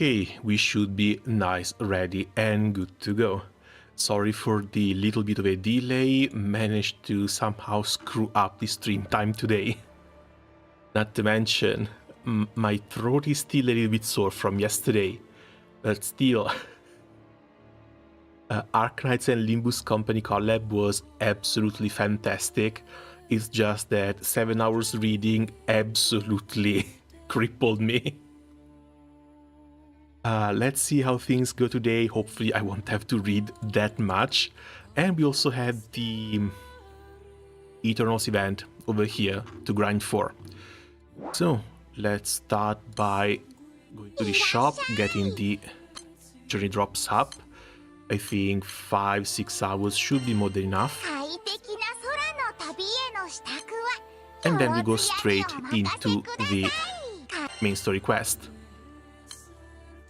Okay, we should be nice, ready, and good to go. Sorry for the little bit of a delay, managed to somehow screw up the stream time today. Not to mention, my throat is still a little bit sore from yesterday, but still. Arknights and Limbus Company collab was absolutely fantastic. It's just that 7 hours reading absolutely crippled me. Let's see how things go today. Hopefully I won't have to read that much. And we also had the Eternals event over here to grind for. So let's start by going to the shop, getting the journey drops up. I think 5-6 hours should be more than enough. And then we go straight into the main story quest.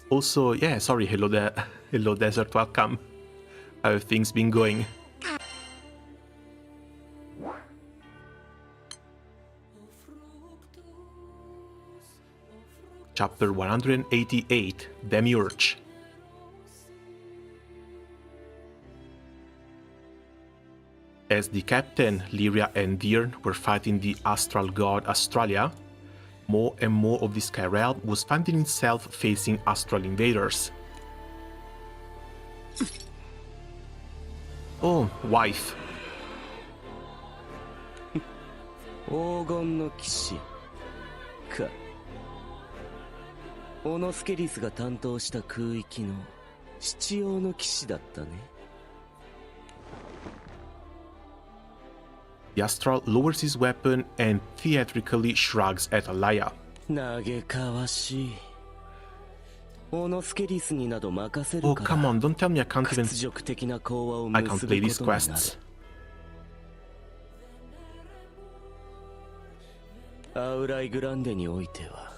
Also, yeah, sorry, hello there, hello desert, welcome. How have things been going? Chapter 188, Demiurge. As the captain, Lyria and Deern were fighting the astral god Australia, more and more of the sky realm was finding itself facing astral invaders. Oh, wife. 黄金の騎士か。オノスケリスが担当した空域の七葉の騎士だったね。The Astral lowers his weapon and theatrically shrugs at Alaya. 嘆かわしい。オノスケリスになど任せる Oh, から。come on, don't tell me I can't 屈辱的な講和を I 結 can't ぶ play こ these とになる。 quests. アウライグランデにおいては、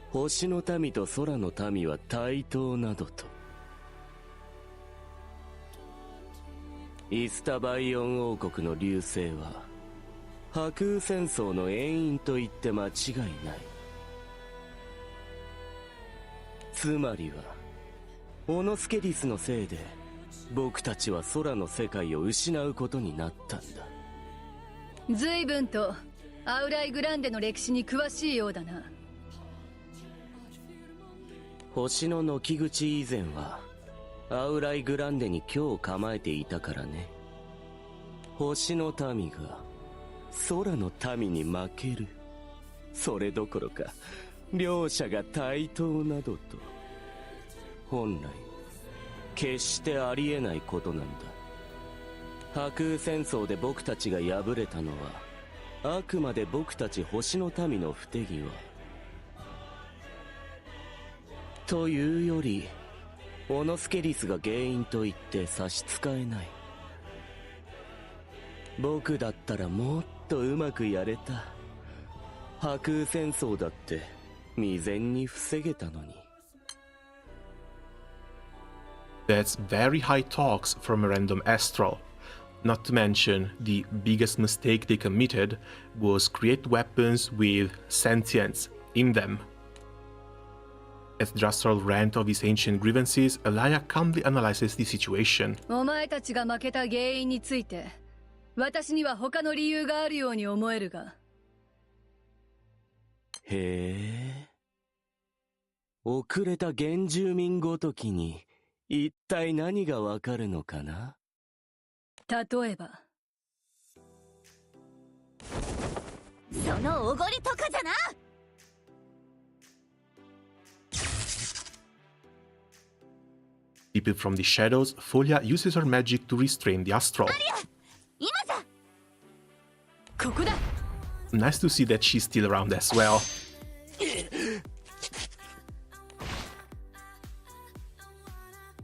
星の民と空の民は対等などと。イスタバイオン王国の隆盛は破空戦争の遠因と言って間違いない。つまりはオノスケリスのせいで僕たちは空の世界を失うことになったんだ。随分とアウライグランデの歴史に詳しいようだな。星の軒口以前はアウライグランデに居を構えていたからね。星の民が空の民に負ける。それどころか両者が対等などと。本来決してありえないことなんだ。破空戦争で僕たちが敗れたのはあくまで僕たち星の民の不手際というより、オノスケリスが原因と言って差し支えない。僕だったらもっとうまくやれた。破空戦争だって未然に防げたのに。That's very high talks from a random astral. Not to mention, the biggest mistake they committed was create weapons with sentience in them. As the astral rant of his ancient grievances, Alaya calmly analyzes the situation. お前たちが負けた原因について、私には他の理由があるように思えるが。へえ。遅れた原住民ごときに一体何がわかるのかな。例えば。そのおごりとかじゃな。People from the shadows, Folia uses her magic to restrain the astral. 今じゃ。ここだ。Nice to see that she's still around as well.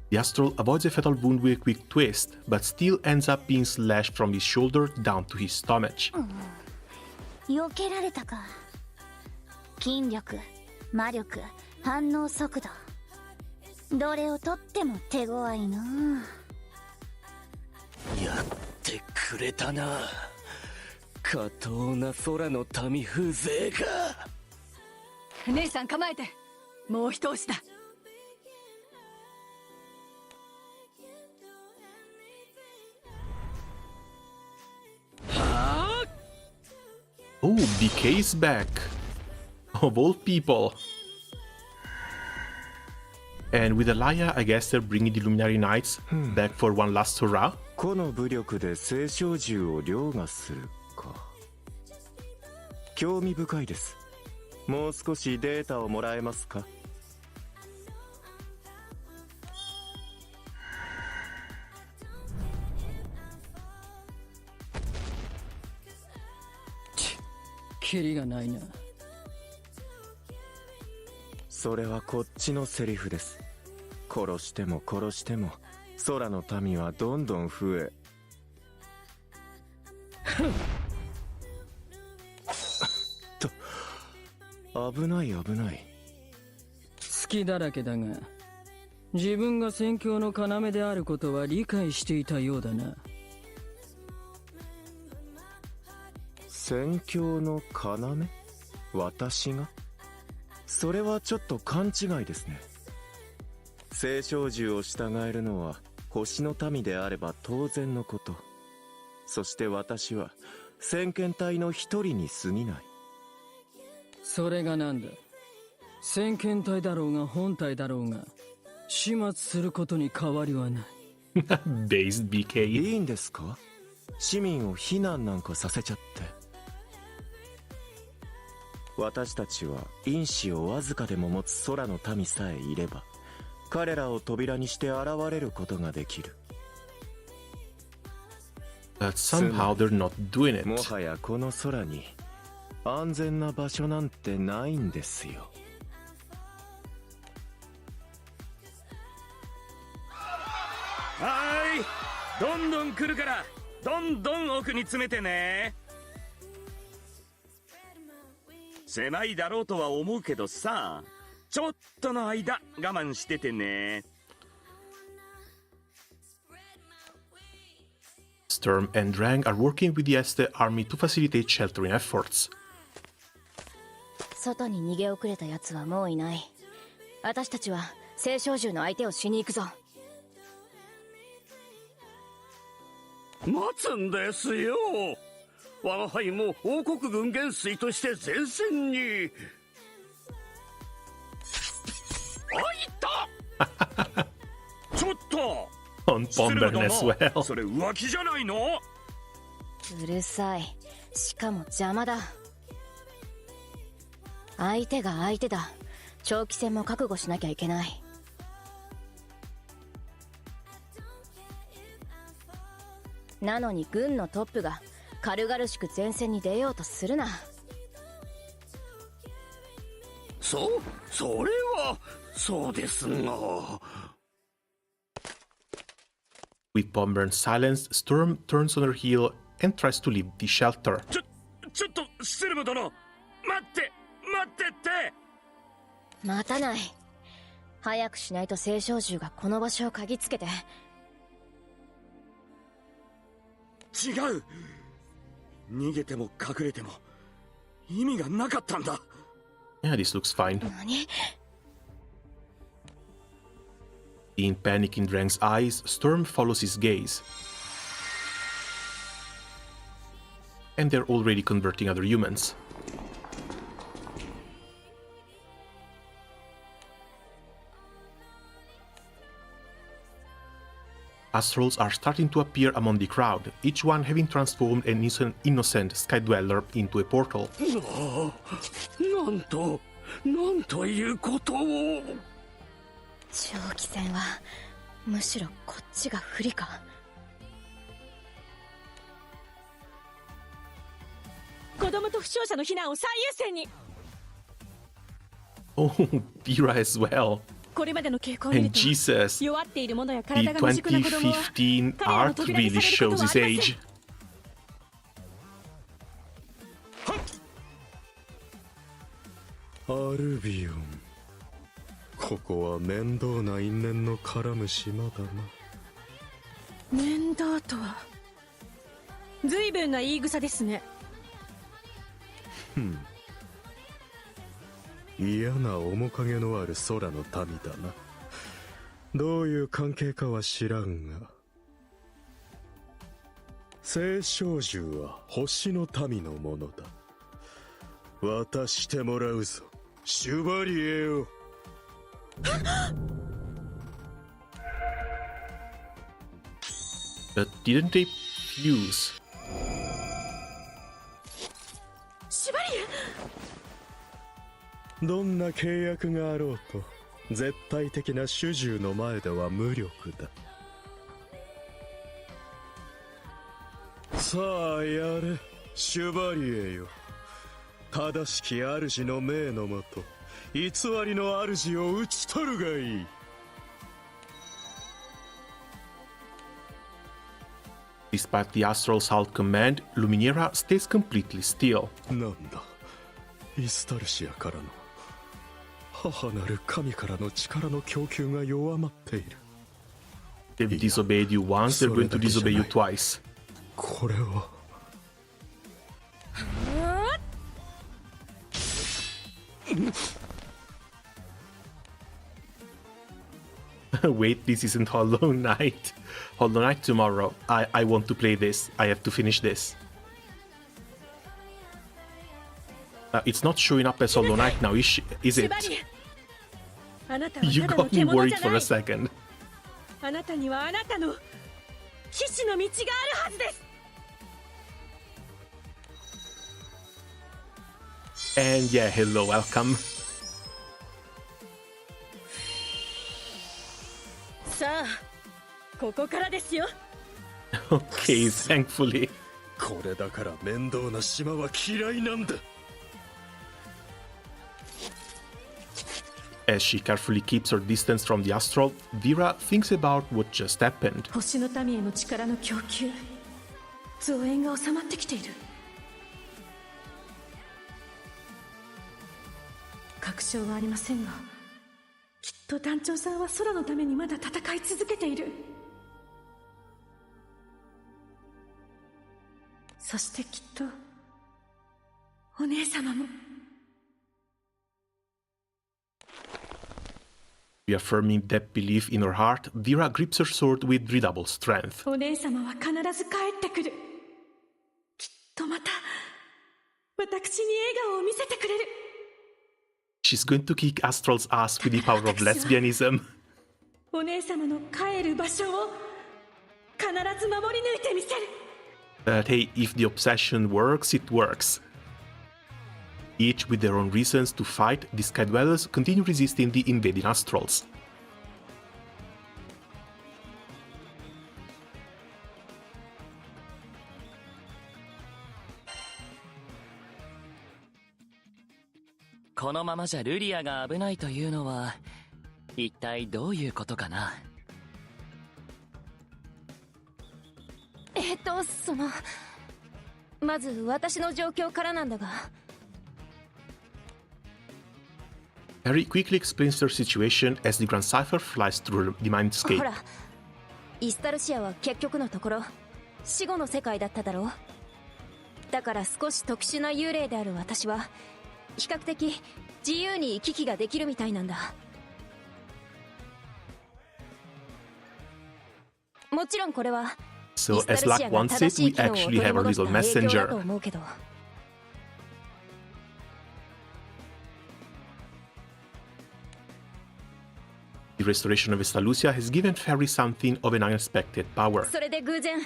The astral avoids a fatal wound with a quick twist, but still ends up being slashed from his shoulder down to his stomach. 避けられたか。筋力、魔力、反応速度。どれをとっても手強いな。やってくれたな。下等な空の民風情が。姉さん構えて。もう一押しだ。Oh, BK's back. Of all people. And with Alaya, I guess they're bringing the Luminary Knights back for one last hurrah. この武力で聖少獣を凌駕するか。興味深いです。もう少しデータをもらえますか。キリがないな。それはこっちのセリフです。殺しても殺しても空の民はどんどん増えと危ない危ない。好きだらけだが自分が戦況の要であることは理解していたようだな。戦況の要？私が？それはちょっと勘違いですね。聖少獣を従えるのは星の民であれば当然のこと。そして私は先遣隊の一人に過ぎない。それがなんだ。先遣隊だろうが本隊だろうが始末することに変わりはない。Based BK. いいんですか？市民を避難なんかさせちゃって。私たちは因子をわずかでも持つ空の民さえいれば彼らを扉にして現れることができる。 But somehow they're not doing it. もはやこの空に安全な場所なんてないんですよ。はーい、どんどん来るからどんどん奥に詰めてね。狭いだろうとは思うけどさ、ちょっとの間我慢しててね。Sturm and Drang are working with the Este army to facilitate sheltering efforts. 外に逃げ遅れた奴はもういない。私たちは聖少獣の相手をしに行くぞ。待つんですよ。我が輩も王国軍元帥として前線に。あ、いったちょっとOn Pombern as well. それ浮気じゃないの？うるさい。しかも邪魔だ。相手が相手だ。長期戦も覚悟しなきゃいけない。なのに軍のトップが軽々しく前線に出ようとするな。それはそうですが。With Pombern silenced, Sturm turns on her heel and tries to leave the shelter. ちょっとシルム殿、待ってって待たない。早くしないと聖少獣がこの場所を嗅ぎつけて。違う。逃げても隠れても意味がなかったんだ。Yeah, this looks fine. 何？ In panic in Drang's eyes, Sturm follows his gaze. And they're already converting other humans. Astrals are starting to appear among the crowd, each one having transformed an innocent sky dweller into a portal. なんということを。長期戦はむしろこっちが不利か。子供と負傷者の避難を最優先に。 Oh, Pyrrha as well. これまでの傾向を見る And と Jesus, 弱っている者や the 体が未熟な子供は 2015 art really shows his age. アルビオン、ここは面倒な因縁の絡む島だな。面倒とは随分な言い草ですね。嫌な面影のある空の民だな。どういう関係かは知らんが、聖少獣は星の民のものだ。渡してもらうぞ、シュバリエよ。But didn't they fuse? シュバリエ。どんな契約があろうと絶対的な主従の前では無力だ。さあやれ、シュバリエよ。正しき主の命のもと偽りの主を討ち取るがいい。Despite the Astral's halt command, Luminera stays completely still. なんだ、イスタルシアからの母なる神からの力の供給が弱まっている。 They've disobeyed you once, they're going to disobey you twice. これはWait, this isn't Hollow Knight. Hollow Knight tomorrow. I want to play this. I have to finish this. It's not showing up as Hollow Knight now, is it? あなたは You ただの got me 獣じ worried ゃ for な a い。 second. あなたにはあなたの騎士の道があるはずです。 And yeah, hello, welcome. さあ、ここからですよ。 Okay, thankfully. これだから面倒な島は嫌いなんだ。 As she carefully keeps her distance from the Astral, Vera thinks about what just happened. 星の民への力の供給、増援が収まってきている。確証はありませんが、きっと団長さんは空のためにまだ戦い続けている。そしてきっとお姉様も。 Reaffirming that belief in her heart, Vera grips her sword with redoubled strength. お姉様は必ず帰ってくる。きっとまた私に笑顔を見せてくれる。 She's going to kick Astral's ass with the power of lesbianism. お姉様の帰る場所を必ず守り抜いてみせる。 But hey, if the obsession works, it works. Each with their own reasons to fight, the Sky Dwellers continue resisting the invading Astrals.「このままじゃルリアが危ないというのは一体どういうことかな?」まず私の状況からなんだが。 Harry quickly explains their situation as the Grand Cypher flies through the ほ mindscape. ら、イスタルシアは結局のところ死後の世界だっただろう。だから少し特殊な幽霊である私は比較的自由に行き来ができるみたいなんだ。もちろんこれは So as luck wants it, we actually have a little messenger. The restoration of Estalucia has given Fairy something of an unexpected power. それで偶然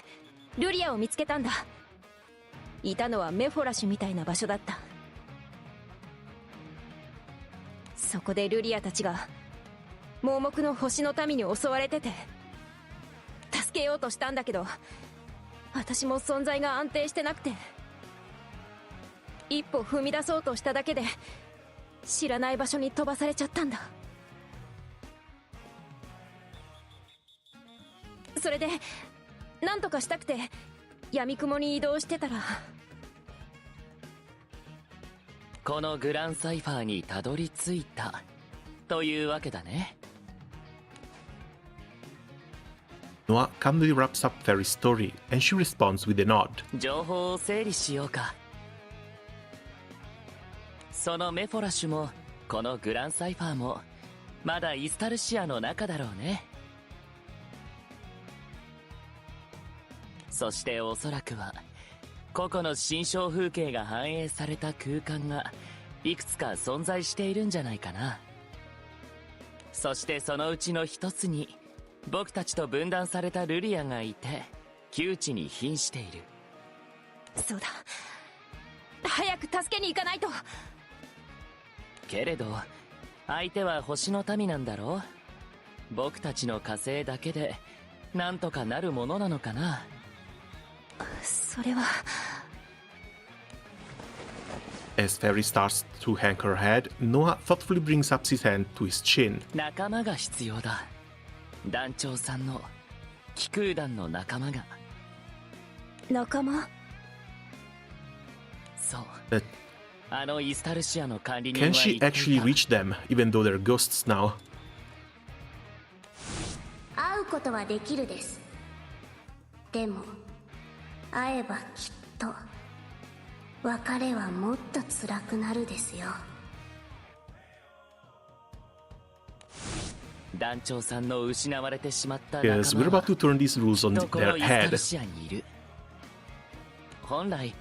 ルリアを見つけたんだ。いたのはメフォラシュみたいな場所だった。そこでルリアたちが盲目の星の民に襲われてて助けようとしたんだけど、私も存在が安定してなくて、一歩踏み出そうとしただけで知らない場所に飛ばされちゃったんだ。それで何とかしたくて闇雲に移動してたら、このグランサイファーにたどり着いたというわけだね。Noah calmly wraps up Fairy's story, and she responds with a nod. 情報を整理しようか。そのメフォラシュもこのグランサイファーもまだイスタルシアの中だろうね。そしておそらくは個々の心象風景が反映された空間がいくつか存在しているんじゃないかな。そしてそのうちの一つに僕たちと分断されたルリアがいて窮地に瀕している。そうだ、早く助けに行かないと。けれど相手は星の民なんだろう。僕たちの火星だけでなんとかなるものなのかな。それは。 As Fairy starts to hang her head, Noah thoughtfully brings up his hand to his chin. 仲間が必要だ。団長さんの気空団の仲間が。仲間？そう。 But あのイスタルシアの管理人は can 言 she っていた。 actually reach them, even though they're ghosts now? 会うことはできるです。でも会えばきっと別れはもっと辛くなるですよ。団長さんの失われてしまった仲 Yes, 間 we're は about to turn these rules on どこの their イスタル head. シアにいる。本来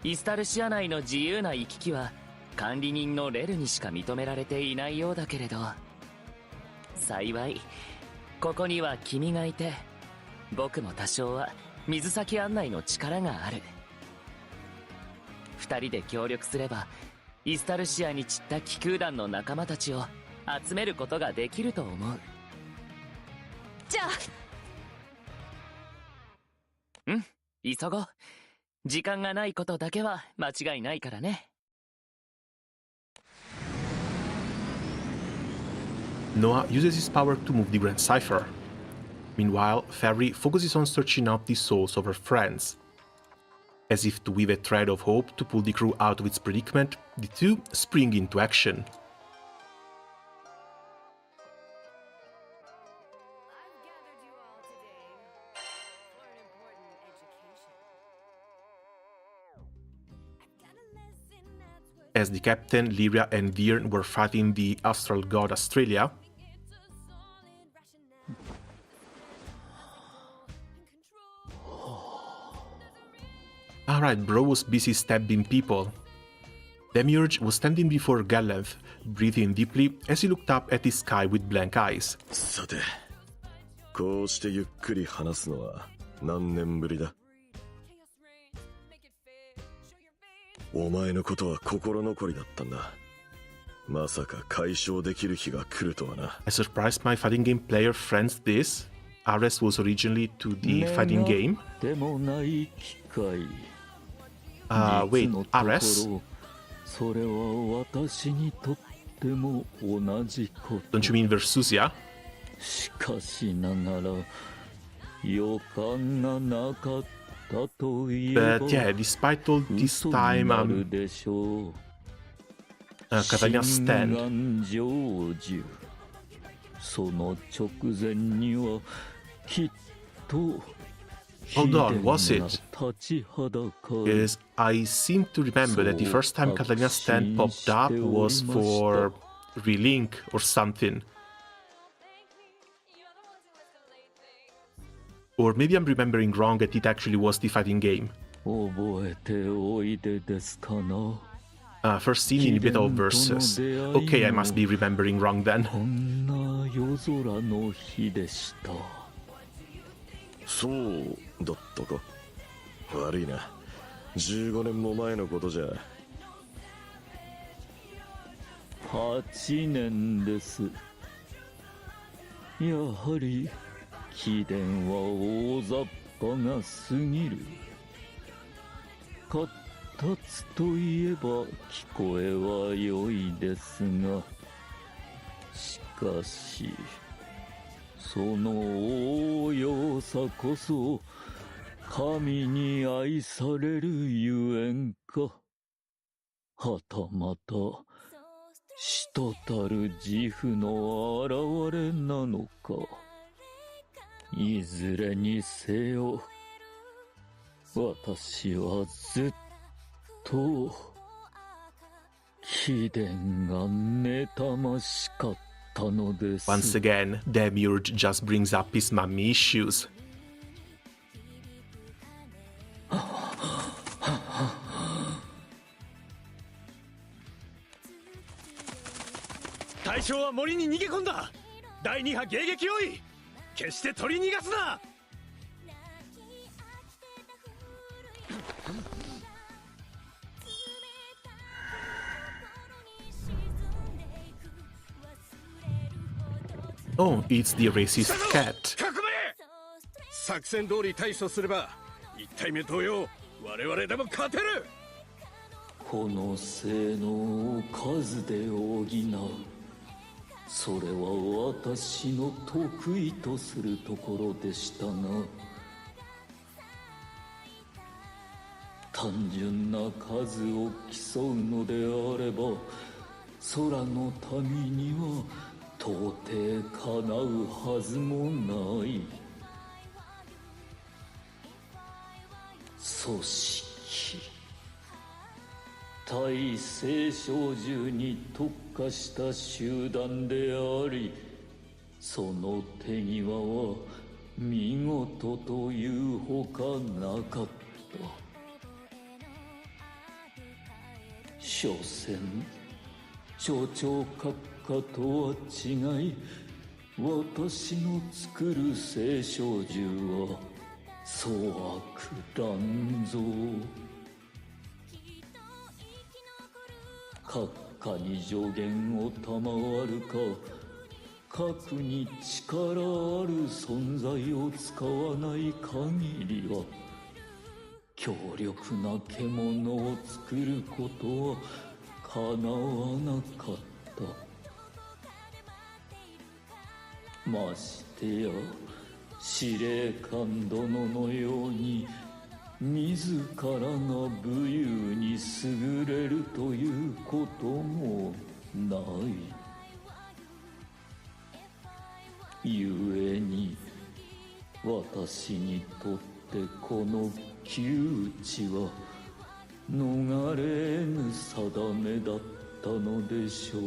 イスタルシア内の自由な行き来は管理人のレルにしか認められていないようだけれど、幸いここには君がいて、僕も多少は水先案内の力がある。二人で協力すればイスタルシアに散った気空団の仲間たちを集めることができると思う。じゃあ。急ごう。時間がないことだけは間違いないからね。Noah uses his power to move the Grand Cipher. Meanwhile, Fairy focuses on searching out the souls of her friends. As if to weave a thread of hope to pull the crew out of its predicament, the two spring into action. As the captain, Lyria and Virn were fighting the astral god Australia, alright, bro was busy stabbing people. Demiurge was standing before Galenth, breathing deeply as he looked up at the sky with blank eyes. さて、こうしてゆっくり話すのは何年ぶりだ。お前のことは心残りだったんだ。まさか解消できる日が来るとはな。I surprised my fighting game player friends this. Ares was originally to the fighting game. でもない機会。 Wait, Ares? それは私にとっても同じこと。 Don't you mean Versusia? しかしながら予感がなかったといえば But yeah, despite all this time, でしょう。 Katharina's stand. 心願成就。その直前にはきっと Hold on, was it? 立ちはだかる。 Because I seem to remember that the first time Katharina's stand popped up was for Relink or something. Or maybe I'm remembering wrong that it actually was the fighting game. 覚えておいでですかな。 First seen in Beta of Versus. Okay, I must be remembering wrong then. こんな夜空の日でした。そうだったか。悪いな。15年も前のことじゃ。8年です。やはり貴殿は大雑把が過ぎる。かったつといえば聞こえは良いですが、しかしその応用さこそ神に愛されるゆえんか、はたまた死とたる自負の現れなのか。いずれにせよ私はずっと貴殿が妬ましかったのです。 Once again, Demiurge just brings up his mummy issues. 大将は森に逃げ込んだ。第二波迎撃用意。決して取り逃がすな。Oh, it's the racist cat. 革命。作戦通り対処すれば一体目同様我々でも勝てる。この性能を数で補う。それは私の得意とするところでしたが、単純な数を競うのであれば空の民には到底かなうはずもない。組織、対聖少獣に特化した集団であり、その手際は見事というほかなかった。所詮蝶々閣下とは違い、私の作る聖少獣は粗悪乱造。閣下に助言を賜るか、核に力ある存在を使わない限りは強力な獣を作ることは叶わなかった。ましてや司令官殿のように自らが武勇に優れるということもない。ゆえに私にとってこの窮地は逃れぬ定めだったのでしょう。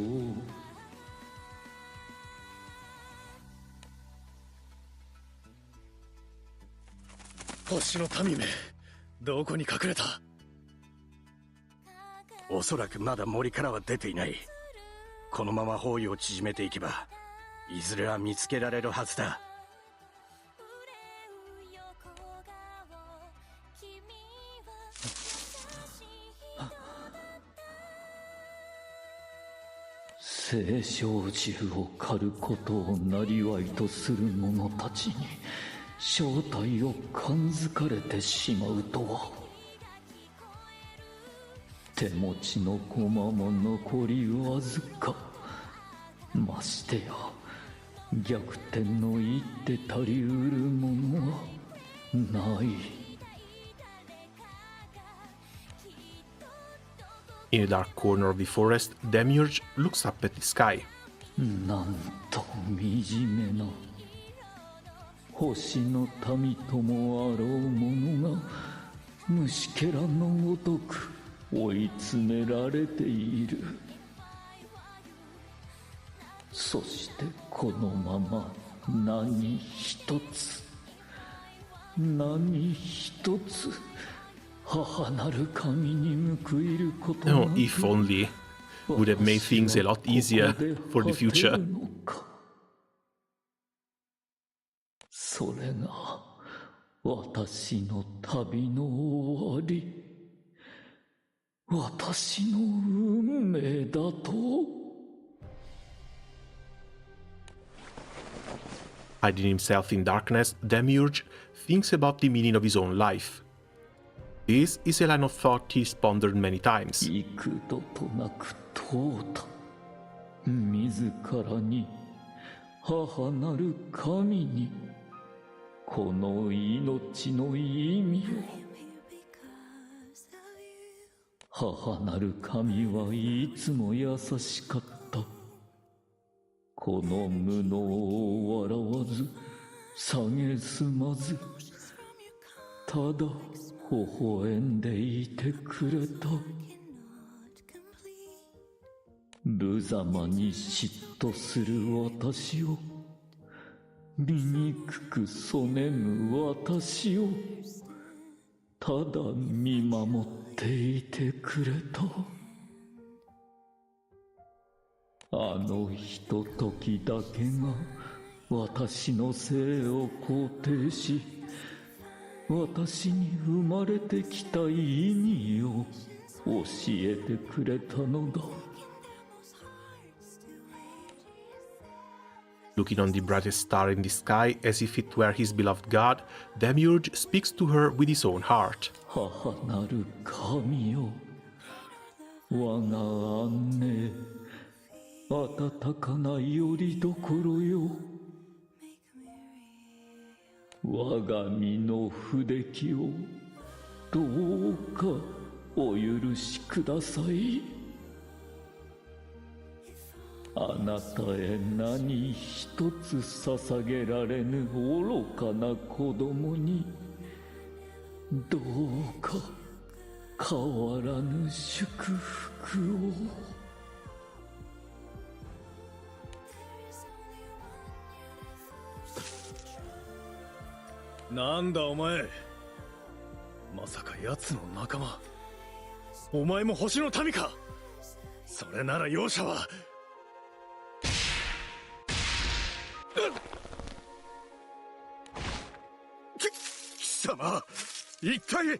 星の民め、どこに隠れた？おそらくまだ森からは出ていない。このまま包囲を縮めていけばいずれは見つけられるはずだ。聖少獣を狩ることを生りとする者たちに正体を感づかれてしまうとは。手持ちの駒も残りわずか。ましてや逆転の一手足りうるものはない。In a dark corner of the forest, Demiurge looks up at the sky. なんと惨めな。星の民ともあろう者が虫けらのごとく追い詰められている。そしてこのまま何一つ母なる神に報いることな Oh, く if only would have made things a lot easier for the future. それが私の旅の終わり、私の運命だと。Hiding himself in darkness, Demiurge thinks about the meaning of his own life. This is a line of thought he's pondered many times. 幾度となく問うた。自らに、母なる神に、この命の意味を。母なる神はいつも優しかった。この無能を笑わず、蔑まず、ただ微笑んでいてくれた。無様に嫉妬する私を、醜くそねむ私を、ただ見守っていてくれた。あのひとときだけが私の生を肯定し、私に生まれてきた意味を教えてくれたのだ。Looking on the brightest star in the sky as if it were his beloved god, Demiurge speaks to her with his own heart. 母なる神よ、我が姉、温かなよりどころよ。我が身の不出来をどうかお許しください。あなたへ何一つ捧げられぬ愚かな子供に、どうか変わらぬ祝福を。なんだお前、まさか奴の仲間。お前も星の民か。それなら容赦は。貴様、一体。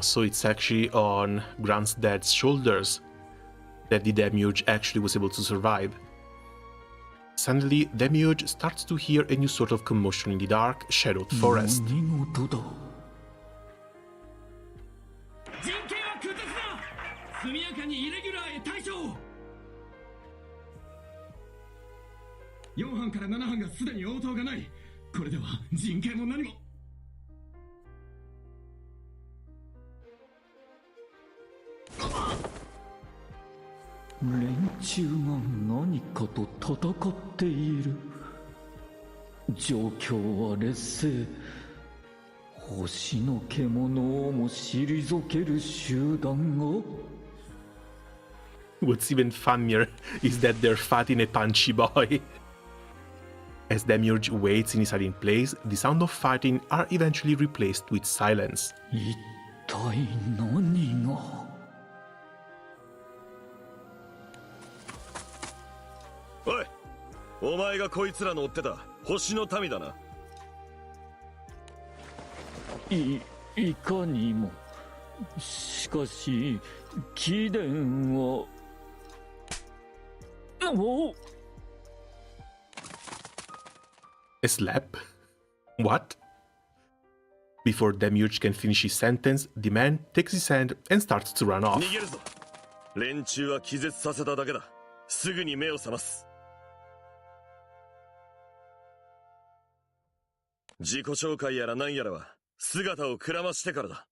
So it's actually on Grant's dad's shoulders that the Demiurge actually was able to survive. Suddenly, Demiurge starts to hear a new sort of commotion in the dark, shadowed forest. 何事だ。陣形は空絶だ。速やかにイレギュラーへ対処。4班から7班がすでに応答がない。これでは陣形も何も。連中が何かと戦っている。状況は劣勢。星の獣をも退ける集団が。What's even funnier is that they're fighting a punchy boy. As Demiurge waits in his hiding place, the sound of fighting are eventually replaced with silence. 一体何が。おい、お前がこいつらの追ってた星の民だな。いかにも。しかし貴殿は。お。 A slap? What? Before Demiurge can finish his sentence, the man takes his hand and starts to run off. 逃げるぞ。連中は気絶させただけだ。すぐに目を覚ます。自己紹介やら何やらは姿をくらましてからだ。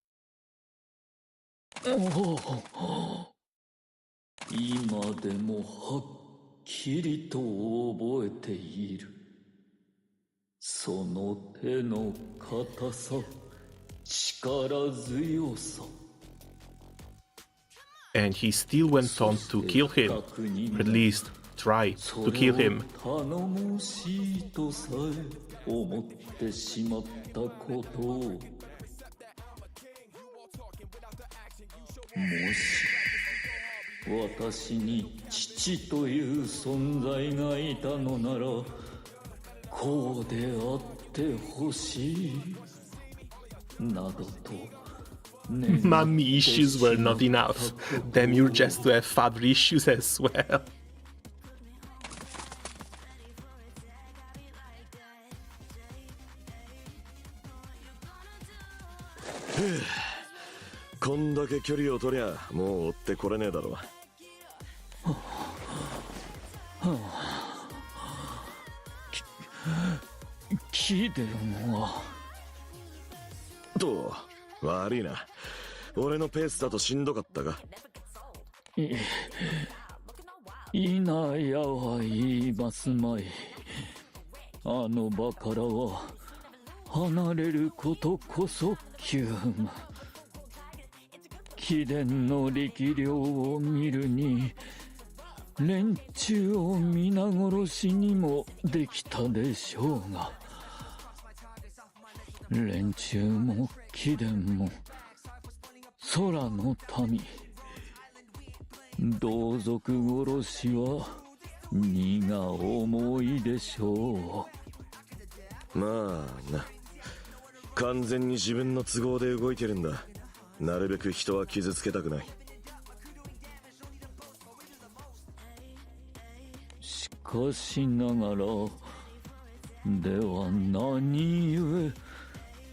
今でもはっきりと覚えている。その手の硬さ、力強さ。And he still went on to kill him, or at least try to kill him. 頼もしいとさえ思ってしまったことを。もし私に父という存在がいたのなら、こうであってほしいなどと。Mommy issues were not enough. Demiurge has to have father issues as well. こんだけ距離を取りゃもう追ってこれねえだろ。貴殿は。と悪いな。俺のペースだとしんどかったか。いなやは言いますまい。あの場からは離れることこそ急務。貴殿の力量を見るに、連中を皆殺しにもできたでしょうが、連中も貴殿も空の民、同族殺しは荷が重いでしょまあな、完全に自分の都合で動いてるんだ。なるべく人は傷つけたくない。しかしながら、では何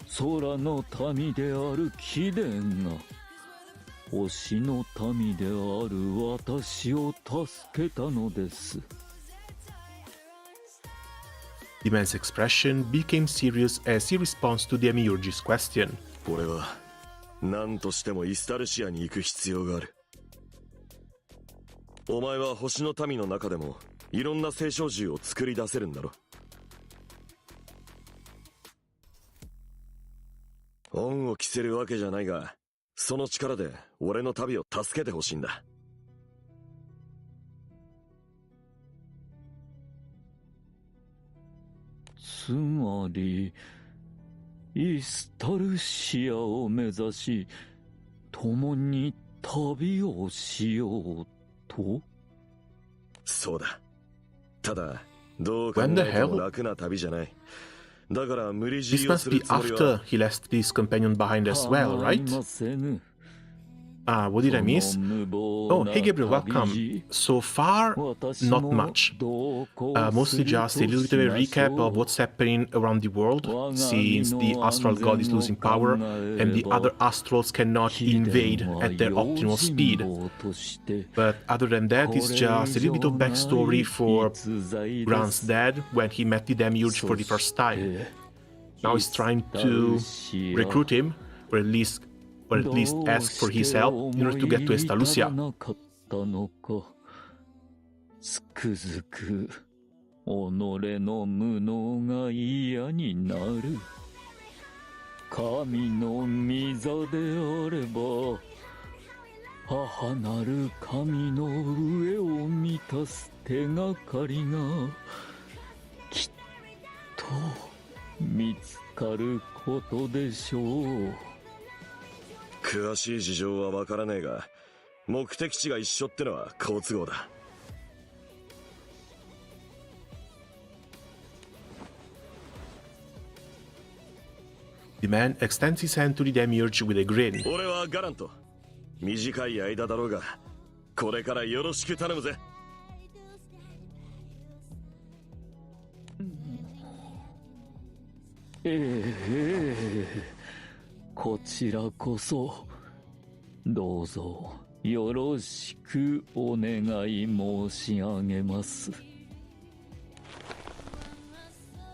故空の民である貴殿が星の民である私を助けたのです。The man's expression became serious as he responds to the Demiurge's question. 俺は何としてもイスタルシアに行く必要がある。お前は星の民の中でもいろんな聖書銃を作り出せるんだろ。恩を着せるわけじゃないが、その力で俺の旅を助けてほしいんだ。つまりイスタルシアを目指し共に旅をしようと。そうだ。ただどう考えても楽な旅じゃない。だから無理強いをするつもりは。 This must be after he left his companion behind as well, right? What did I miss? Oh, hey Gabriel, welcome. So far, not much. Mostly just a little bit of a recap of what's happening around the world, since the astral god is losing power and the other astrals cannot invade at their optimal speed. But other than that, it's just a little bit of backstory for Gran's dad when he met the Demiurge for the first time. Now he's trying to recruit him, or at least ask for his help in order to get to Estalucia. つくづく己の無能が嫌になる。神の御座であれば母なる神の上を満たす手がかりがきっと見つかることでしょう。詳しい事情はわからねえが、目的地が一緒ってのは好都合だ。The man extends his hand to the Demiurge with a grin. 俺はガラント。短い間だろうが、これからよろしく頼むぜ。こちらこそどうぞよろしくお願い申し上げます。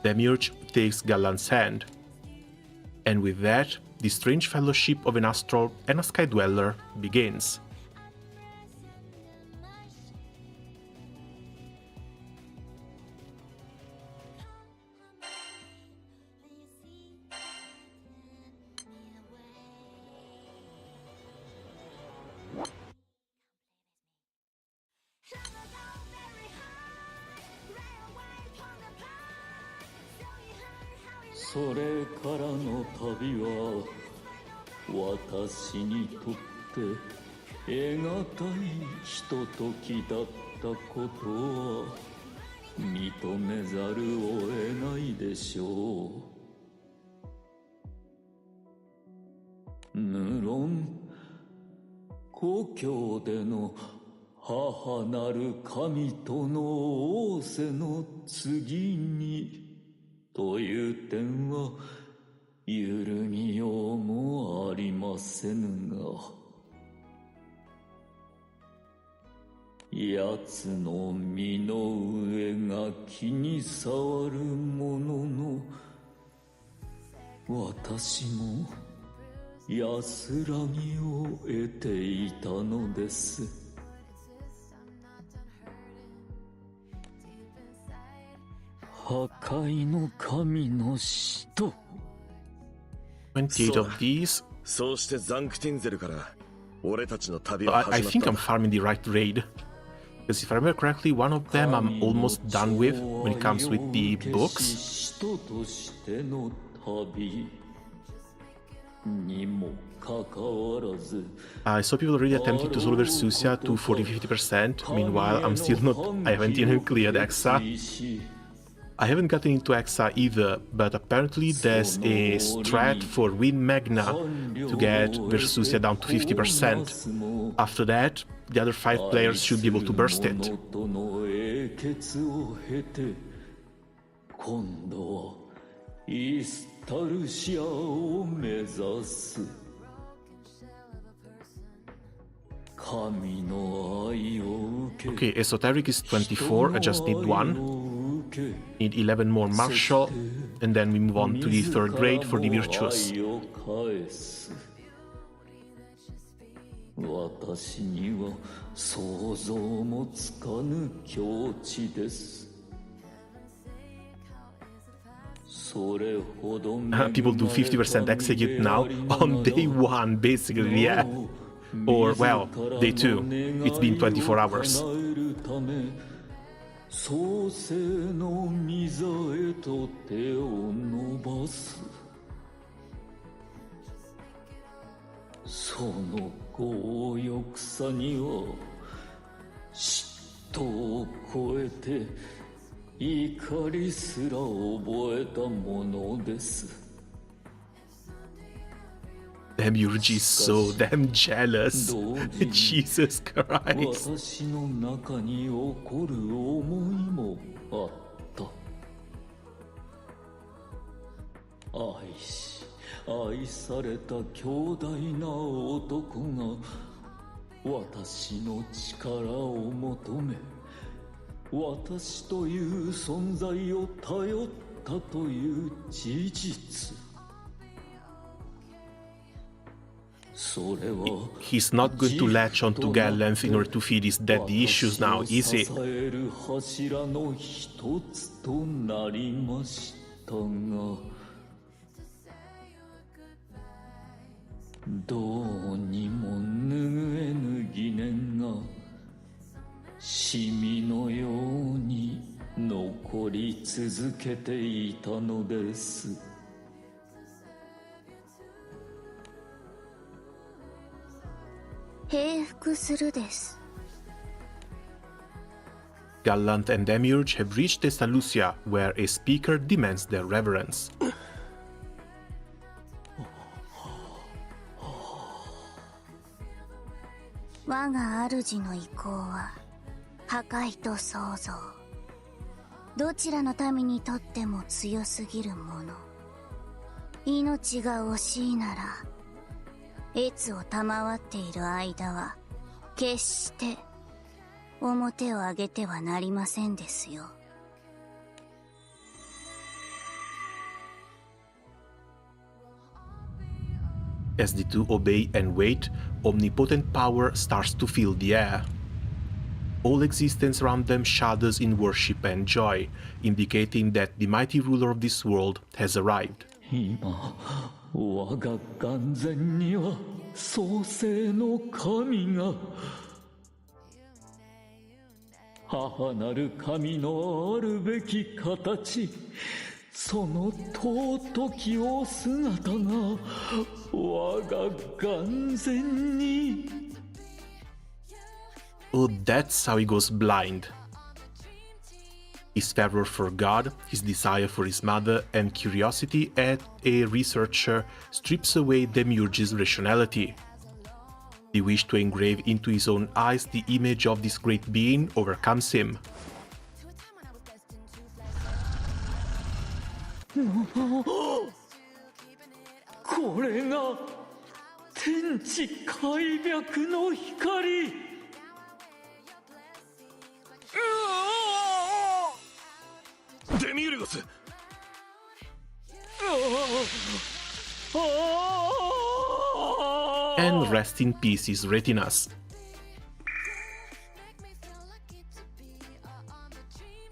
Demiurge takes Galan's hand, and with that, the strange fellowship of an astral and a sky dweller begins.「それからの旅は私にとって得難いひとときだったことは認めざるを得ないでしょう。無論故郷での母なる神との仰せの次にという点は揺るぎようもありませぬが、奴の身の上が気に障るものの、私も安らぎを得ていたのです。破壊の神の使徒。28 of these. そうしてザンクティンゼルから俺たちの旅は始まった。 I think I'm farming the right raid. Because if I remember correctly, one of them I'm almost done with when it comes with the books. I saw people already attempting to solve Estalucia to 40-50%. Meanwhile, I'm still not. I haven't even cleared Exa. I haven't gotten into Exa either, but apparently there's a strat for Win Magna to get Estalucia down to 50%. After that, the other 5 players should be able to burst it. Okay, Esoteric is 24, I just need 1. Need 11 more Martial, and then we move on to the 3rd grade for the Virtuous. People do 50% execute now on day 1, basically, yeah. Or, well, day 2. It's been 24 hours. Demiurge is so damn jealous. Jesus Christ. He's not going to latch onto Gallant's in order to feed his daddy issues now, is he? Gallant and Demiurge have reached Estalucia, where a speaker demands their reverence. 我が主の意向は破壊と創造。どちらの民にとっても強すぎるもの。命が惜しいなら、越を賜っている間は決して表を上げてはなりませんですよ。As the two obey and wait, omnipotent power starts to fill the air. All existence around them shudders in worship and joy, indicating that the mighty ruler of this world has arrived. 我が眼前には創世の神が、母なる神のあるべき形、その尊きお姿が我が眼前に。 Oh, that's how he goes blind. His fervor for God, his desire for his mother, and curiosity as a researcher strips away Demiurge's rationality. The wish to engrave into his own eyes the image of this great being overcomes him. これが天地開闢の光。デミウルゴス。And rest in peace his retinas.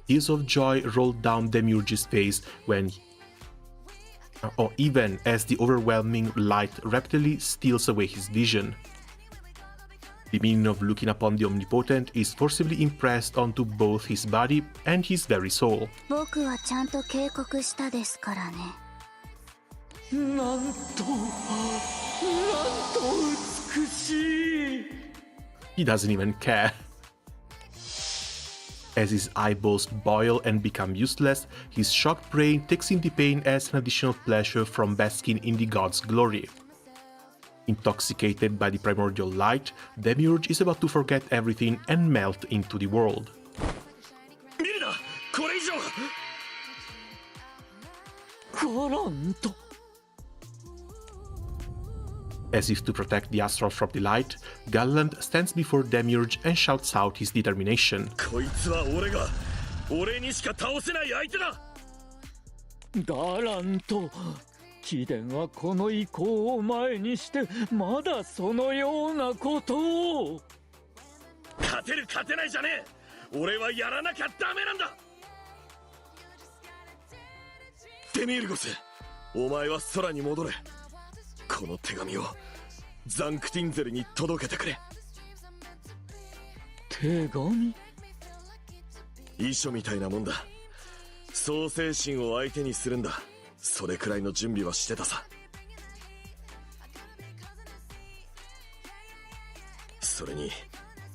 Tears of joy rolled down Demiurge's face when, or even as the overwhelming light rapidly steals away his vision. The meaning of looking upon the omnipotent is forcibly impressed onto both his body and his very soul. 僕はちゃんと警告したですからね。なんと美しい。 He doesn't even care. As his eyeballs boil and become useless, his shocked brain takes in the pain as an additional pleasure from basking in the god's glory. Intoxicated by the primordial light, Demiurge is about to forget everything and melt into the world. 見るな、これ以上ガラント。 As if to protect the astral from the light, Gallant stands before Demiurge and shouts out his determination. こいつは俺にしか倒せない相手だ。ガラント、貴殿はこの意向を前にしてまだそのようなことを。勝てる勝てないじゃねえ、俺はやらなきゃダメなんだ。デミウルゴス、お前は空に戻れ。この手紙をザンクティンゼルに届けてくれ。手紙？遺書みたいなもんだ。創世神を相手にするんだ。それくらいの準備はしてたさ。それに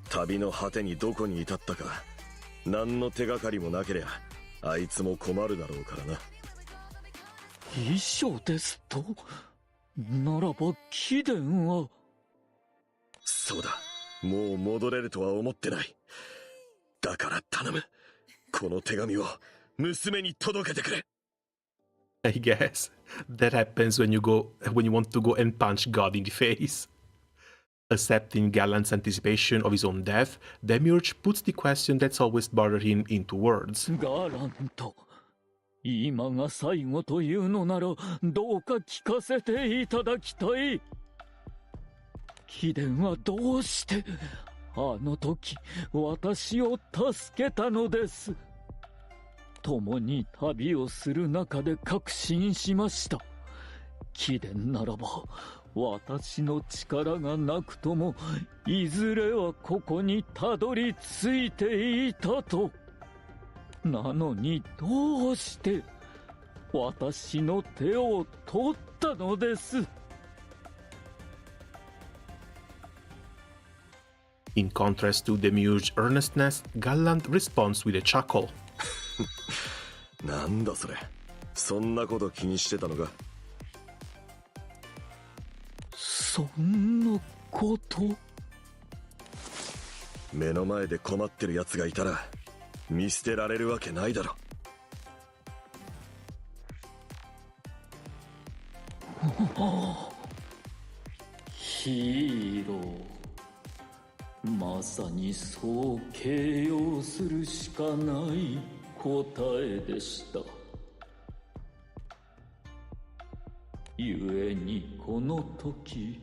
旅の果てにどこに至ったか何の手がかりもなけりゃあいつも困るだろうからな。遺書ですと？ならば貴殿は。そうだ、もう戻れるとは思ってない。だから頼む、この手紙を娘に届けてくれ。I guess that happens when you want to go and punch God in the face. Accepting Gallant's anticipation of his own death, Demiurge puts the question that's always bothered him into words. ガラント、今が最後というのならどうか聞かせていただきたい。貴殿はどうしてあの時私を助けたのです。共に旅をする中で確信しました。貴殿ならば私の力がなくともいずれはここにたどり着いていたと。なのにどうして私の手を取ったのです。In contrast to Demiurge's earnestness, Gallant responds with a chuckle. なんだそれ、そんなこと気にしてたのか。そんなこと？目の前で困ってる奴がいたら見捨てられるわけないだろ。ヒーロー、まさにそう形容するしかない答えでした。ゆえにこの時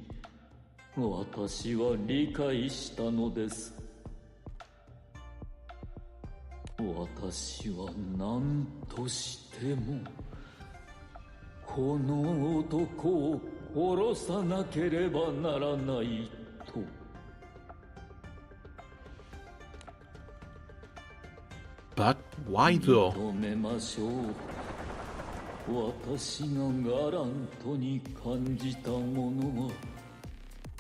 私は理解したのです。私は何としてもこの男を殺さなければならないと。But why though? 認めましょう。私がガラントに感じたものは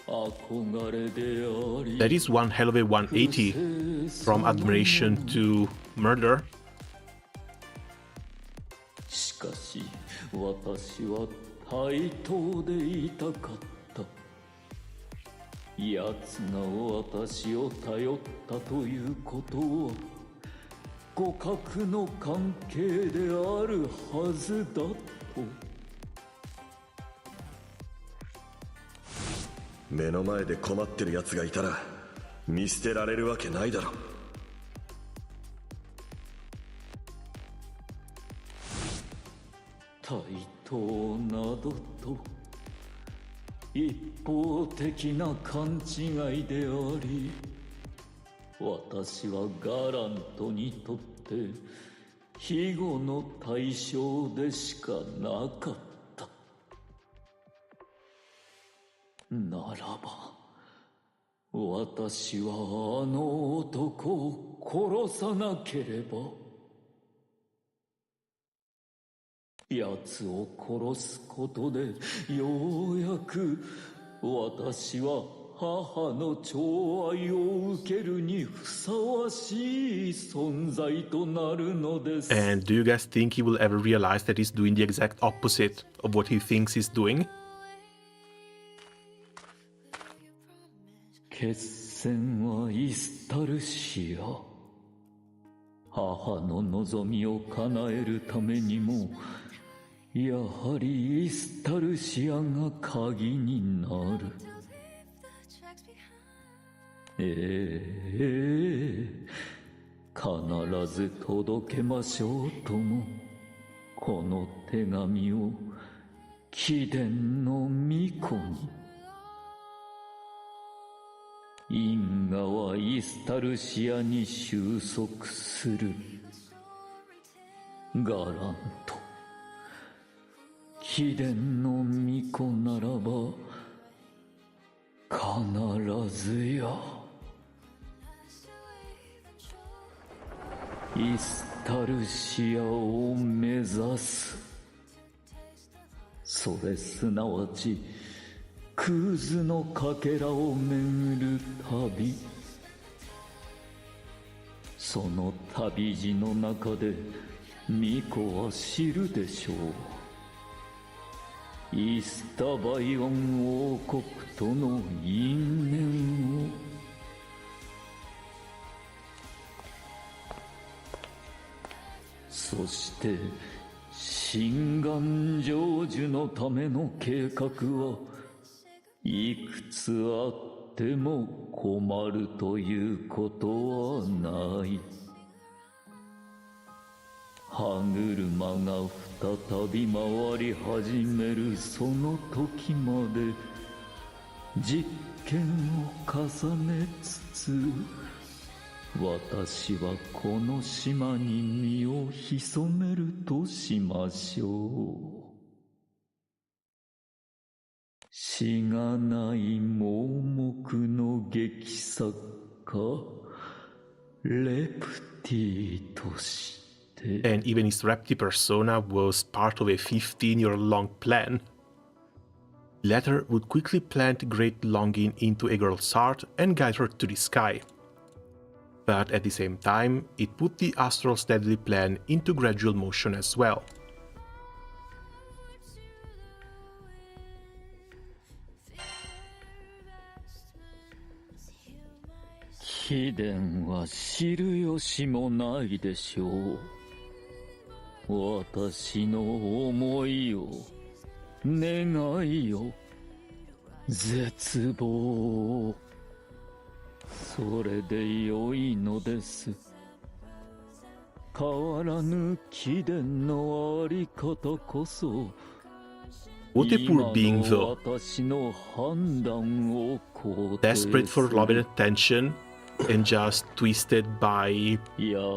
憧れであり。That is one hell of a 180 from admiration to murder. しかし私は対等でいたかった。奴が私を頼ったということは互角の関係であるはずだと。目の前で困ってる奴がいたら見捨てられるわけないだろ。対等などと一方的な勘違いであり、私はガラントにとって庇護の対象でしかなかった。ならば私はあの男を殺さなければ。奴を殺すことでようやく私は母の寵愛を受けるにふさわしい存在となるのです。 And do you guys think he will ever realize that he's doing the exact opposite of what he thinks he's doing? 決戦はイスタルシア。母の望みを叶えるためにもやはりイスタルシアが鍵になる。必ず届けましょうとも、この手紙を貴殿の巫女に。因果はイスタルシアに収束する。ガラント、貴殿の巫女ならば必ずやイスタルシアを目指す。それすなわちクーズのかけらを巡る旅。その旅路の中で巫女は知るでしょう。イスタバイオン王国との因縁を。そして心願成就のための計画はいくつあっても困るということはない。歯車が再び回り始めるその時まで実験を重ねつつ、私はこの島に身を潜めるとしましょう。しがない盲目の劇作家レプティとして。And even his repti persona was part of a 15-year-long plan. The latter would quickly plant great longing into a girl's heart and guide her to the sky. But at the same time, it put the astral steadily plan into gradual motion as well. 貴殿は知る由もないでしょう。私の思いを、願いを、絶望を。それで良いのです。変わらぬ貴殿のあり方こそ、 What a poor being though. 私の判断を肯定する。 Desperate for love and attention, and just twisted by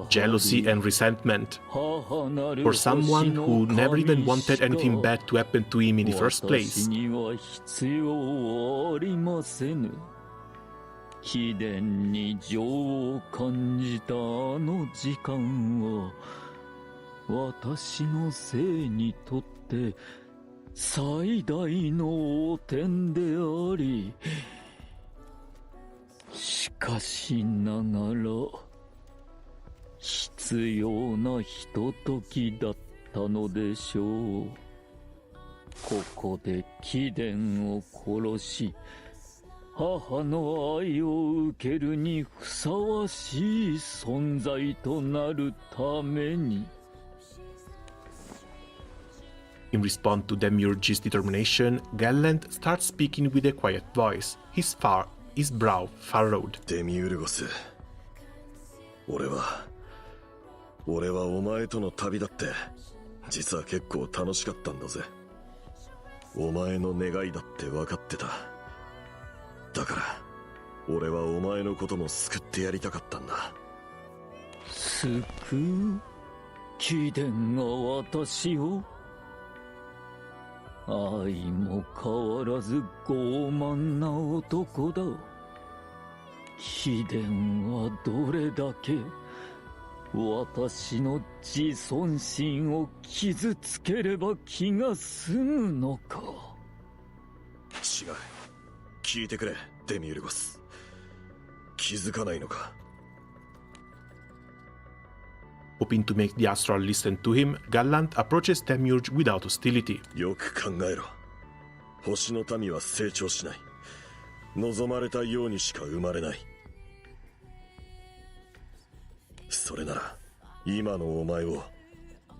jealousy and resentment for someone who never even wanted anything bad to happen to him in the first place. 私には必要ありませぬ。貴殿に情を感じたあの時間は、私の生にとって最大の汚点であり、しかしながら必要なひとときだったのでしょう。ここで貴殿を殺し、母の愛を受けるにふさわしい存在となるために。In response to Demiurge's determination, Gallant starts speaking with a quiet voice, his brow furrowed. デミウルゴス、俺はお前との旅だって実は結構楽しかったんだぜ。お前の願いだって分かってた。だから俺はお前のことも救ってやりたかったんだ。救う？貴殿が私を？愛も変わらず傲慢な男だ。貴殿はどれだけ私の自尊心を傷つければ気が済むのか。違う。聞いてくれ、デミウルゴス。気づかないのか。Hoping to make the Astral listen to him, Gallant approaches Demiurge without hostility. よく考えろ。星の民は成長しない。望まれたようにしか生まれない。それなら、今のお前を、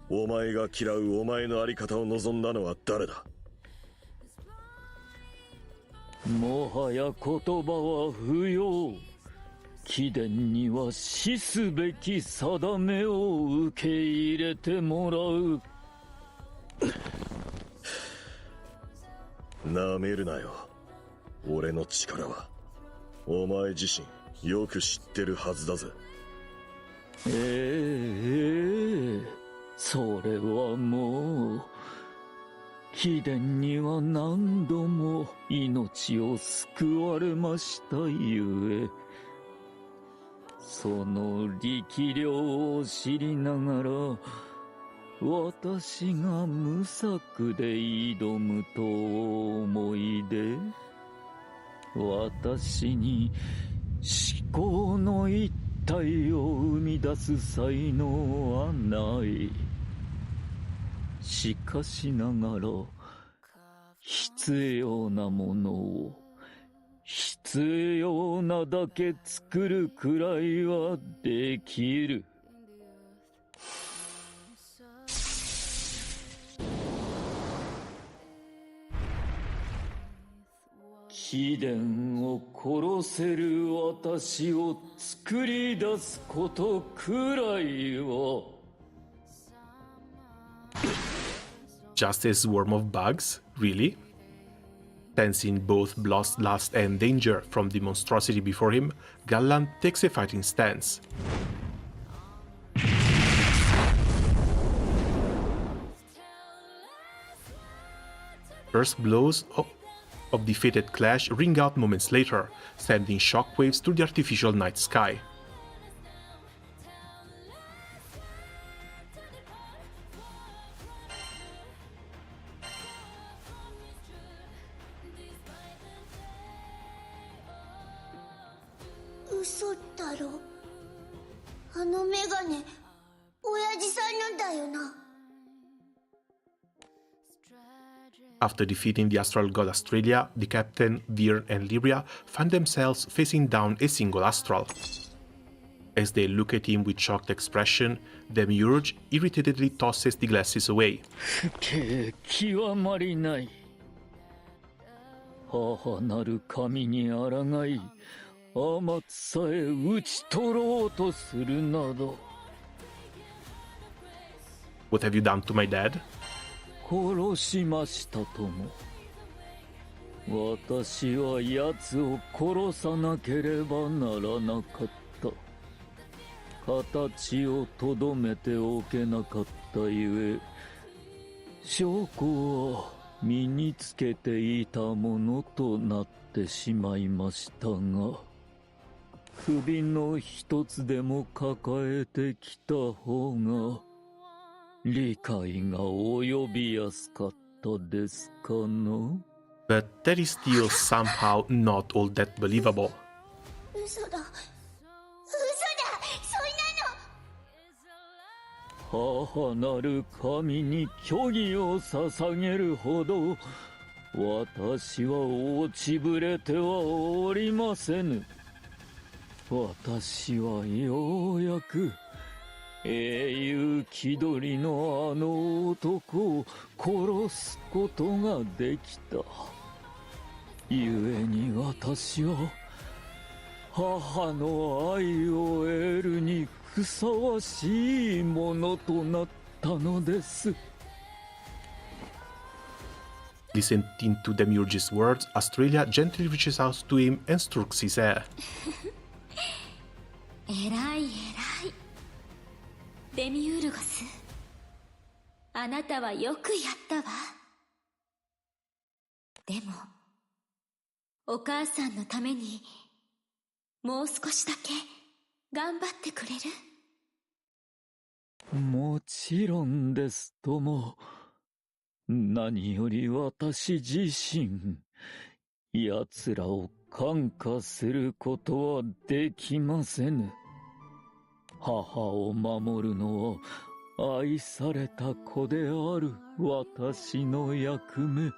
お前が嫌うお前のあり方を望んだのは誰だ。もはや言葉は不要。貴殿には死すべき定めを受け入れてもらう。なめるなよ。俺の力はお前自身よく知ってるはずだぜ。それはもう貴殿には何度も命を救われましたゆえ、その力量を知りながら私が無策で挑むとお思いで、私に思考の一体を生み出す才能はない。しかしながら必要なものを必要なだけ作るくらいはできる。貴殿を殺せる私を作り出すことくらいは。Just a swarm of bugs? Really? Sensing both bloodlust and danger from the monstrosity before him, Gallant takes a fighting stance. First blows of the fated clash ring out moments later, sending shockwaves through the artificial night sky. After defeating the astral god Australia, the captain, Vir and Lyria find themselves facing down a single astral. As they look at him with shocked expression, Demiurge irritatedly tosses the glasses away. 極まりない。母なる神に抗い、天津さえ討ち取ろうとするなど。What have you done to my dad? 殺しましたとも。私は奴を殺さなければならなかった。形をとどめておけなかったゆえ、証拠は身につけていたものとなってしまいましたが、首の一つでも抱えてきた方が理解が及びやすかったですかな。But that is still somehow not all that believable. 嘘だ。母なる神に虚偽を捧げるほど私は落ちぶれてはおりませぬ。私はようやく英雄気取りのあの男を殺すことができた。故に私は母の愛を得るにふさわしいものとなったのです。Listening to Demiurge's words, Australia gently reaches out to him and strokes his hair. えらいデミウルゴス、あなたはよくやったわ。でもお母さんのためにもう少しだけ頑張ってくれる？もちろんですとも。何より私自身、奴らを感化することはできませぬ。母を守るのは愛された子である私の役目。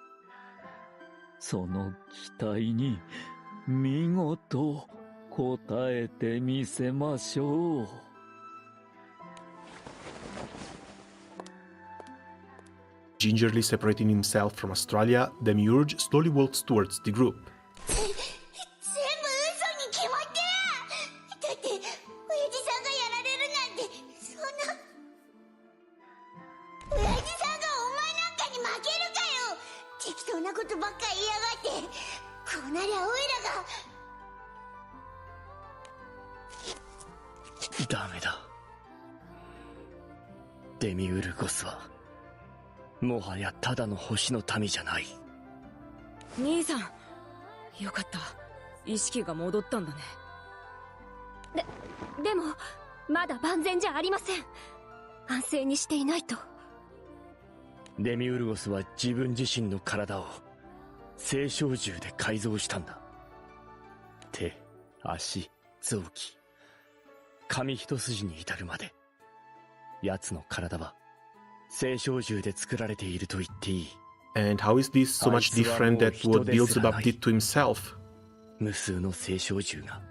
その期待に見事応えてみせましょう。Gingerly separating himself from Australia, Demiurge slowly walks towards the group. 全部嘘に決まってる。だって親父さんがやられるなんてそんな。親父さんがお前なんかに負けるかよ。適当なことばっか言いやがって。こうなりゃオイラが。ダメだ。デミウルゴスはもはやただの星の民じゃない。兄さん、よかった。意識が戻ったんだね。でもまだ万全じゃありません。安静にしていないと。デミウルゴスは自分自身の体を青小銃で改造したんだ。手、足、臓器、髪一筋に至るまで奴の体は青小銃で作られていると言っていい。And how is this so much different than what Beelzebub did to himself? 無数の青小銃が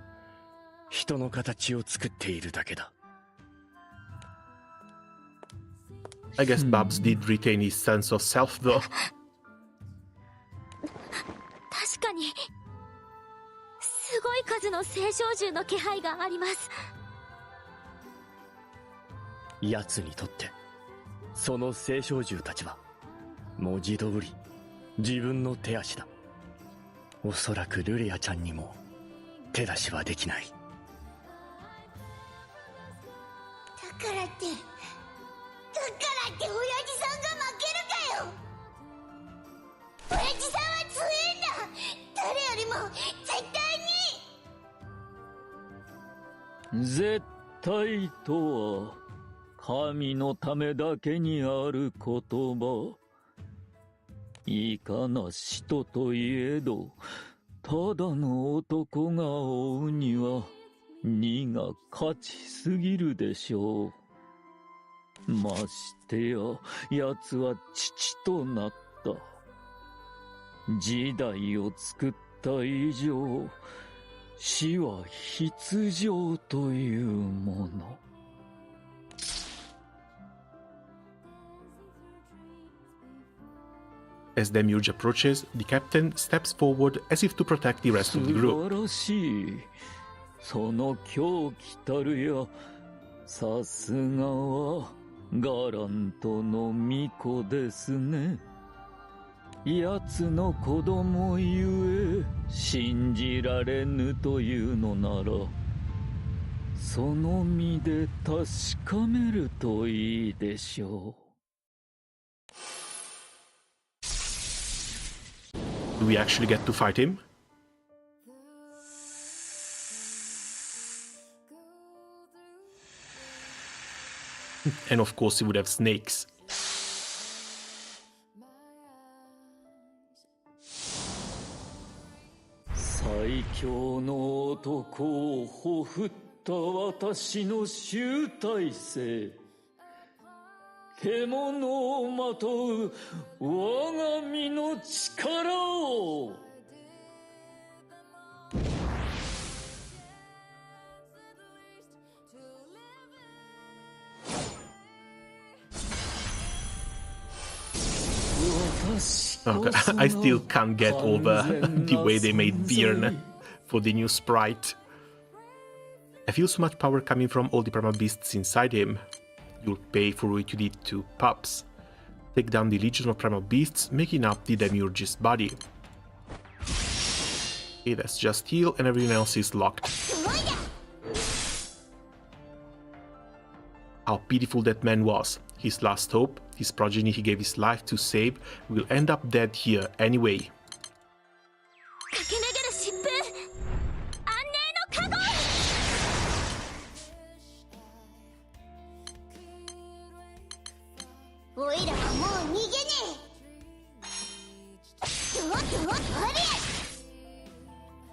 人の形を作っているだけだ。I guess Babs did retain his sense of self though. 確かにすごい数の青小銃の気配があります。奴にとってその青小銃たちは文字通り自分の手足だ。おそらくルレアちゃんにも手出しはできない。だからって親父さんが負けるかよ。親父さんは強いんだ。誰よりも絶対に。絶対とは神のためだけにある言葉。いかな人といえど、ただの男が追うには荷が勝ちすぎるでしょう。ましてや奴は父となった。時代を作った以上、死は必定というもの。As Demiurge approaches, the captain steps forward as if to protect the rest of the 素 group. 晴らしい。その狂気たるや、さすがはガラントの巫女ですね。奴の子供ゆえ信じられぬというのなら、その身で確かめるといいでしょう。Do we actually get to fight him? And of course he would have snakes. 最強の男をほふった私の集大成。獣をまとう我が身の力を。Okay, I still can't get over the way they made Bjorn for the new sprite. I feel so much power coming from all the primal beasts inside him. You'll pay for what you did to pups. Take down the legion of primal beasts, making up the Demiurge's body. Okay, that's just heal and everything else is locked. How pitiful that man was. His last hope, his progeny he gave his life to save, will end up dead here anyway. 駆け巡る疾風、安寧の加護。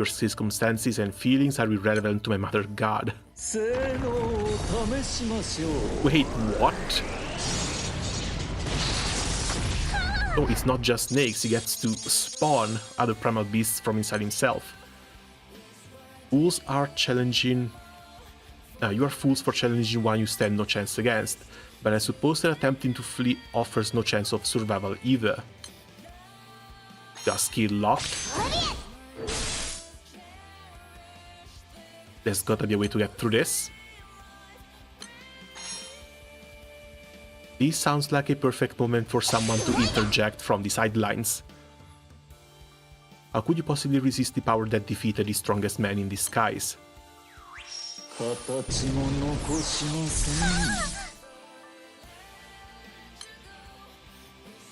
Your circumstances and feelings are irrelevant to my mother god. 性能を試しましょう。 Wait, what? Oh, it's not just snakes, he gets to spawn other primal beasts from inside himself. Fools are challenging... you are fools for challenging one you stand no chance against, but I suppose that attempting to flee offers no chance of survival either. Just skill locked. There's gotta be a way to get through this. This sounds like a perfect moment for someone to interject from the sidelines. How could you possibly resist the power that defeated the strongest man in disguise? 形も残しませ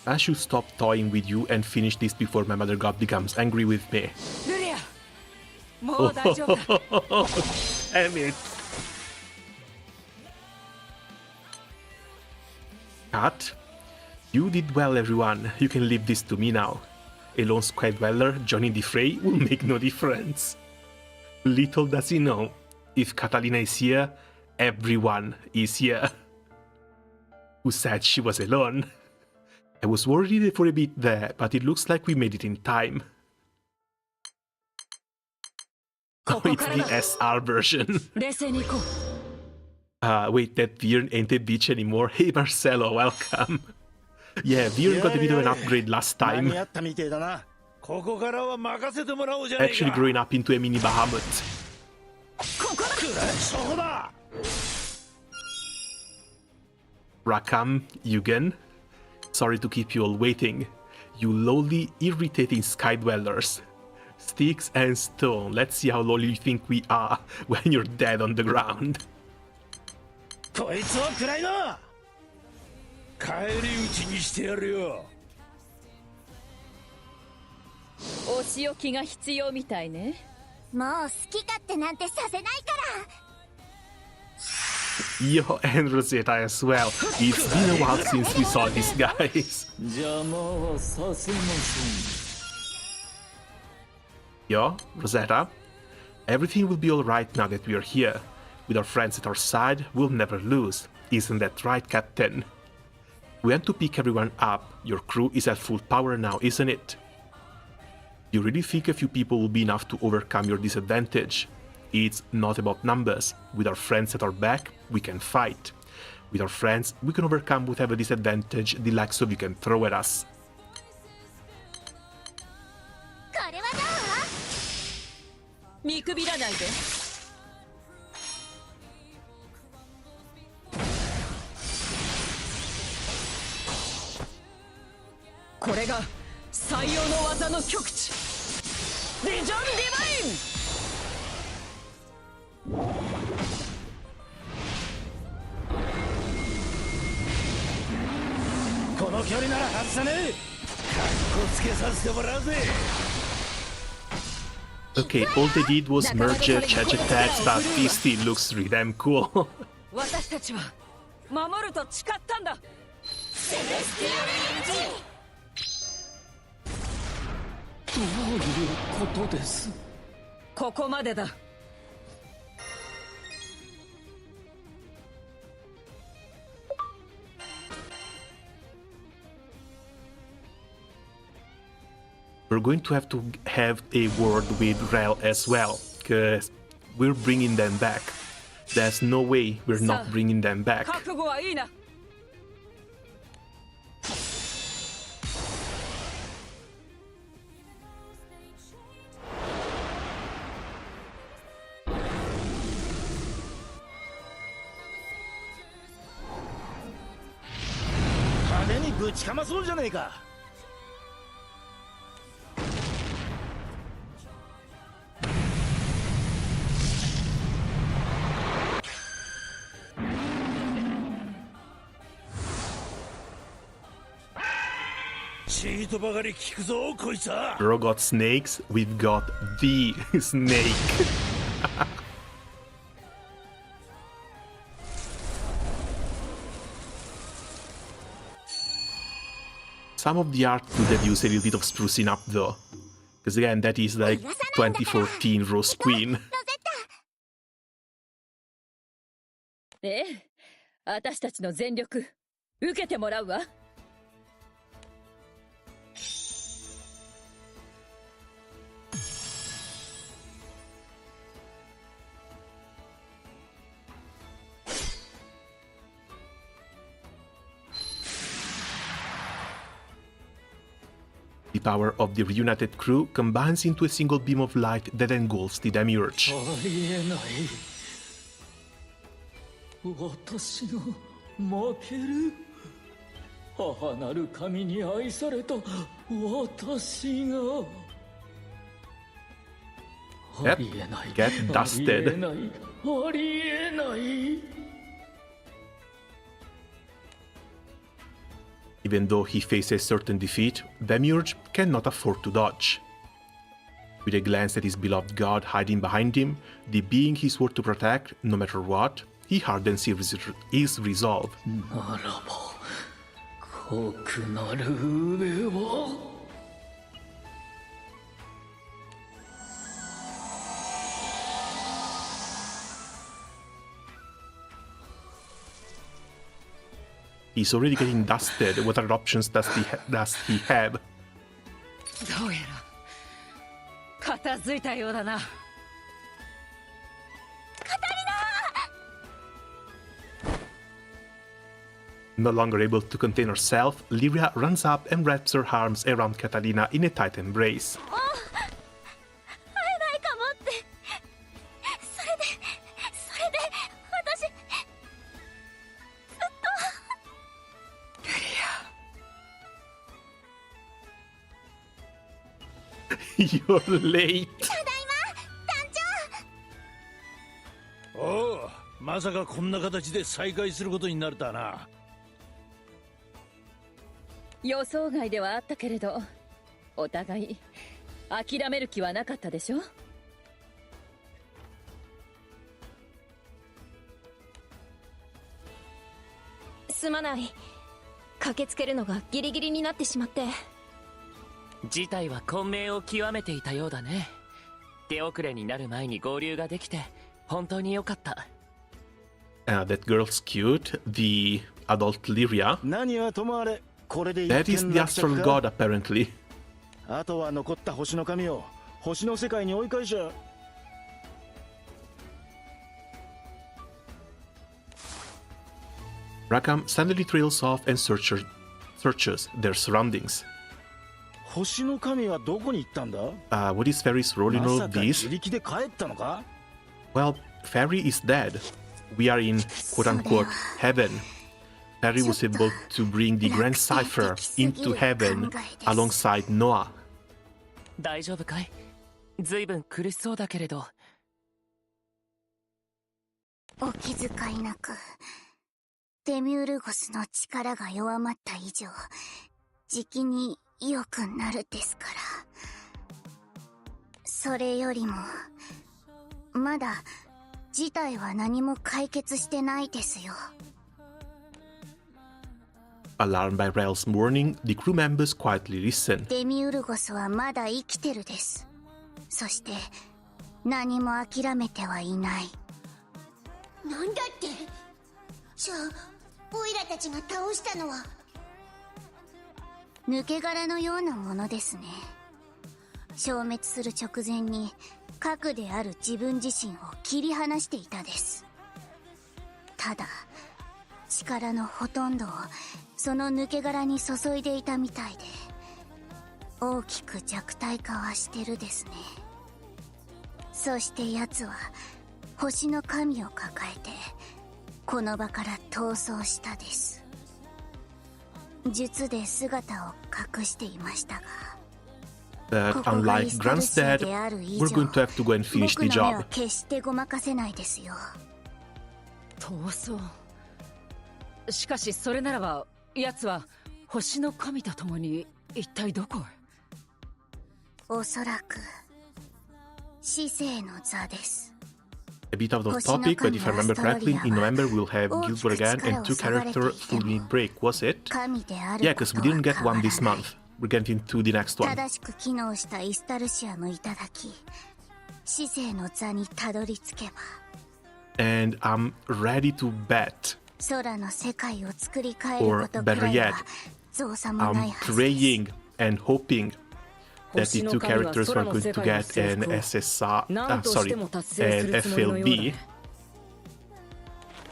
ん。 I should stop toying with you and finish this before my mother god becomes angry with me. ルリア、もう大丈夫だ。Damn it. Cut. You did well, everyone. You can leave this to me now. A lone square dweller joining the fray will make no difference. Little does he know, if Catalina is here, everyone is here. Who said she was alone? I was worried for a bit there, but it looks like we made it in time. Oh, it's the SR version. Wait, that Viren ain't a bitch anymore. Hey Marcelo, welcome. Yeah, Viren got a bit of an upgrade last time. Actually growing up into a mini Bahamut. Rakam, Yugen. Sorry to keep you all waiting. You lowly, irritating sky dwellers. Sticks and stone. Let's see how lowly you think we are when you're dead on the ground. こいつは暗いな。返り討ちにしてやるよ。お仕置きが必要みたいね。もう好き勝手なんてさせないから。 Yo, and Rosetta as well. It's been a while since we saw these guys. 邪魔はさせません。 Yo, Rosetta. Everything will be alright now that we are here. With our friends at our side, we'll never lose. Isn't that right, Captain? We want to pick everyone up. Your crew is at full power now, isn't it? You really think a few people will be enough to overcome your disadvantage? It's not about numbers. With our friends at our back, we can fight. With our friends, we can overcome whatever disadvantage the likes of you can throw at us. これはどう？見くびらないで。これが採用の技の極致。ビジョンディバイン。 この距離なら外さねえ。かっこつけさせてもらうぜ。 Okay, all they did was merge charge attacks, but this still looks really damn cool. 私たちは守ると誓ったんだ。どういうことです？ここまでだ。 We're going to have a word with Rel as well, because we're bringing them back. There's no way we're not bringing them back. 覚悟はいいな。 派手にぶちかまそうじゃねえか。 Bro got snakes, we've got the snake. Some of the art could have used a little bit of sprucing up though. Because again, that is like 2014 Rose Queen. 私たちの全力受けてもらうわ。The power of the reunited crew combines into a single beam of light that engulfs the demiurge. ありえない。私が負ける。母なる神に愛された私が。ありえない。 Get dusted. ありえない。Even though he faces certain defeat, Demiurge cannot afford to dodge. With a glance at his beloved god hiding behind him, the being he swore to protect, no matter what, he hardens his resolve. ならば、濃くなる上は。He's already getting dusted. What other options does he have? どうやら片付いたようだな。No longer able to contain herself, Lyria runs up and wraps her arms around Catalina in a tight embrace. 'You're late. おお、まさかこんな形で再会することになるとはな。予想外ではあったけれど、お互い諦める気はなかったでしょ。すまない。駆けつけるのがギリギリになってしまって。事態は混迷を極めていたようだね。手遅れになる前に合流ができて本当に良かった。That girl's cute, the adult Lyria. 何はともあれ、これで That is the astral god, apparently. あとは残った星の神を星の世界に追い返しゃ。Rackham suddenly trails off and searches their surroundings. 星の神はどこに行ったんだ? What is Fairy's role in all of this? 自力で帰ったのか? Well, Fairy is dead. We are in quote-unquote heaven. Fairy was able to bring the Grand Cipher into heaven alongside Noah. 大丈夫かい? 随分苦しそうだけれど。お気遣いなく、デミュールゴスの力が弱まった以上、じきに良くなるですから。それよりも、まだ事態は何も解決してないですよ。Alarmed by Rael's warning, the crew members quietly listen. デミウルゴスはまだ生きてるです。そして何も諦めてはいない。なんだって？じゃあオイラたちが倒したのは抜け殻のようなものですね。消滅する直前に核である自分自身を切り離していたです。ただ力のほとんどをその抜け殻に注いでいたみたいで、大きく弱体化はしてるですね。そして奴は星の神を抱えてこの場から逃走したです。術で姿を隠していましたが、 Unlike Grant's dad, we're going to have to go and finish the 僕の目 job. は決してごまかせないですよ。逃走。しかしそれならば奴は星の神と共に一体どこへ？おそらく死生の座です。 A bit out of topic, but if I remember correctly, in November we'll have Guild War again and 2 character full minute break, was it? Yeah, because we didn't get one this month. we're getting to the next one. 正しく機能したイスタルシアの頂き、至聖の座にたどり着けば。And I'm ready to bet. 空の世界を作り変えることくらいは造作もない I'm はずです。 praying and hoping that the two characters who are going to get an FLB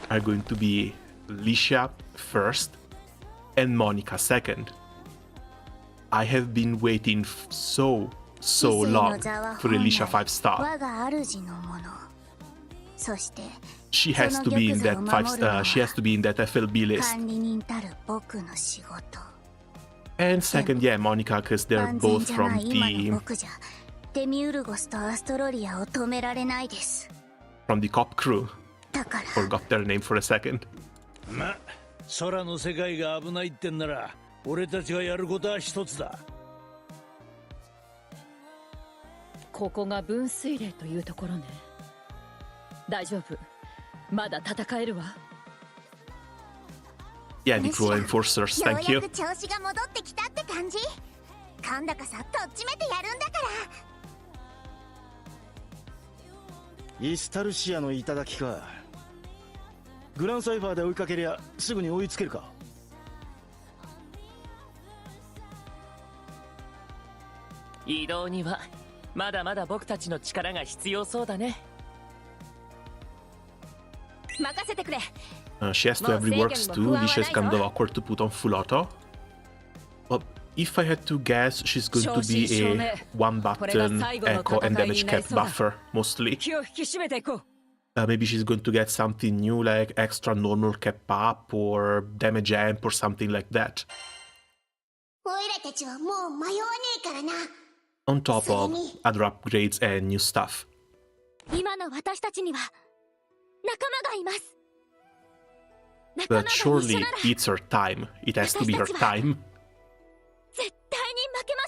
are going to be Alicia first and Monica second. I have been waiting so long for Alicia 5-star. 我が主のもの。そして She has to be in that she has to be in that FLB list. 管理人たる僕の仕事。And second, yeah, Monica, because they're 完全 both じゃな from い今の the 僕じゃデミウルゴスとアストロリアを止められないです。 cop crew. だから Forgot their name for a second. ま、空の世界が危ないってんなら俺たちがやることは一つだ。ここが分水嶺というところね。大丈夫。まだ戦えるわ。Yeah, the crew enforcers, よう thank や you. く調子が戻ってきたって感じ。なんだかさとっちめてやるんだから。イスタルシアの頂きか。グランサイファーで追いかけりゃすぐに追いつけるか。移動にはまだまだ僕たちの力が必要そうだね。任せてくれ。She has to have reworks too. Alicia is kind of awkward to put on full auto. But if I had to guess, she's going to be a one-button echo and damage cap buffer, mostly. Maybe she's going to get something new, like extra normal cap up or damage amp or something like that. おいらたちはもう迷わねえからな。 On top of other upgrades and new stuff. 今の私たちには仲間がいます。 But surely it's her time. It has to be her time. 絶対に負けま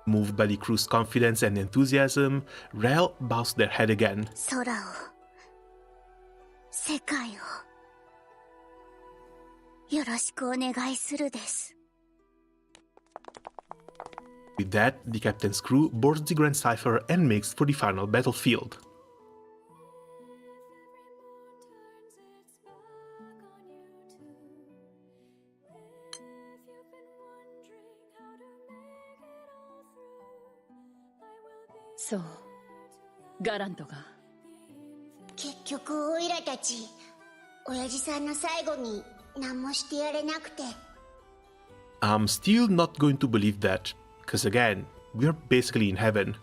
せん。 Moved by the crew's confidence and enthusiasm, Rel bows their head again. 空を、世界を、よろしくお願いするです。 With that, the captain's crew boards the Grand Cipher and makes for the final battlefield. So, ガラントが。結局おいらたち、親父さんの最後に何もしてやれなくて。I'm still not going to believe that, because again, we're basically in heaven.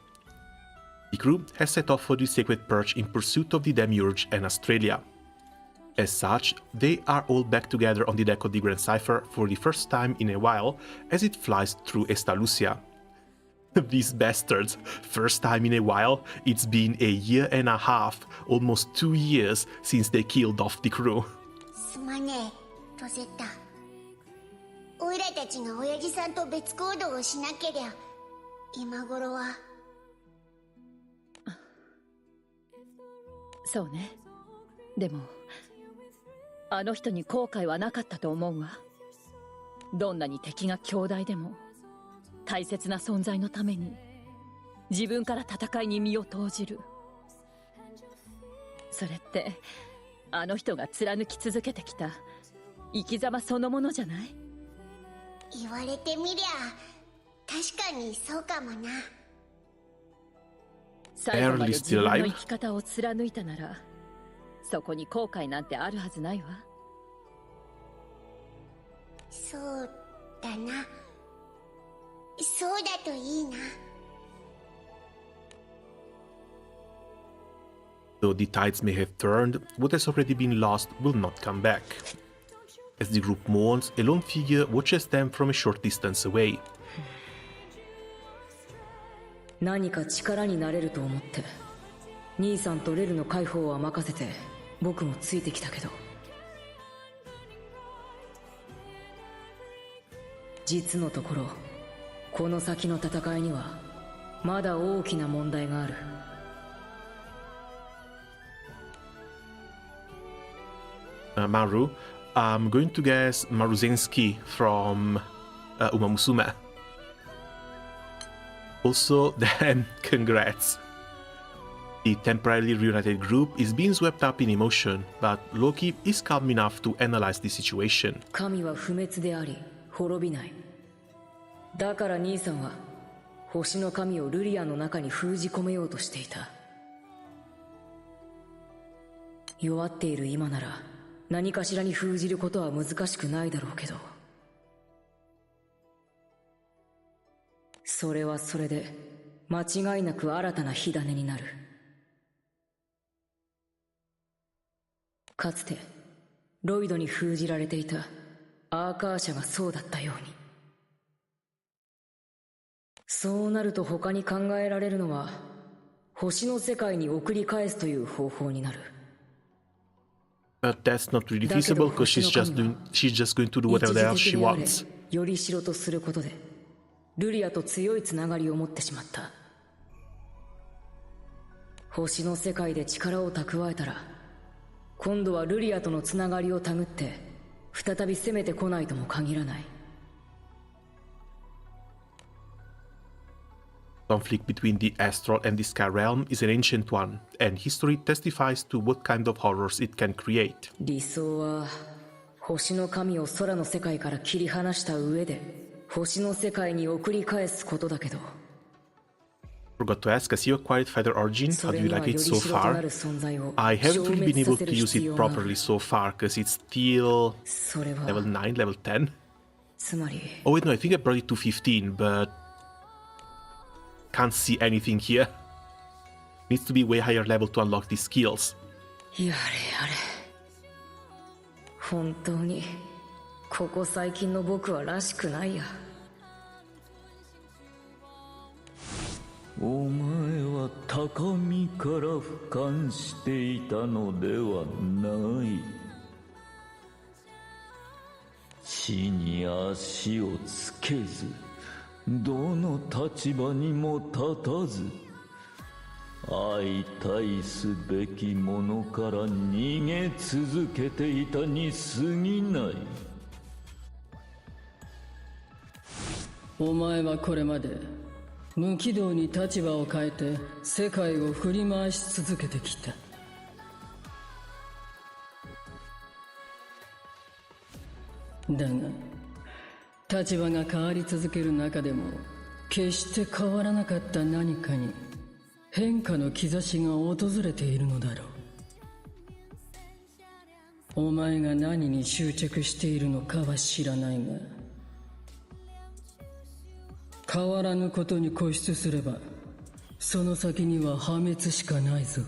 The crew has set off for the Sacred Perch in pursuit of the Demiurge and Australia. As such, they are all back together on the deck of the Grand Cipher for the first time in a while as it flies through Estalucia. These bastards, first time in a while, it's been a year and a half, almost 2 years since they killed off the crew. すまねえ、ロゼッタ。おいらたちが親父さんと別行動をしなけりゃ、今頃は。そうね。でも、あの人に後悔はなかったと思うわ。どんなに敵が強大でも、大切な存在のために自分から戦いに身を投じる。それってあの人が貫き続けてきた生き様そのものじゃない？言われてみりゃ確かにそうかもな。最後まで自分の生き方を貫いたならそこに後悔なんてあるはずないわ。そうだな。そうだといいな。Though the tides may have turned, what has already been lost will not come back. As the group mourns, a lone figure watches them from a short distance away. 何か力になれると思って兄さんとレルの解放は任せて僕もついてきたけど、実のところこの先の戦いにはまだ大きな問題がある。Maru, I'm going to guess Maruzensky from Uma Musume. Also, then, congrats. The temporarily reunited group is being swept up in emotion, but Loki is calm enough to analyze the situation. 神は不滅であり、滅びない。だから兄さんは、星の神をルリアの中に封じ込めようとしていた。弱っている今なら、何かしらに封じることは難しくないだろうけど。それはそれで、間違いなく新たな火種になる。かつてロイドに封じられていたアーカー社がそうだったように。そうなると他に考えられるのは星の世界に送り返すという方法になる。But that's not really feasible because she's just going to do whatever the hell she wants. よりしろとすることでルリアと強いつながりを持ってしまった。星の世界で力を蓄えたら今度はルリアとのつながりをたぐって再び攻めてこないとも限らない。Conflict between the astral and the sky realm is an ancient one, and history testifies to what kind of horrors it can create. 理想は星の神を空の世界から切り離した上で星の世界に送り返すことだけど。Forgot to ask, as you acquired Feather Origin, how do you like it so far? I haven't really been able to use it properly so far, because it's still level 9, level 10. Oh wait, no, I think I brought it to 15, but can't see anything here. Needs to be way higher level to unlock these skills. やれやれ。本当にここ最近の僕はらしくないや。お前は高みから俯瞰していたのではない。地に足をつけず、どの立場にも立たず、相対すべきものから逃げ続けていたに過ぎない。お前はこれまで無軌道に立場を変えて世界を振り回し続けてきた。だが立場が変わり続ける中でも決して変わらなかった何かに変化の兆しが訪れているのだろう。お前が何に執着しているのかは知らないが、変わらぬことに固執すればその先には破滅しかないぞ。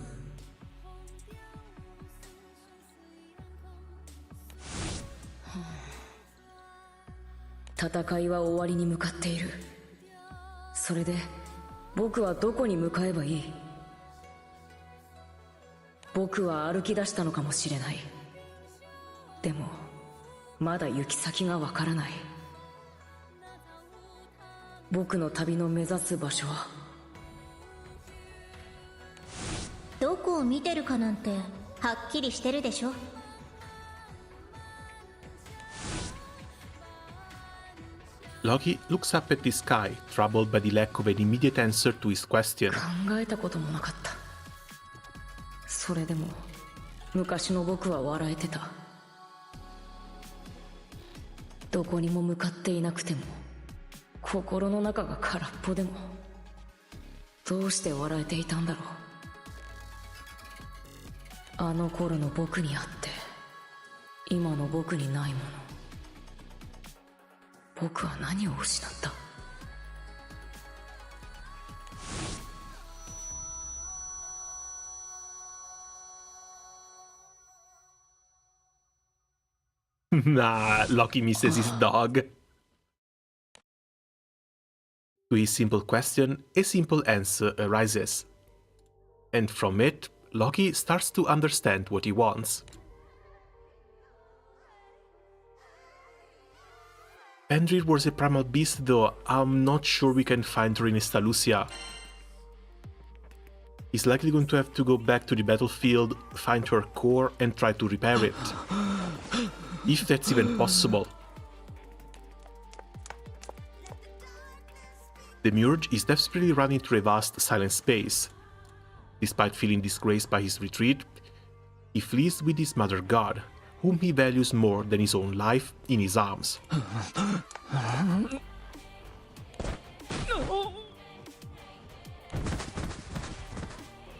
戦いは終わりに向かっている。それで僕はどこに向かえばいい？僕は歩き出したのかもしれない。でもまだ行き先がわからない。僕の旅の目指す場所は。どこを見てるかなんてはっきりしてるでしょ。Loki looks up at the sky, troubled by the lack of an immediate answer to his question. 考えたこともなかった。それでも昔の僕は笑えてた。どこにも向かっていなくても心の中が空っぽでもどうして笑えていたんだろう。あの頃の僕にあって今の僕にないもの。僕は何を失った？Nah, Loki misses his dog. To his simple question, a simple answer arises. And from it, Loki starts to understand what he wants. Fenrir was a primal beast, though I'm not sure we can find her in Estalucia. He's likely going to have to go back to the battlefield, find her core, and try to repair it. if that's even possible. Demiurge is desperately running through a vast silent space. Despite feeling disgraced by his retreat, he flees with his mother god, whom he values more than his own life, in his arms.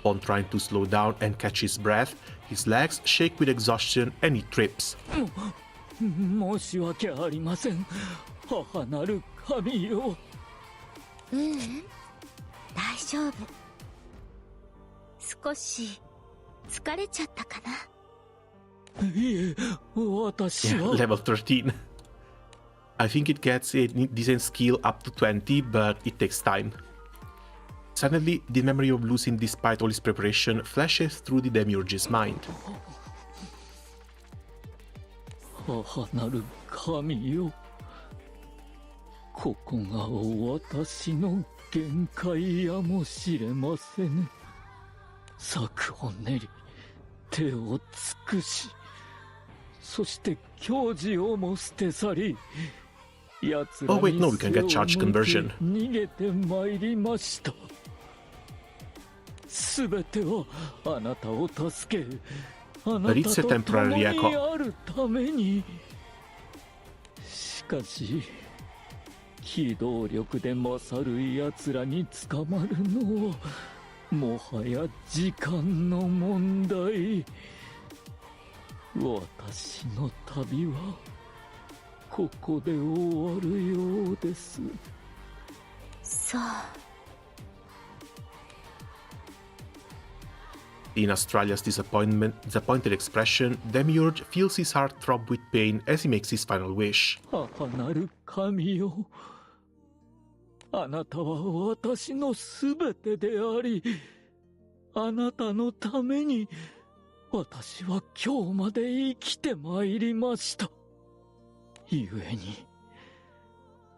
Upon trying to slow down and catch his breath, his legs shake with exhaustion and he trips. 申し訳ありません。母なる神よ。大丈夫。少し疲れちゃったかな。いえ、私は。Level 13. I think it gets a decent skill up to 20, but it takes time. Suddenly, the memory of losing despite all his preparation flashes through the Demiurge's mind. 母なる神よ。ここが私の限界やもしれませぬ。策を練り、手を尽くし、そして矜持をも捨て去り、奴らに背を向け逃げてまいりました。すべてはあなたを助け、あなたと共にあるために。しかし、機動力で勝る奴らに捕まるのはもはや時間の問題。私の旅はここで終わるようです。そう。In Australia's disappointed expression, Demiurge feels his heart throb with pain as he makes his final wish. 母なる神よ。あなたは私のすべてであり、あなたのために私は今日まで生きてまいりました。ゆえに、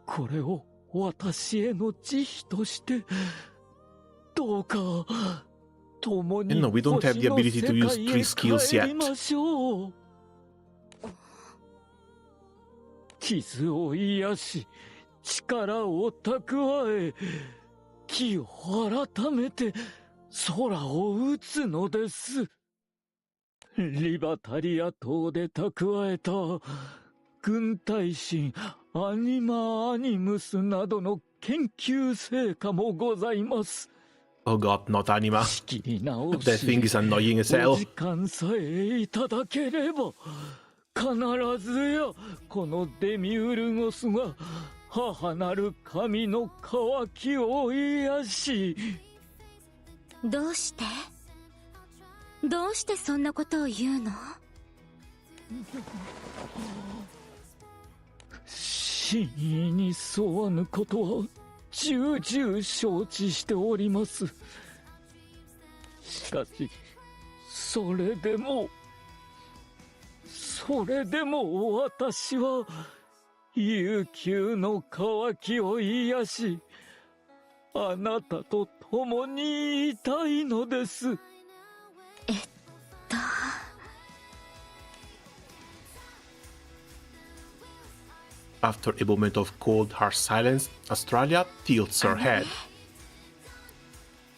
これを私への慈悲として、どうか共に No, we don't have the ability to use 3 skills yet. 傷を癒し、力を蓄え、気を改めて空を撃つのです。リバタリア島で蓄えた軍隊心、アニマ・アニムスなどの研究成果もございます。Oh god, not Anima. That thing is annoying as hell. お時間さえいただければ、必ずやこのデミウルゴスが母なる神の渇きを癒し。どうしてそんなことを言うの？真意に沿わぬことは重々承知しております。しかし、それでも私は悠久の渇きを癒し、あなたと共にいたいのです。After a moment of cold, harsh silence, Australia tilts her head.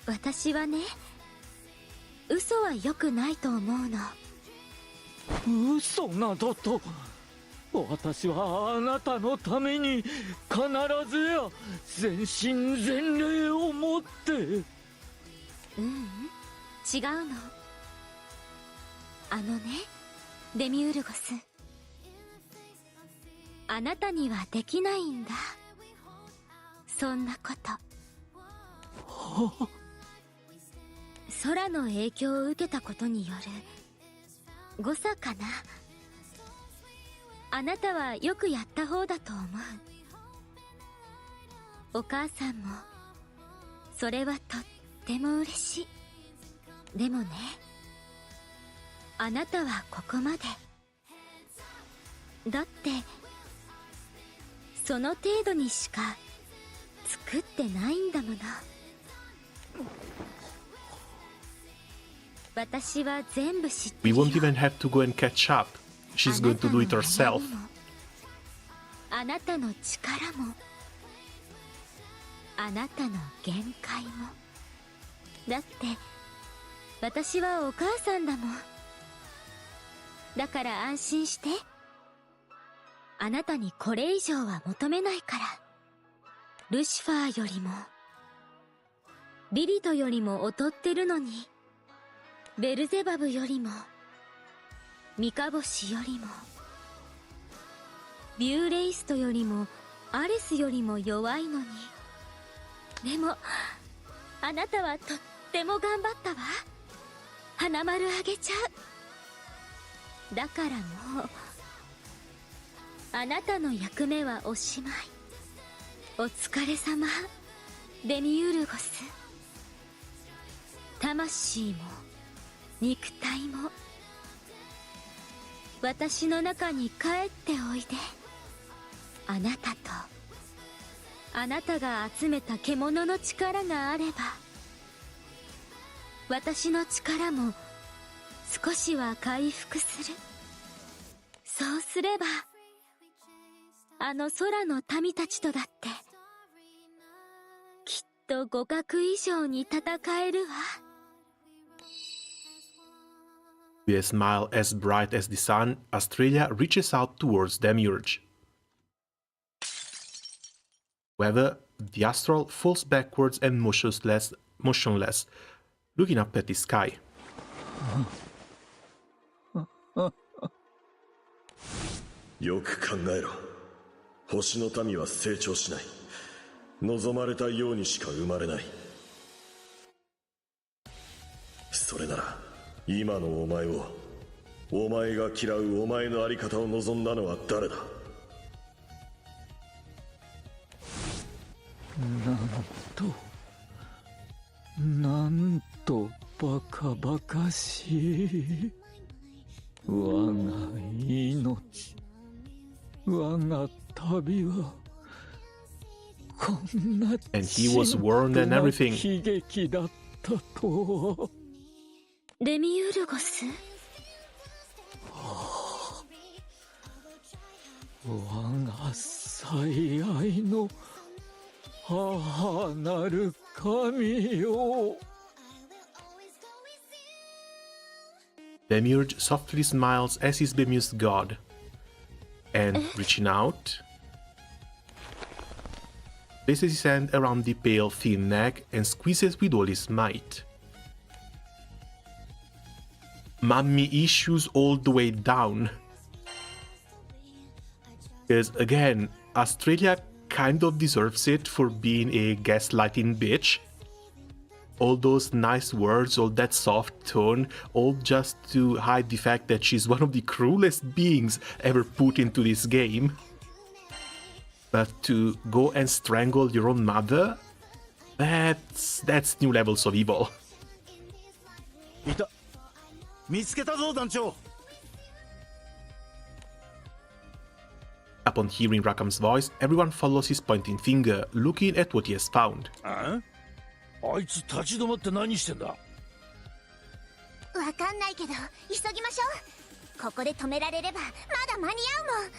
私はね、嘘は良くないと思うの。嘘などと、私はあなたのために必ずや全身全霊をもって。違うの。デミウルゴス。あなたにはできないんだ。そんなこと。空の影響を受けたことによる誤差かな。あなたはよくやった方だと思う。お母さんもそれはとっても嬉しい。でもね、あなたはここまでだって、その程度にしか作ってないんだもの。私は全部知ってるよ。 We won't even have to go and catch up. she's going to do it herself. あなたの力もあなたの限界もだって私はお母さんだもん。だから安心して。あなたにこれ以上は求めないから。ルシファーよりもリリトよりも劣ってるのに、ベルゼバブよりもミカボシよりもビューレイストよりもアレスよりも弱いのに。でもあなたはとっても頑張ったわ。花丸あげちゃう。だからもうあなたの役目はおしまい。お疲れ様デミウルゴス。魂も肉体も私の中に帰っておいで。あなたとあなたが集めた獣の力があれば私の力も少しは回復する。そうすればあの空の民たちとだってきっと互角以上に戦えるわ。 With a smile as bright as the sun, Australia reaches out towards Demiurge. However, the astral falls backwards and motionless, looking up at the sky. よく考えろ。星の民は成長しない。望まれたようにしか生まれない。それなら今のお前を、お前が嫌うお前のあり方を望んだのは誰だ。なんとバカバカしい。我が命、我が旅はこんな And he was warned and everything. 悲劇だったと。デミウルゴス、我が最愛の母なる神よ。Demiurge softly smiles as his bemused god, and reaching out, places his hand around the pale, thin neck and squeezes with all his might. Mummy issues all the way down. Because again, Australia kind of deserves it for being a gaslighting bitch. All those nice words, all that soft tone, all just to hide the fact that she's one of the cruelest beings ever put into this game. But to go and strangle your own mother? That's new levels of evil. いた。見つけたぞ団長。Upon hearing Rakam's voice, everyone follows his pointing finger, looking at what he has found. あいつ立ち止まって何してんだ。わかんないけど急ぎましょう。ここで止められればまだ間に合うもん。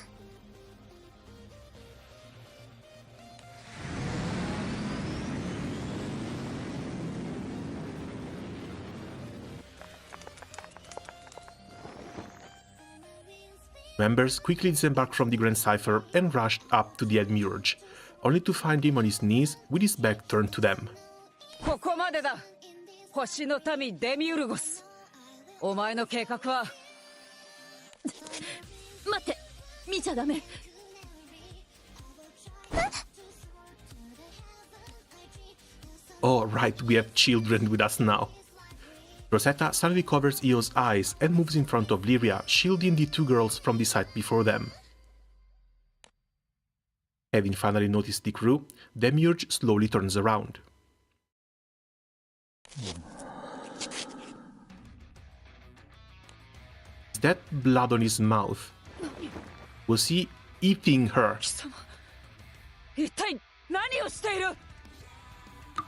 Members quickly disembarked from the Grand Cipher and rushed up to the Demiurge, only to find him on his knees with his back turned to them. ここまでだ。星の民デミウルゴス。お前の計画は。待って、見ちゃダメ。Oh, right, we have children with us now. Rosetta suddenly covers Io's eyes and moves in front of Lyria, shielding the two girls from the sight before them. Having finally noticed the crew, Demiurge slowly turns around. Is that blood on his mouth? Was he eating her? 一体何をしている？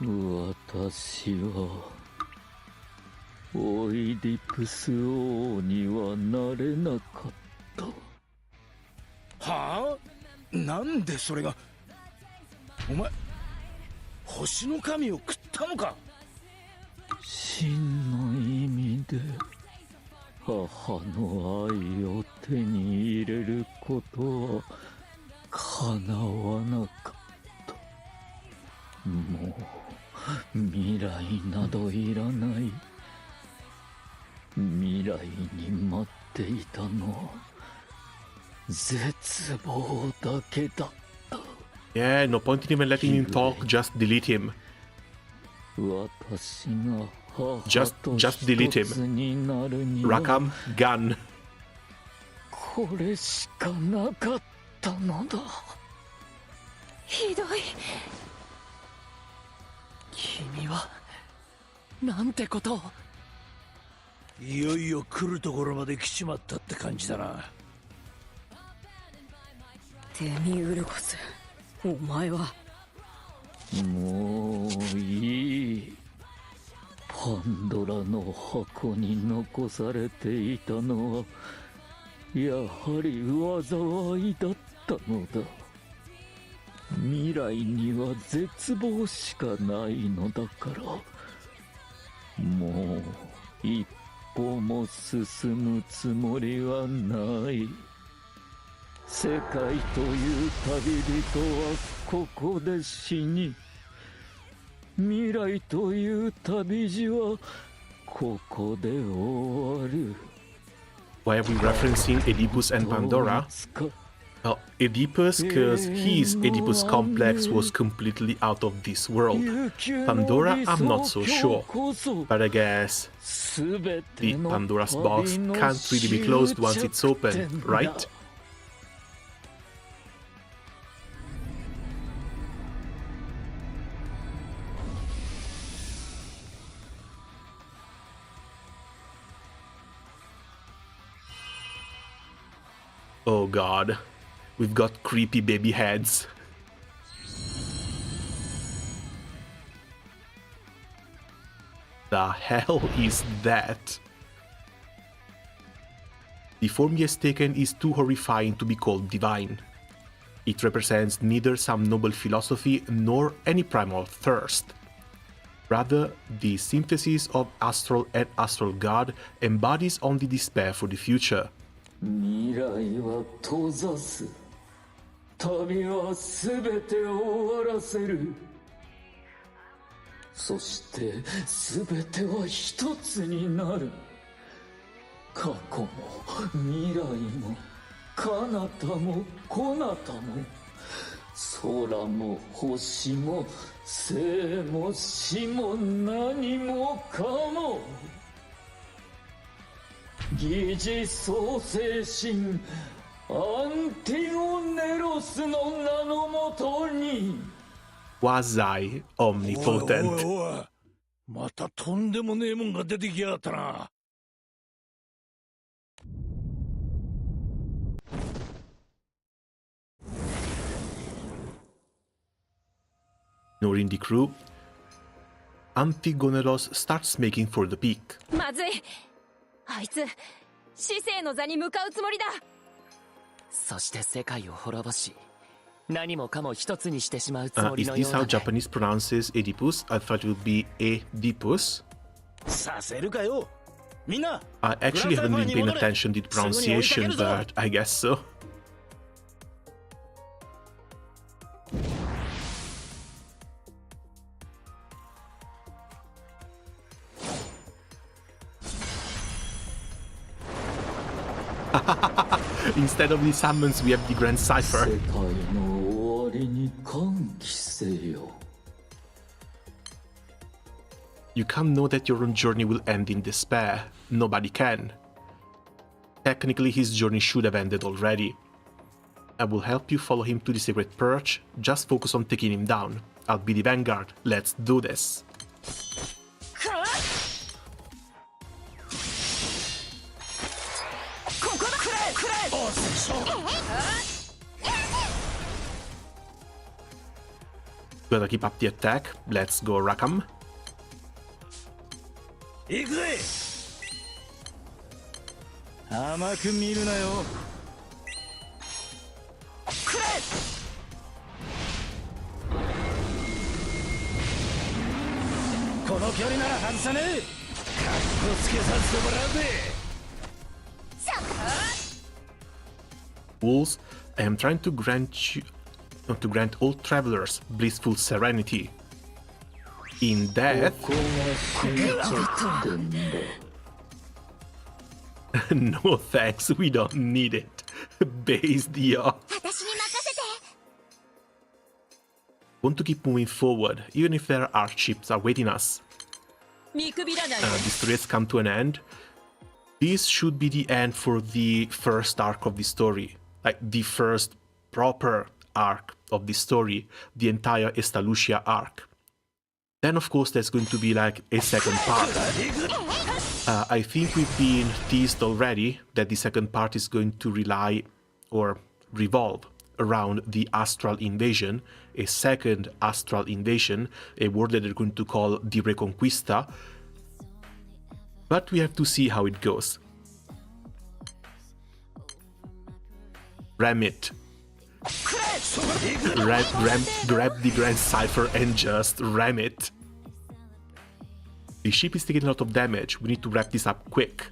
私はオイディプス王にはなれなかった。はあ、なんでそれが。お前星の神を食ったのか。真の意味で母の愛を手に入れることは叶わなかった。もう未来などいらない。未来に待っていたのは絶望だけだった。 Yeah, no point in even letting him talk, just delete him. 私が母 Just と delete 一つになるに him. は Rakam, gun. これしかなかったのだ。ひどい。君はなんてことを。いよいよ来るところまで来ちまったって感じだな。デミウルゴス、お前は。もういい。パンドラの箱に残されていたのはやはり災いだったのだ。未来には絶望しかないのだから、もう一歩も進むつもりはない。世界という旅人はここで死に、未来という旅路はここで終わる。 Why are we referencing Oedipus and Pandora? Well, Oedipus, because his Oedipus complex was completely out of this world. Pandora, I'm not so sure. But I guess the Pandora's box can't really be closed once it's open, right? Oh god, we've got creepy baby heads. The hell is that? The form he has taken is too horrifying to be called divine. It represents neither some noble philosophy nor any primal thirst. Rather, the synthesis of astral and astral god embodies only despair for the future. 未来は閉ざす。旅はすべて終わらせる。そしてすべては一つになる。過去も未来も彼方もこなたも空も星も生も死も何もかも疑似創生神アンティゴネロスの名のもとに Was I omnipotent? おいおいおい、またとんでもねえもんが出てきやがったな。Ignoring the crew, Antigoneros starts making for the peak. まずい。あいつ死生の座に向かうつもりだ。そして世界を滅ぼし、何もかも一つにしてしまうつもり Is のよ this うだ how ね。 Japanese pronounces Oedipus? I thought it would be Oedipus. させるかよ。みんな。 I actually haven't been paying attention to the pronunciation, but I guess so. Instead of the summons, we have the Grand Cipher. 世界の終わりに歓喜せよ。 You can't know that your own journey will end in despair. Nobody can. Technically, his journey should have ended already. I will help you follow him to the Sacred Perch. Just focus on taking him down. I'll be the vanguard. Let's do this. Gotta keep up the attack. Let's go, Rakam. 行くぜ。甘く見るなよ。この距離なら外さねえ。かっこつけさせてもらうぜ。Fools, I am trying to grant all travelers blissful serenity. In death, no thanks, we don't need it. Base the off. Want to keep moving forward, even if their hardships are waiting us. The story has come to an end. This should be the end for the first arc of the story. Like, the first proper arc of the story. The entire Estalucia arc. Then, of course, there's going to be, like, a second part. I think we've been teased already that the second part is going to rely or revolve around the astral invasion, a second astral invasion, a word that they're going to call the Reconquista. But we have to see how it goes. Ram it. Grab the Grand Cipher and just ram it. The ship is taking a lot of damage. We need to wrap this up quick.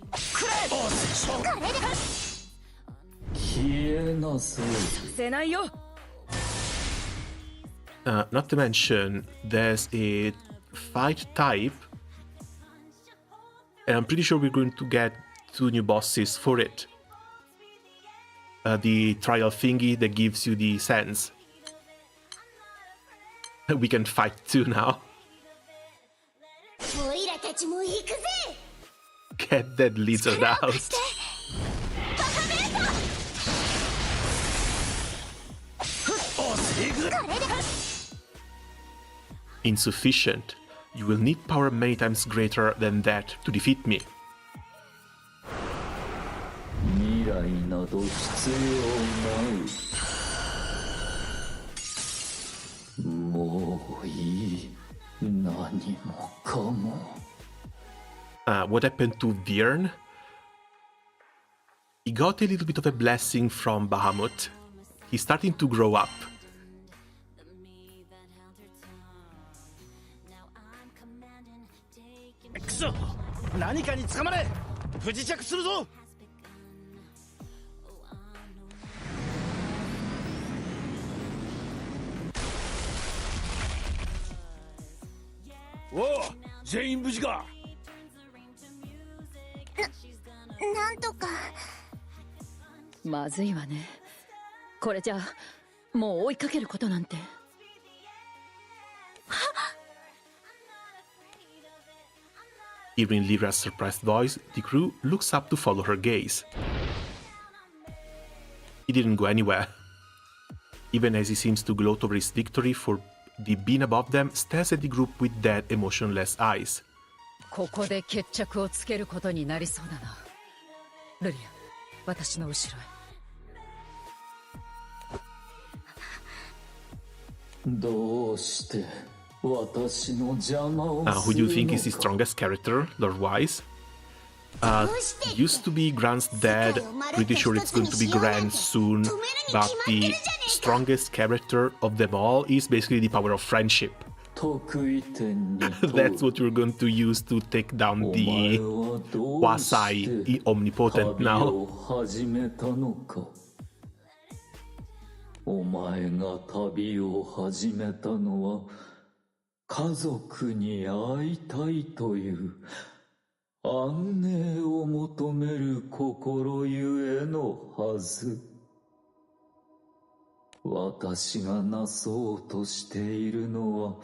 Not to mention, there's a fight type, and I'm pretty sure we're going to get 2 new bosses for it. The trial thingy that gives you the sense. We can fight 2 now. Get that lizard out. Insufficient. You will need power many times greater than that to defeat me. What happened to Virn? He got a little bit of a blessing from Bahamut. He's starting to grow up. Oh, 全員無事か。なんとか。まずいわね。これじゃもう追いかけることなんて。Hearing Lyra's surprised voice, the crew looks up to follow her gaze. He didn't go anywhere. Even as he seems to gloat over his victory, for the being above them stares at the group with dead, emotionless eyes. ここで決着をつけることになりそうだな。ルリア、私の後ろへ。どうして私の邪魔を Who do you think is the strongest character, lore-wise? Used to be Grant's dad, pretty sure it's going to be Grant soon, but the strongest character of them all is basically the power of friendship. That's what you're going to use to take down the quasi-omnipotent now. お前が旅を始めたのは家族に会いたいという安寧を求める心ゆえのはず。私がなそうとしているのは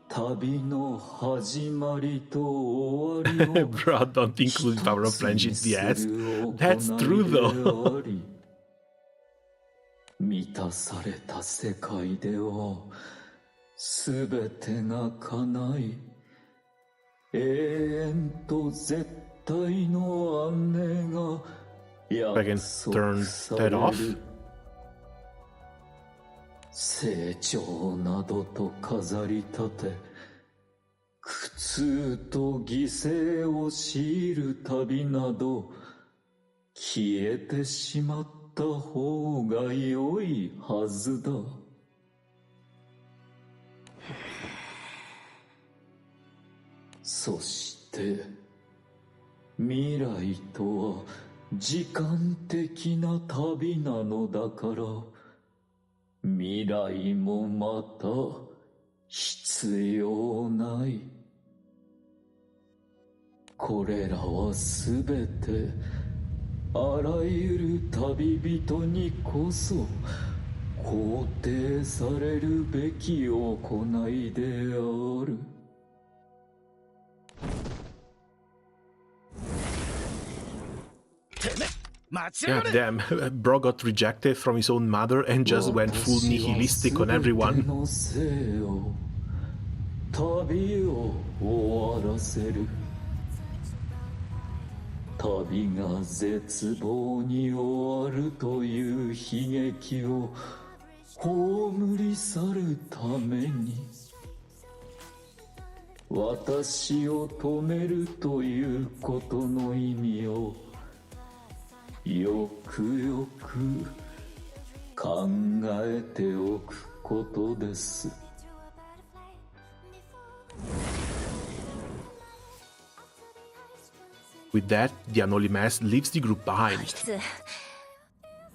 旅の始まりと終わりを Bro, don't include power of friendship, yes. That's true though. 満たされた世界ではすべてが叶い永遠と絶対の安寧が約束される成長などと飾り立て苦痛と犠牲を強いる旅など消えてしまったた方が良いはずだ。そして未来とは時間的な旅なのだから、未来もまた必要ない。これらはすべてあらゆる旅人にこそ肯定されるべき行いである。Yeah, damn. Bro got rejected from his own mother and just went full nihilistic on everyone. 旅を終わらせる。旅が絶望に終わるという悲劇を葬り去るために、私を止めるということの意味をよくよく考えておくことです。With that, the unholy mass leaves the group behind.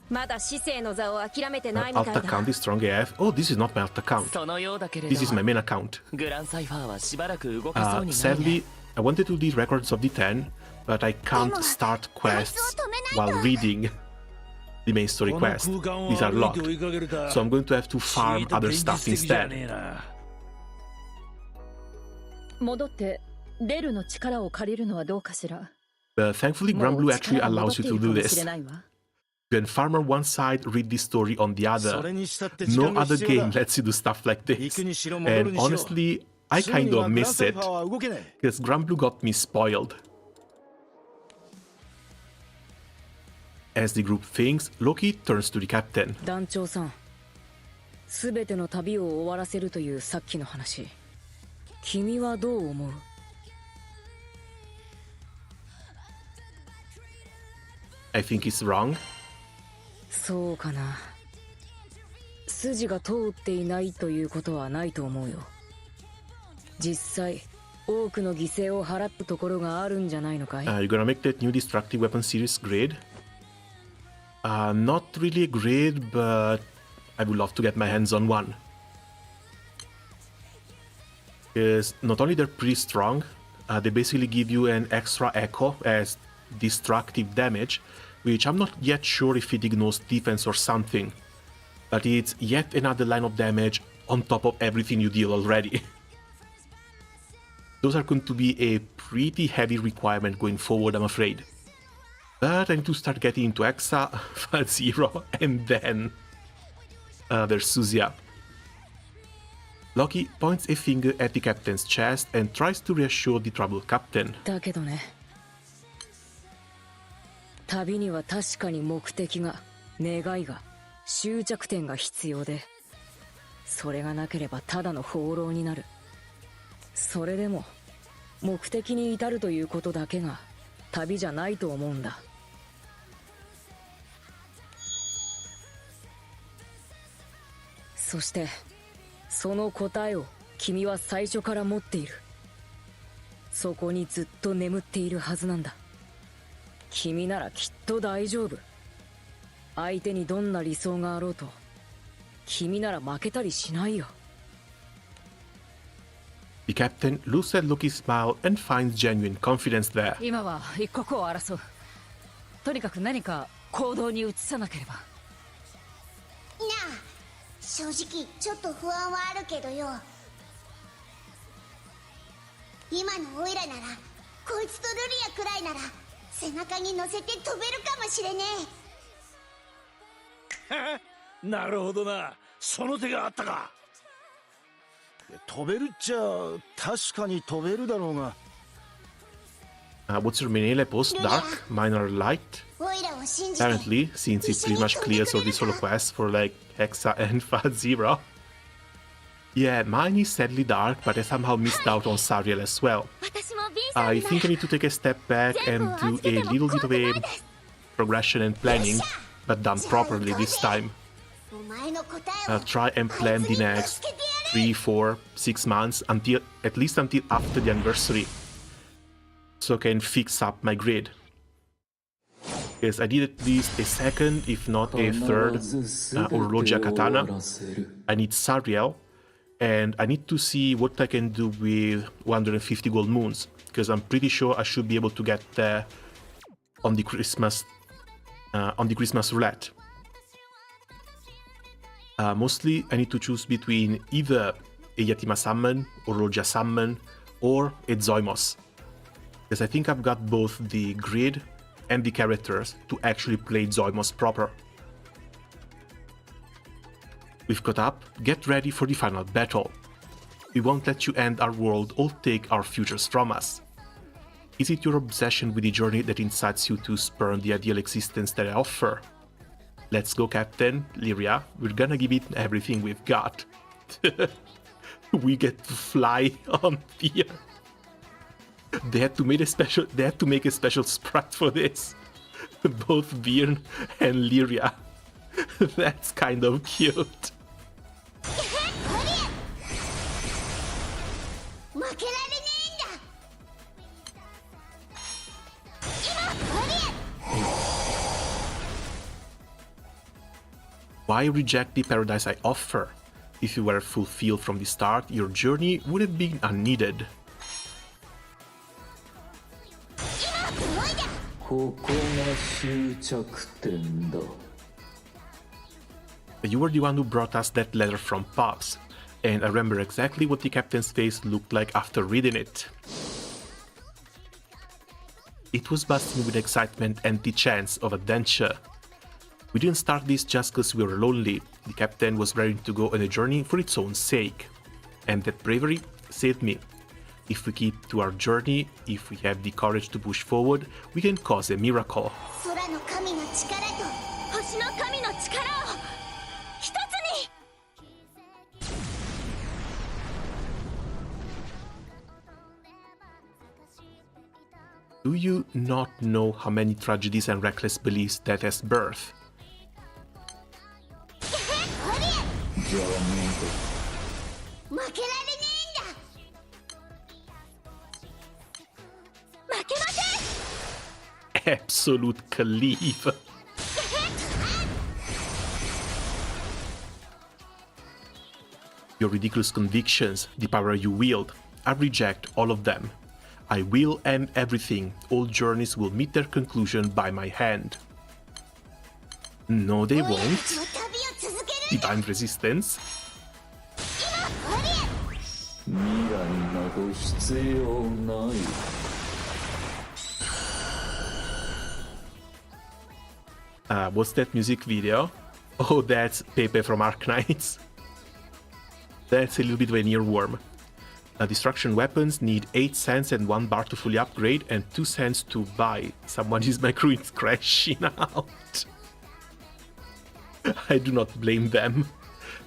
まだ死生の座を諦めてないみたい Alt だ。 account is strong AF. Oh, this is not my alt account. そのようだけれど、 This is my main account. グランサイファーはしばらく動かそうにないね。Sadly, I wanted to read records of the 10, but I can't start quests while reading the main story quest. These are locked, so I'm going to have to farm other stuff instead. 戻ってレルの力を借りるのはどうかしら。 But thankfully, Granblue actually allows you to do this. You can farm on one side, read the story on the other. No other game lets you do stuff like this. And honestly, I kind of miss it, because Granblue got me spoiled. As the group thinks, Loki turns to the captain. 団長さん、すべての旅を終わらせるというさっきの話、君はどう思う？ I think it's wrong. そうかな。筋が通っていないということはないと思うよ。実際、多くの犠牲を払ったところがあるんじゃないのかい？ You're gonna make that new destructive weapon series grade? Not really a grade, but I would love to get my hands on one. Because not only they're pretty strong, they basically give you an extra echo as destructive damage, which I'm not yet sure if it ignores defense or something, but it's yet another line of damage on top of everything you deal already. Those are going to be a pretty heavy requirement going forward, I'm afraid. But I need to start getting into Exa, Zero, and then there's Suzia. Loki points a finger at the captain's chest and tries to reassure the troubled captain. だけどね、旅には確かに目的が、願いが、終着点が必要で、それがなければただの放浪になる。それでも目的に至るということだけが旅じゃないと思うんだ。そしてその答えを君は最初から持っている。そこにずっと眠っているはずなんだ。君ならきっと大丈夫。相手にどんな理想があろうと、君なら負けたりしないよ。The captain looks at Loki's smile and finds genuine confidence there. 今は一刻を争う。とにかく何か行動に移さなければ。なあ、正直ちょっと不安はあるけどよ。今のオイラなら、こいつとルリアくらいなら背中に乗せて飛べるかもしれねえ。なるほどな、その手があったか。飛べるっちゃ確かに飛べるだろうが。What's your melee post? Dark? Mine are light? オイラを信じて。 Apparently, since it pretty much clears all the solo quests for like Hexa and Zero. Yeah, mine is sadly dark, but I somehow missed out on Sariel as well. I think I need to take a step back and do a little bit of a progression and planning but done properly this time. お前の答えを Try and plan the next 3, 4, 6 months until at least until after the anniversary, so I can fix up my grid. Yes, I need at least a second, if not a third, Orologia Katana. I need Sariel, and I need to see what I can do with 150 gold moons, because I'm pretty sure I should be able to get there on the Christmas roulette. Mostly, I need to choose between either a Yatima summon, Orologia summon, or a Zoimos, because I think I've got both the grid and the characters to actually play Zoimos proper. We've caught up, get ready for the final battle. We won't let you end our world or take our futures from us. Is it your obsession with the journey that incites you to spurn the ideal existence that I offer? Let's go, Captain, Lyria, we're gonna give it everything we've got. We get to fly on fear. They had to make a special sprite for this. Both Virn and Lyria. That's kind of cute. Why reject the paradise I offer? If you were fulfilled from the start, your journey would have been unneeded. You were the one who brought us that letter from Pops, and I remember exactly what the captain's face looked like after reading it. It was bursting with excitement and the chance of adventure. We didn't start this just because we were lonely. The captain was ready to go on a journey for its own sake, and that bravery saved me. If we keep to our journey, if we have the courage to push forward, we can cause a miracle. Do you not know how many tragedies and reckless beliefs that has birthed? Absolute Khalif. Your ridiculous convictions, the power you wield, I reject all of them. I will end everything. All journeys will meet their conclusion by my hand. No, they won't. Divine resistance. What's that music video? Oh, that's Pepe from Arknights. That's a little bit of an earworm. Destruction weapons need 8 cents and 1 bar to fully upgrade and 2 cents to buy. Someone is my crew is crashing out. I do not blame them.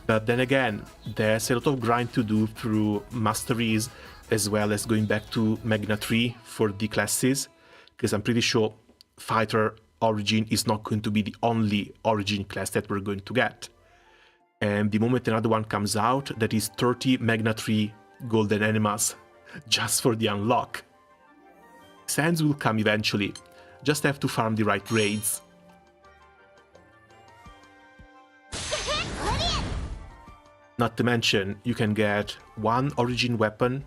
But then again, there's a lot of grind to do through masteries as well as going back to Magna 3 for the classes, because I'm pretty sure Fighter Origin is not going to be the only Origin class that we're going to get. And the moment another one comes out, that is 30 Magna 3 golden enemas just for the unlock. Sands will come eventually, just have to farm the right raids. Not to mention, you can get 1 origin weapon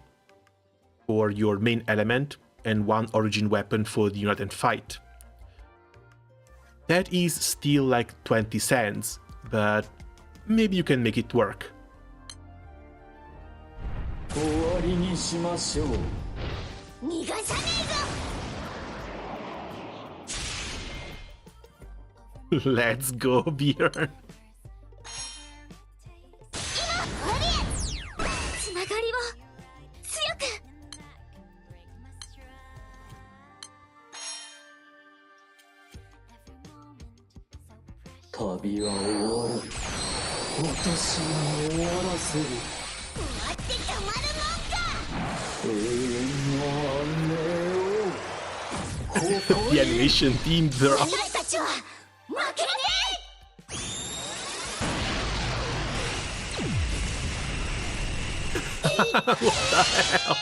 for your main element and 1 origin weapon for the unit and fight. That is still like 20 cents, but maybe you can make it work. Let's go, Björn. The animation team, they're the hell?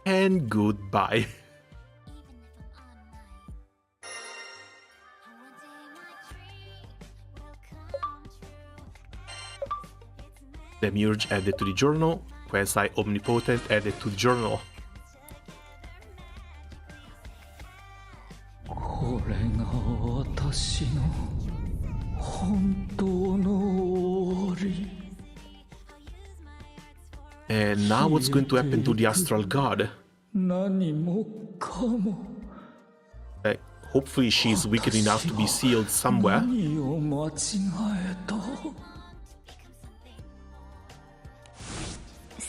And goodbye. Demiurge added to the journal. Quasi-omnipotent added to the journal. これが私の本当の終わり。 And now what's going to happen to the Astral God? 何もかも Hopefully she's wicked enough to be sealed somewhere. 何を間違えた。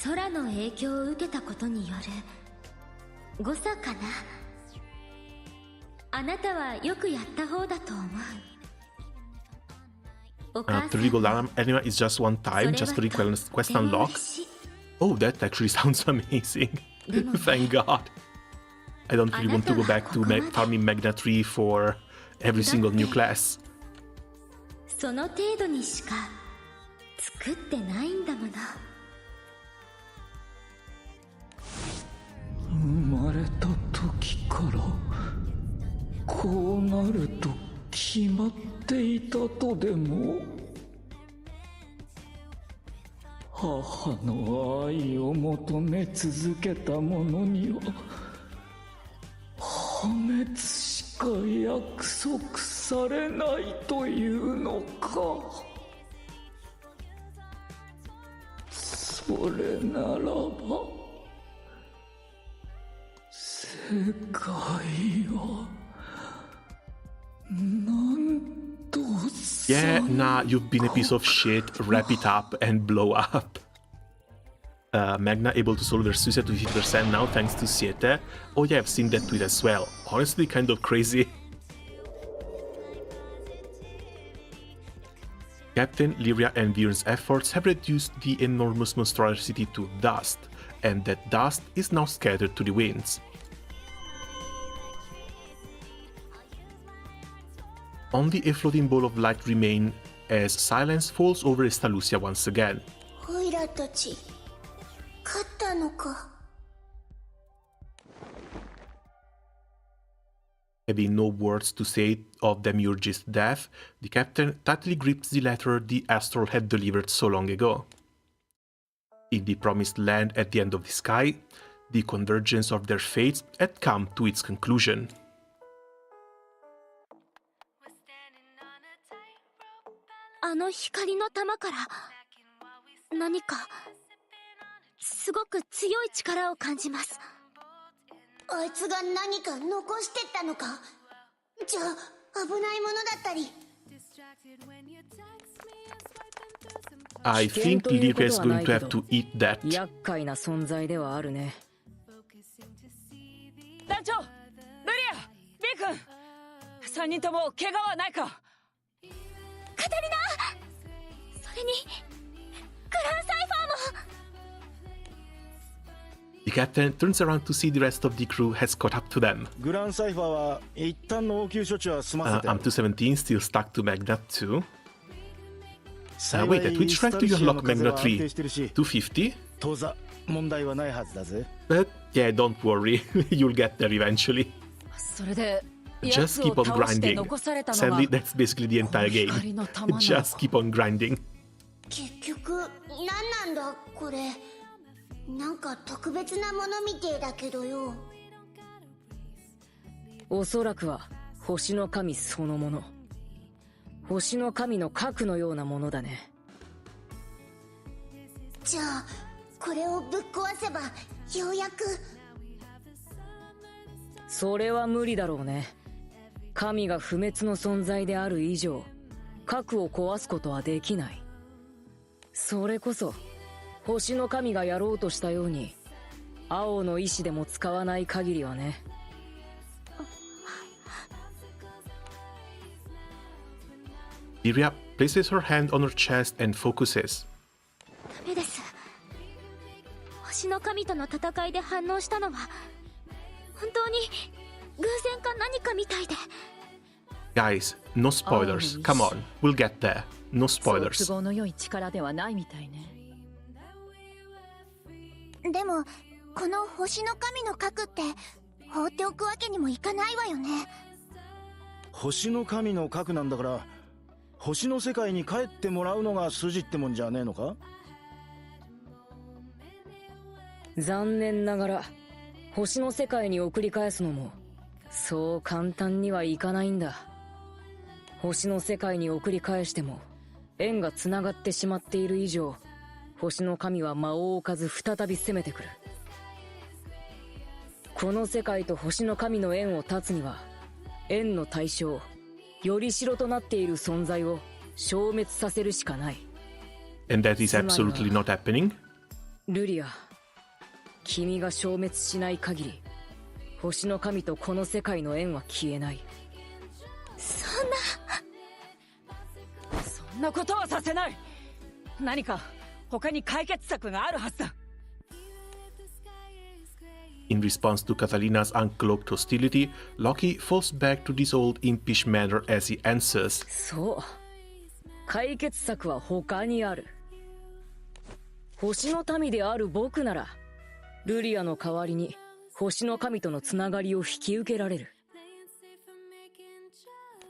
空の影響を受けたことによる誤差かな。あなたはよくやった方だと思う。To regal anima is just one time, just to request quest unlock. Oh, that actually sounds amazing. Thank God. I don't really want to go back to farming Magna Tree for every single new class. その程度にしか作ってないんだもの。生まれた時からこうなると決まっていたとでも。母の愛を求め続けた者には破滅しか約束されないというのか。それならば世界はなんと。 Yeah, nah, you've been a piece of shit, wrap it up and blow up. Magna able to solve their suicide to 50% now thanks to Siete. Oh yeah, I've seen that tweet as well. Honestly, kind of crazy. Captain, Lyria and Virn's efforts have reduced the enormous monstrosity to dust, and that dust is now scattered to the winds. Only a floating ball of light remains as silence falls over Estalucia once again. オイラたち勝ったのか。 Having no words to say of Demiurge's death, the captain tightly grips the letter the Astral had delivered so long ago. In the promised land at the end of the sky, the convergence of their fates had come to its conclusion. あの光の玉から何かすごく強い力を感じます。あいつが何か残してったのか。じゃあ危ないものだったり。 I think Lyria is going to have to eat that. 厄介な存在ではあるね。団長、ルリア、ビー君、3人とも怪我はないか。カタリナ、それにグランサイファーも。 The captain turns around to see the rest of the crew has caught up to them. グランサイファーは一旦の応急処置は済ませて。I'm 217, still stuck to Magna 2. Wait, at which rank do you unlock Magna 3? 250? 当座問題はないはずだぜ。 But yeah, don't worry, you'll get there eventually. それで Just keep on grinding. Sadly, that's basically the entire game. Just keep on grinding. 結局何なんだこれ。なんか特別なものみてえだけどよ。おそらくは星の神そのもの。星の神の核のようなものだね。じゃあこれをぶっ壊せばようやく。それは無理だろうね。神が不滅の存在である以上、核を壊すことはできない。それこそ星の神がやろうとしたように、青の意志でも使わない限りはね。Lyria places her hand on her chest and focuses. ダメです。星の神との戦いで反応したのは本当に偶然か何かみたいで。Guys, No spoilers. Come on, we'll get there. No そう spoilers. 都合の良い力ではないみたいね。でもこの星の神の核って放っておくわけにもいかないわよね。星の神の核なんだから星の世界に帰ってもらうのが筋ってもんじゃねえのか。残念ながら星の世界に送り返すのもそう簡単にはいかないんだ。星の世界に送り返しても縁がつながってしまっている以上、星の神は間を置かず再び攻めてくる。この世界と星の神の縁を断つには、縁の対象より代となっている存在を消滅させるしかない。 And that is absolutely not happening. ルリア、君が消滅しない限り星の神とこの世界の縁は消えない。そんなことはさせない。何か他に解決策があるはずだ。In response to Catalina's uncloaked hostility, Loki falls back to this old impish manner as he answers. そう、解決策は他にある。星の民である僕ならルリアの代わりに星の神とのつながりを引き受けられる。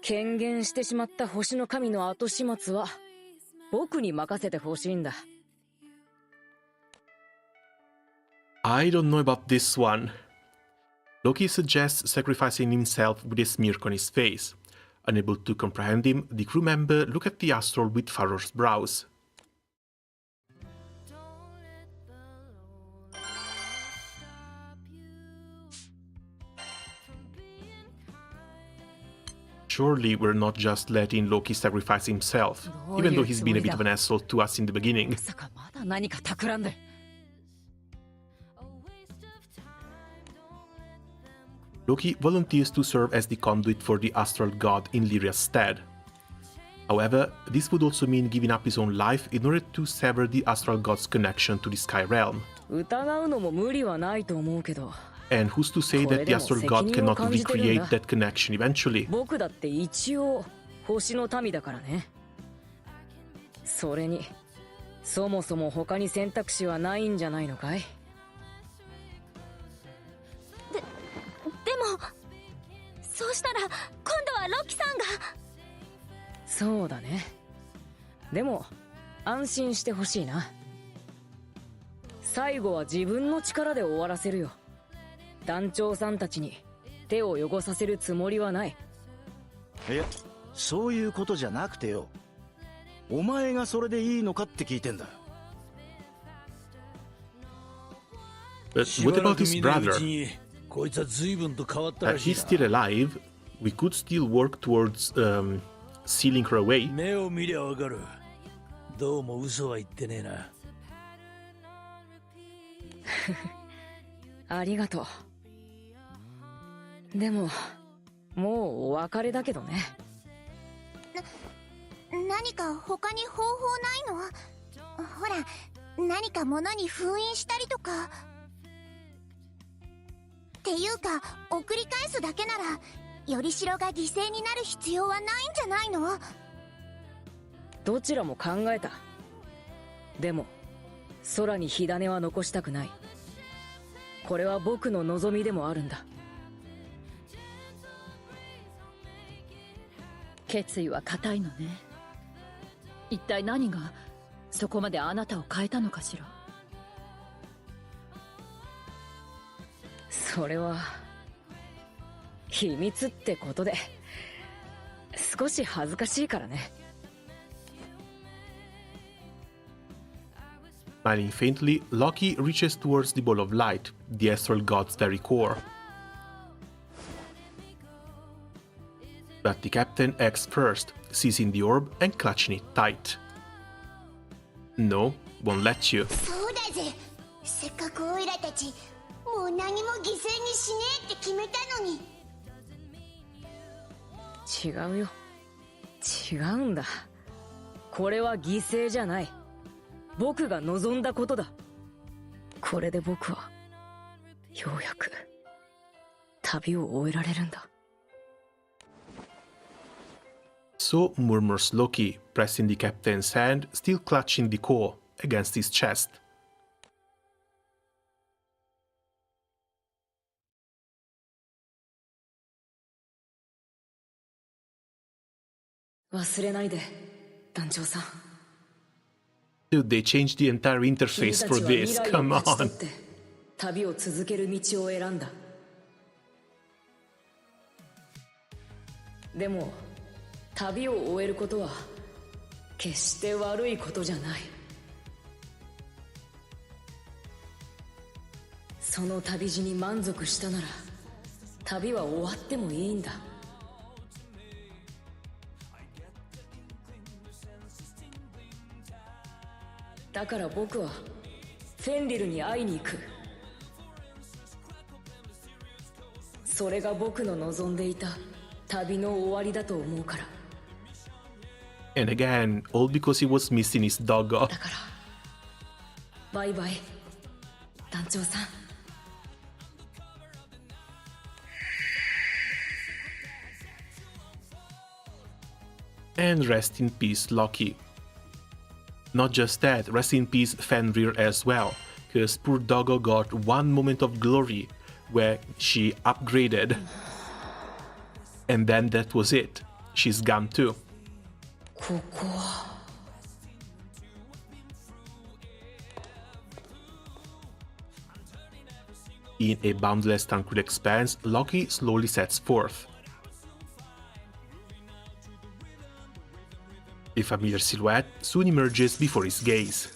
権限してしまった星の神の後始末は僕に任せてほしいんだ。I don't know about this one. Loki suggests sacrificing himself with a smirk on his face. Unable to comprehend him, the crew member look at the astral with furrowed brows. Surely we're not just letting Loki sacrifice himself, even though he's been a bit of an asshole to us in the beginning. まさかまだ何か企んで。Loki volunteers to serve as the conduit for the astral god in Lyria's stead. However, this would also mean giving up his own life in order to sever the astral god's connection to the sky realm. 疑うのも無理はないと思うけど。 And who's to say that the astral god cannot recreate that connection eventually? 僕だって一応星の民だからね。それにそもそも他に選択肢はないんじゃないのかい。でもそうしたら今度はロキさんが。そうだね。でも安心してほしいな。最後は自分の力で終わらせるよ。団長さんたちに手を汚させるつもりはない。いや、そういうことじゃなくてよ。お前がそれでいいのかって聞いてんだ。But what about his brother? こいつは随分と変わったらしいな。He's still alive. We could still work towards sealing her away. 目を見りゃわかる。どうも嘘は言ってねえな。ありがとう。でももうお別れだけどね。何か他に方法ないの？ほら、何か物に封印したりとか。っていうか、送り返すだけならよりしろが犠牲になる必要はないんじゃないの？どちらも考えた。でも空に火種は残したくない。これは僕の望みでもあるんだ。決意は固いのね。一体何がそこまであなたを変えたのかしら。それは秘密ってことで少し恥ずかしいからね。Smiling faintly, Loki reaches towards the ball of light, the astral god's very core. But the captain acts first, seizing the orb and clutching it tight. No, won't let you. そうだぜ。せっかくオイラたちもう何も犠牲にしねえって決めたのに。違うよ。違うんだ。これは犠牲じゃない。僕が望んだことだ。これで僕はようやく旅を終えられるんだ。So murmurs Loki, pressing the captain's hand, still clutching the core against his chest. Dude, they changed the entire interface for this. Come on. 旅を続ける道を選んだ。でも旅を終えることは決して悪いことじゃない。その旅路に満足したなら旅は終わってもいいんだ。だから僕はフェンリルに会いに行く。それが僕の望んでいた旅の終わりだと思うから。And again, all because he was missing his doggo. だからバイバイ団長さん。And rest in peace, Loki. Not just that, rest in peace, Fenrir as well, because poor doggo got one moment of glory where she upgraded, and then that was it. She's gone too. In a boundless tranquil expanse, Loki slowly sets forth. A familiar silhouette soon emerges before his gaze.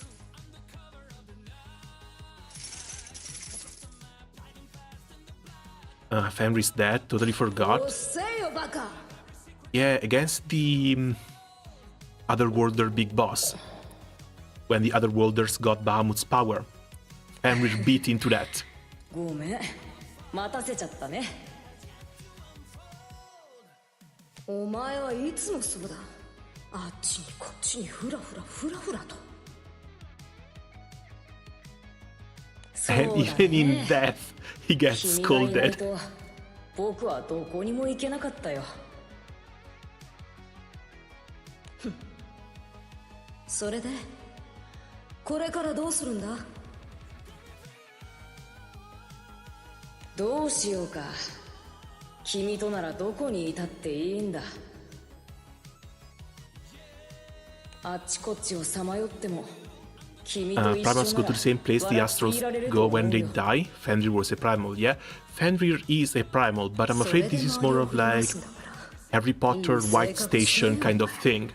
Fenrir's dead, totally forgot. Yeah, against the Otherworlder big boss. When the Otherworlders got Bahamut's power, Fenrir beat into that. ごめん、待たせちゃったね。お前はいつもそうだ。あっちにこっちにフラフラフラフラと。And even in death, he gets scolded. 僕はどこにも行けなかったよ。それで、これからどうするんだ？どうしようか。君とならどこにいたっていいんだ。あっちこっちをさまよっても。Primals go to the same place the Astrals go when they die. Fenrir was a primal, yeah. Fenrir is a primal, but I'm afraid this is more of like Harry Potter White Station kind of thing.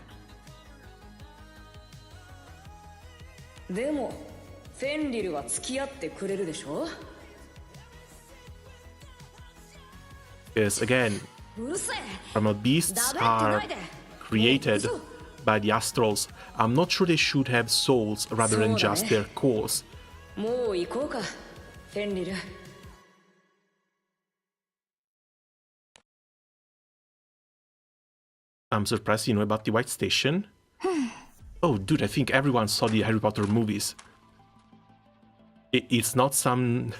でもフェンリルは付き合ってくれるでしょ? Because again, primal beasts are created by the Astrals. I'm not sure they should have souls rather than just their cores. もう行こうか、フェンリル。I'm surprised you know about the White Station. Oh, dude, I think everyone saw the Harry Potter movies. It's not some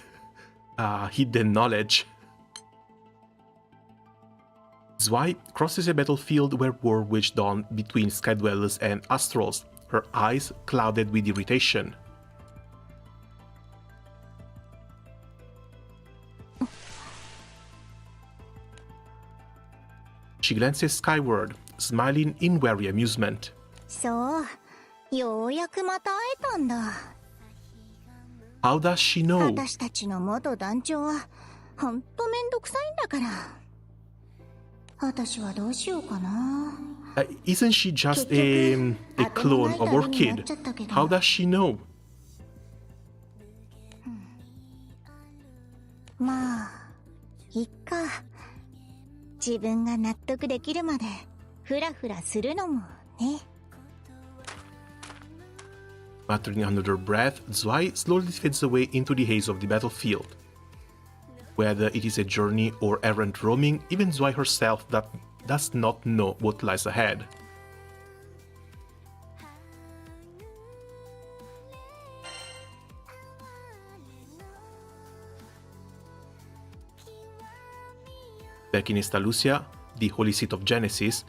hidden knowledge. Zwei crosses a battlefield where war waged on between Skydwellers and Astrals, her eyes clouded with irritation. She glances skyward, smiling in wary amusement. そう、ようやくまた会えたんだ。How does she know? 私たちの元団長はほんとめんどくさいんだから。私はどうしようかな。Isn't she just a clone of our kid? How does she know? まあ、いっか。自分が納得できるまでフラフラするのもね。Muttering under her breath, Zwei slowly fades away into the haze of the battlefield. Whether it is a journey or errant roaming, even Zwei herself does not know what lies ahead. Back in Estalucia, the holy seat of Genesis,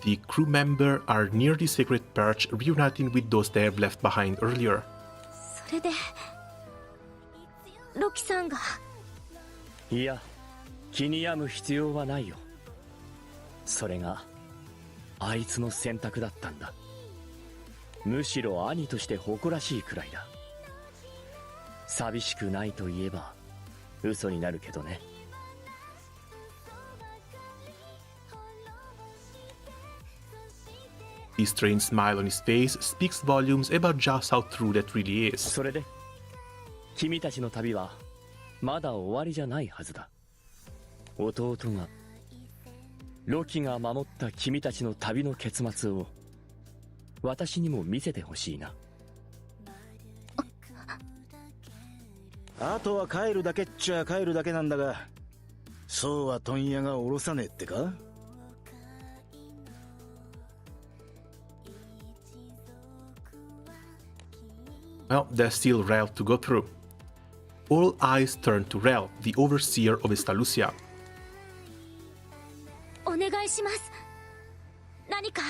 The crew member are near the sacred perch, reuniting with those they have left behind earlier. それでロキさんが。いや、気に病む必要はないよ。それがあいつの選択だったんだ。むしろ兄として誇らしいくらいだ。寂しくないと言えば嘘になるけどね。The strange smile on his face speaks volumes about just how true that really is. それで君たちの旅はまだ終わりじゃないはずだ。弟がロキが守った君たちの旅の結末を私にも見せてほしいな。あとは帰るだけっちゃ帰るだけなんだが、そうは問屋が下ろさねえってか。Well, there's still Rel to go through. All eyes turn to Rel, the overseer of Estalucia. お願いします。何か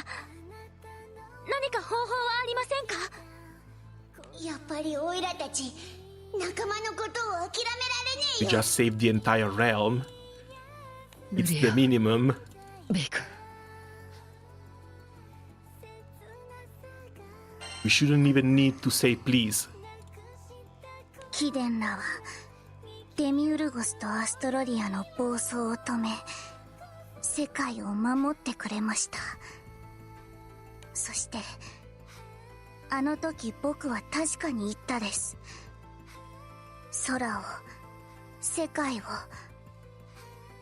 方法はありませんか。やっぱりオイラたち仲間のことを諦められねえ We よ。 just saved the entire realm. It's the minimum. ベイ君。We shouldn't even need to say please. 貴殿らはデミウルゴスとアストロリアの暴走を止め、世界を守ってくれました。そしてあの時僕は確かに言ったです。空を、世界を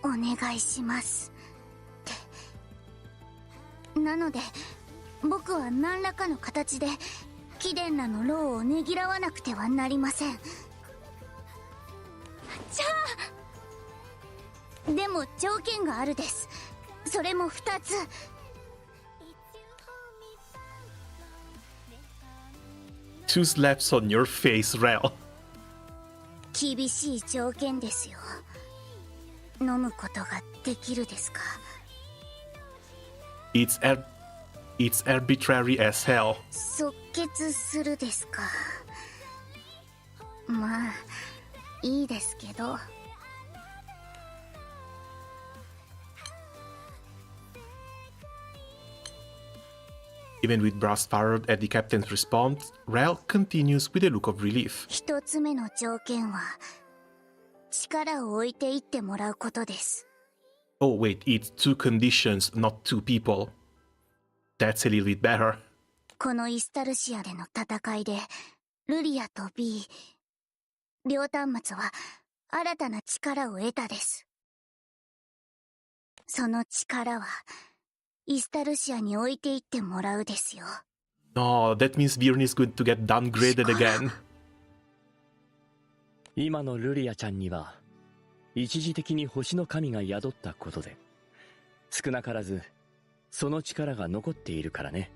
お願いしますって。なので僕は何らかの形で貴殿らの労をねぎらわなくてはなりません。じゃあでも条件があるです。それも2つ。Two slaps on your face, Rel. 厳しい条件ですよ。飲むことができるですか。 It's arbitrary as hell. 即決するですか。まあいいですけど。Even with brass fired at the captain's response, Rel continues with a look of relief. 一つ目の条件は力を置いていってもらうことです。Oh wait, it's two conditions, not two people. That's a little bit better. このイスタルシアでの戦いでルリアと B 両端末は新たな力を得たです。その力はイスタルシアに置いていってもらうですよ。No, that means Bjorn is going to get downgraded again. 今のルリアちゃんには一時的に星の神が宿ったことで少なからずその力が残っているからね。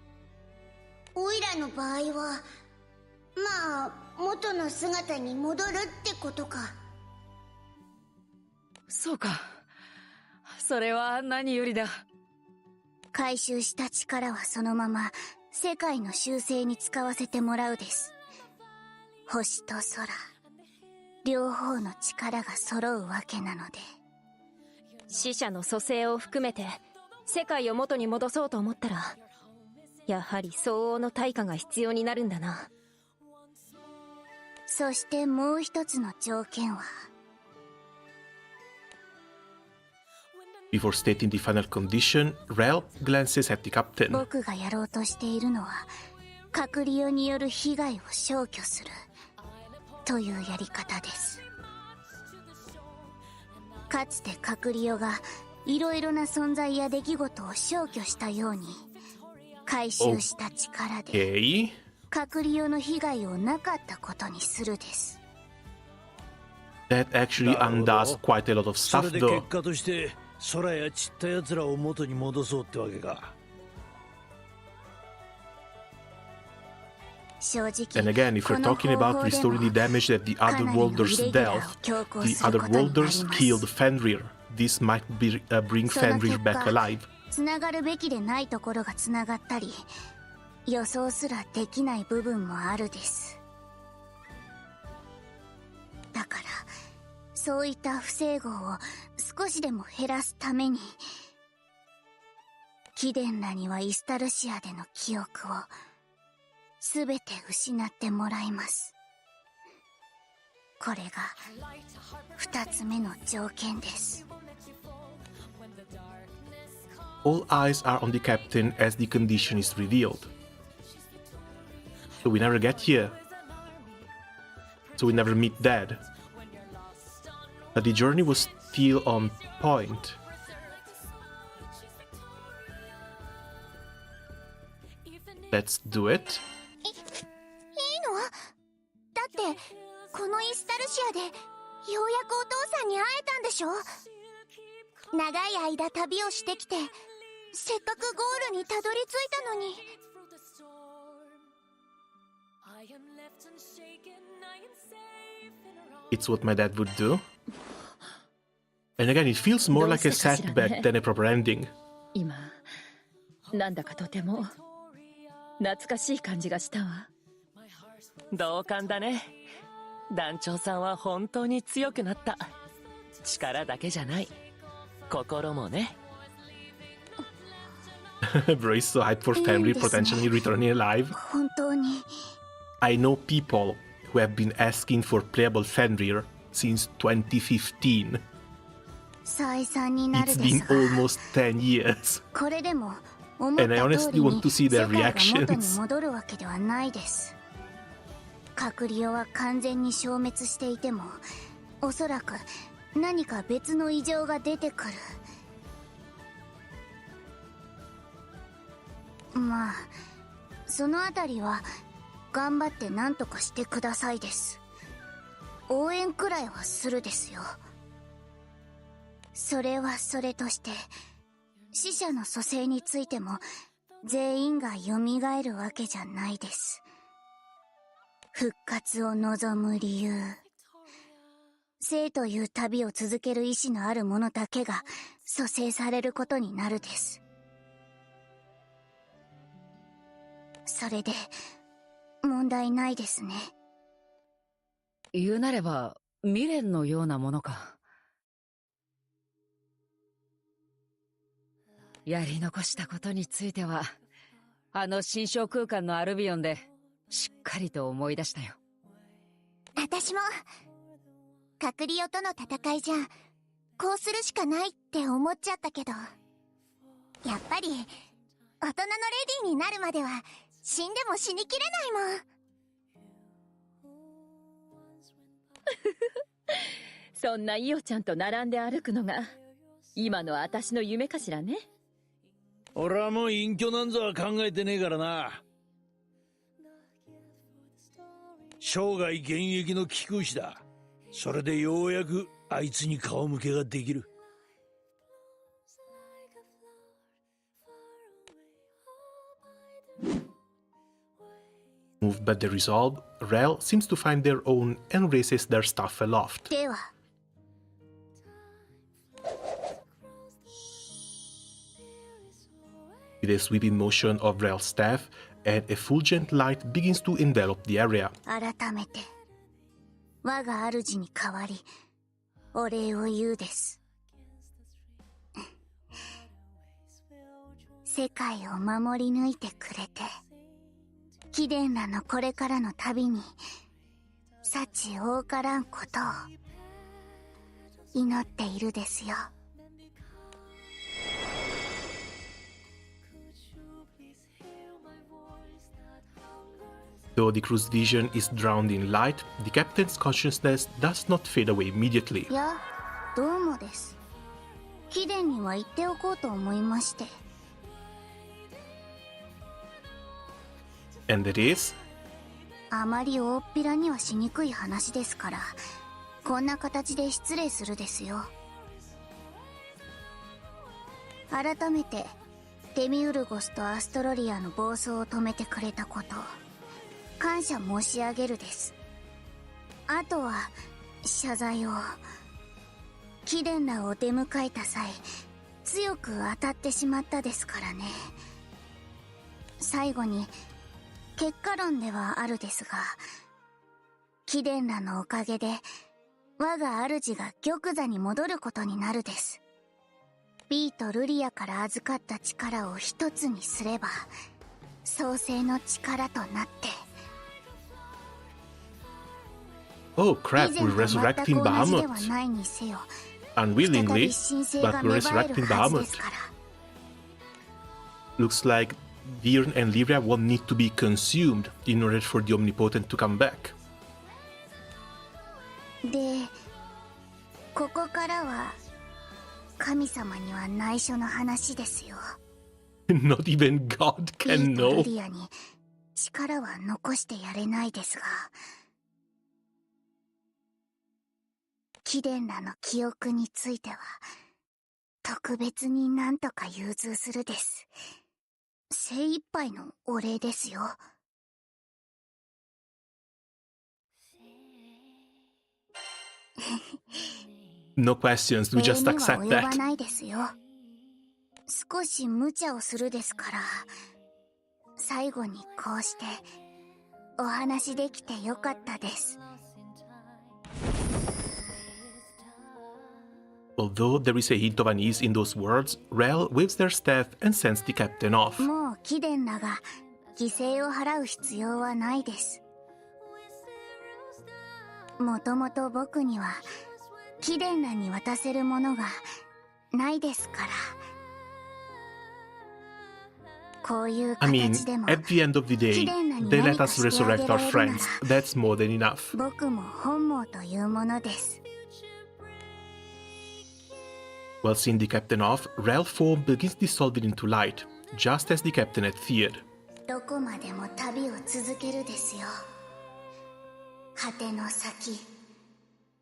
オイラの場合はまあ元の姿に戻るってことか。そうか。それは何よりだ。回収した力はそのまま世界の修正に使わせてもらうです。星と空両方の力が揃うわけなので。死者の蘇生を含めて世界を元に戻そうと思ったらやはり相応の対価が必要になるんだな。そしてもう一つの条件は。Before stating the final condition, Rel glances at the captain. 僕がやろうとしているのは隔離による被害を消去するというやり方です。かつて隔離がいろいろな存在や出来事を消去したように回収した力で隔離の被害をなかったことにするです。That actually undoes quite a lot of stuff それで though. 結果として空や散った奴らを元に戻そうってわけか。And again, if we're talking about restoring the damage that the other worlders dealt, the other worlders killed Fenrir. This might bring Fenrir back alive. つながるべきでないところがつながったり、予想すらできない部分もあるです。だからそういった不整合を少しでも減らすために、貴殿らにはイスタルシアでの記憶をすべて失ってもらいます。これが2つ目の条件です。All eyes are on the captain as the condition is revealed. So we never get here. So we never meet Dad. But the journey was still on point. Let's do it. いいの？だってこのイスタルシアでようやくお父さんに会えたんでしょ？長い間旅をしてきて、せっかくゴールにたどり着いたのに。It's what my dad would do. And again, it feels more like a setback than a proper ending. 今なんだかとても懐かしい感じがしたわ。同感だね。団長さんは本当に強くなった。力だけじゃない、心もね。Bro is so hyped for family potentially returning alive. 本当に。I know people who have been asking for playable Fenrir since 2015. 再三になる It's です been が、 almost 10 years. これでも思った And I 通 honestly りに want to see 世 their 界が元に reactions. 戻るわけではないです。隔離は完全に消滅していても、おそらく何か別の異常が出てくる。まあそのあたりは頑張って何とかしてくださいです。応援くらいはするですよ。それはそれとして、死者の蘇生についても全員が蘇るわけじゃないです。復活を望む理由、生という旅を続ける意志のある者だけが蘇生されることになるです。それで問題ないですね。言うなれば未練のようなものか。やり残したことについては、あの心象空間のアルビオンでしっかりと思い出したよ。私も隔離との戦いじゃこうするしかないって思っちゃったけど、やっぱり大人のレディーになるまでは死んでも死にきれないもん。そんなイオちゃんと並んで歩くのが今の私の夢かしらね。俺はもう隠居なんぞは考えてねえからな。生涯現役の貴公子だ。それでようやくあいつに顔向けができる。Moved by the resolve, Rel seems to find their own and raises their staff aloft. ではWith a sweeping motion of Rel's staff, and a fulgent light begins to envelop the area. 改めて我が主に代わりお礼を言うです。世界を守り抜いてくれて、貴殿らのこれからの旅に幸多からんことを祈っているですよ。Though the crew's vision is drowned in light, the captain's consciousness does not fade away immediately. いや、どうもです。貴殿には言っておこうと思いまして。And it is? あまり大っぴらにはしにくい話ですから、こんな形で失礼するですよ。改めてデミウルゴスとアストロリアの暴走を止めてくれたこと、感謝申し上げるです。あとは謝罪を。貴殿らを出迎えた際、強く当たってしまったですからね。最後に結果論ではあるですが、貴殿らのおかげで我が主が玉座に戻ることになるです。ビーとルリアから預かった力を一つにすれば創世の力となって。 Oh crap, we're resurrecting Bahamut. Unwillingly, but we're resurrecting Bahamut. Looks like Dirn and Lyria won't need to be consumed in order for the Omnipotent to come back. で、ここからは神様には内緒の話ですよ。Not even God can ビーと know. ルリアに力は残してやれないですが、貴殿らの記憶については特別に何とか融通するです。精一杯のお礼ですよ。No questions, we just 礼には accept 及ば that. ないですよ。少し無茶をするですから、最後にこうしてお話できてよかったです。Although there is a hint of unease in those words, Rel waves their staff and sends the captain off. もう貴殿らが犠牲を払う必要はないです。もともと僕には貴殿らに渡せるものがないですから。こういう I mean, 形でも at the end of the day, they let us resurrect our friends. That's more than enough. 僕も本望というものです。While seeing the captain off, Rel's form begins dissolving into light, just as the captain had feared. どこまでも旅を続けるですよ。果ての先、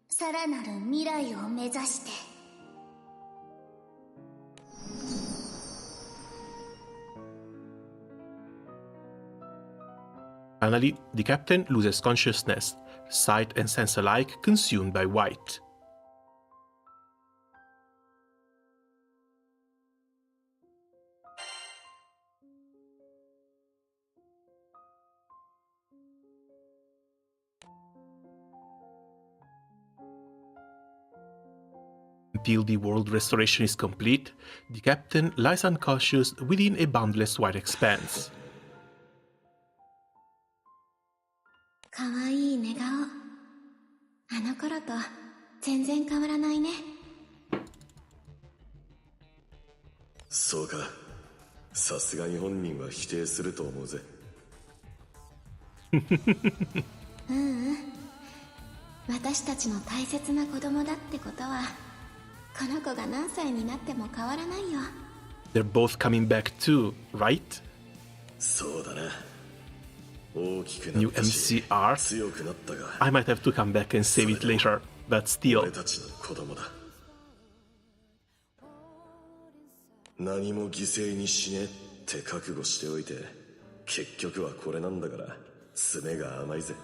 さらなる未来を目指して。Finally, the captain loses consciousness, sight and sense alike consumed by white. Until the world restoration is complete, the captain lies unconscious within a boundless white expanse. かわいい寝顔。あの頃と全然変わらないね。そうか。さすがに本人は否定すると思うぜ。私たちの大切な子供だってことは、この子が何歳になっても変わらないよ。They're both coming back too, right? そうだな。大きくな New ったし、 MC arc? 強くなったが、 I might have to come back and save it later, but still. 俺たちの子供だ。何も犠牲にしねえって覚悟しておいて、結局はこれなんだから、詰めが甘いぜ。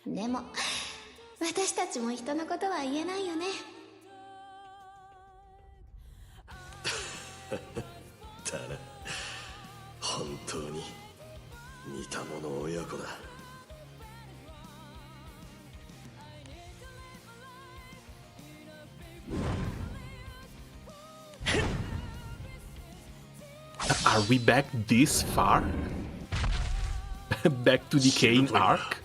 でも私たちも人のことは言えないよね。だな。本当に似た者親子だ。Are we back this far? Back to the Kane arc?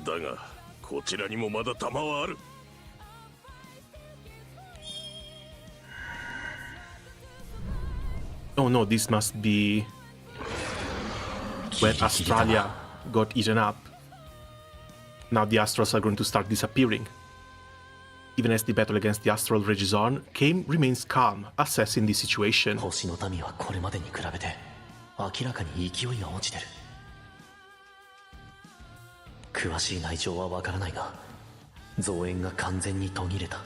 だがこちらにもまだ弾はある。Oh no, this must be when Australia got eaten up. Now the Astrals are going to start disappearing. Even as the battle against the Astral rages on, Kane remains calm, assessing the situation. 星の民はこれまでに比べて明らかに勢いが落ちてる。詳しい内情はわからないが、増援が完全に途切れた。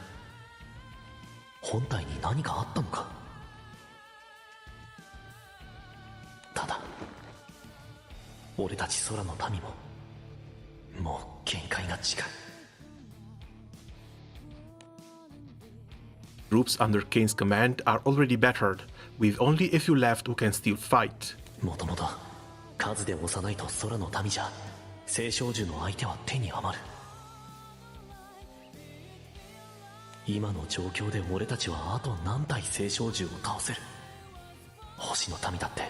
本体に何かあったのか。ただ俺たち空の民ももう限界が近い。Troops under Kane's command are already battered, with only a few left who can still fight. もともと数で幼いと空の民じゃ青少獣の相手は手に余る。今の状況で俺たちはあと何体青少獣を倒せる。星の民だって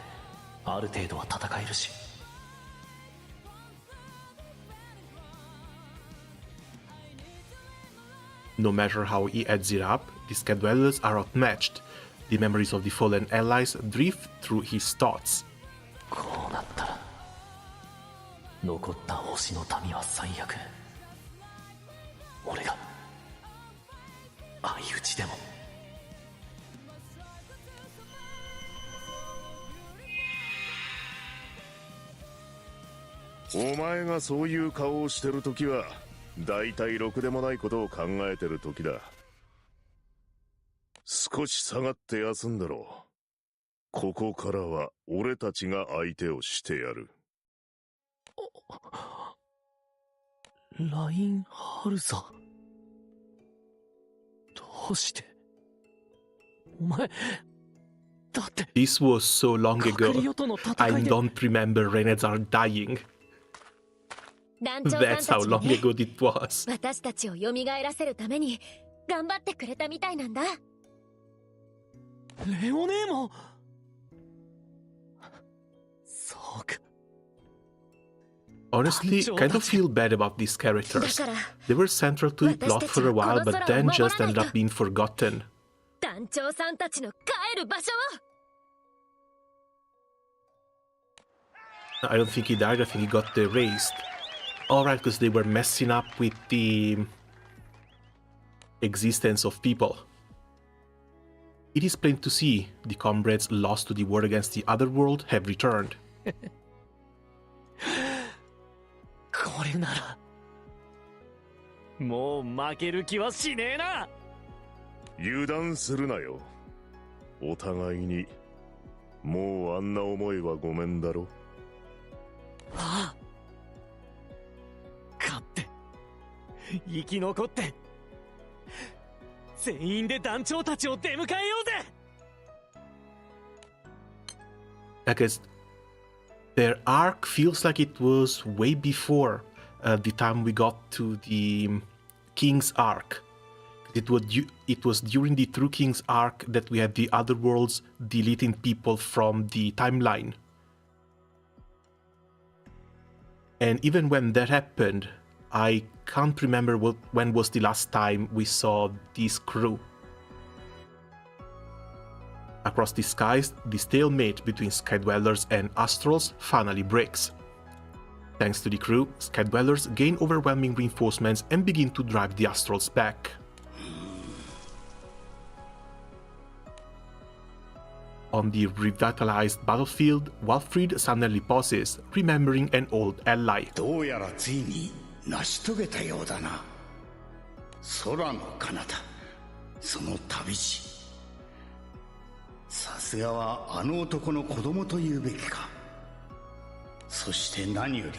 ある程度は戦えるし。No matter how he adds it up, the Scadwellers are outmatched. The memories of the fallen allies drift through his thoughts. こうなったら残った星の民は最悪。俺が相打ちでも。お前がそういう顔をしてるときはだいたいろくでもないことを考えてるときだ。少し下がって休んだろう。ここからは俺たちが相手をしてやる。ラインハルザ、どうしてお前だって。 This was so long ago. I don't remember Renazar dying. That's how long ago it was. 私たちを蘇らせるために頑張ってくれたみたいなんだ。レオネもそうか。 Honestly, kind of feel bad about these characters. They were central to the plot for a while, but then just ended up being forgotten. 団長さんたちの帰る場所を。 I don't think he died, I think he got erased. Alright, because they were messing up with the existence of people. It is plain to see the comrades lost to the war against the other world have returned. これならもう負ける気はしねえな。油断するなよ。お互いにもうあんな思いはごめんだろ。ああ、勝って生き残って全員で団長たちを出迎えようぜ。 Because their arc feels like it was way before the time we got to the King's arc. It was during the True King's arc that we had the other worlds deleting people from the timeline. And even when that happened, I can't remember when was the last time we saw this crew. Across the skies, the stalemate between Skydwellers and Astrals finally breaks. Thanks to the crew, Skydwellers gain overwhelming reinforcements and begin to drive the Astrals back. On the revitalized battlefield, Walfrid suddenly pauses, remembering an old ally. どうやらついに成し遂げたようだな。空の彼方、その旅路。さすがはあの男の子供というべきか。そして何より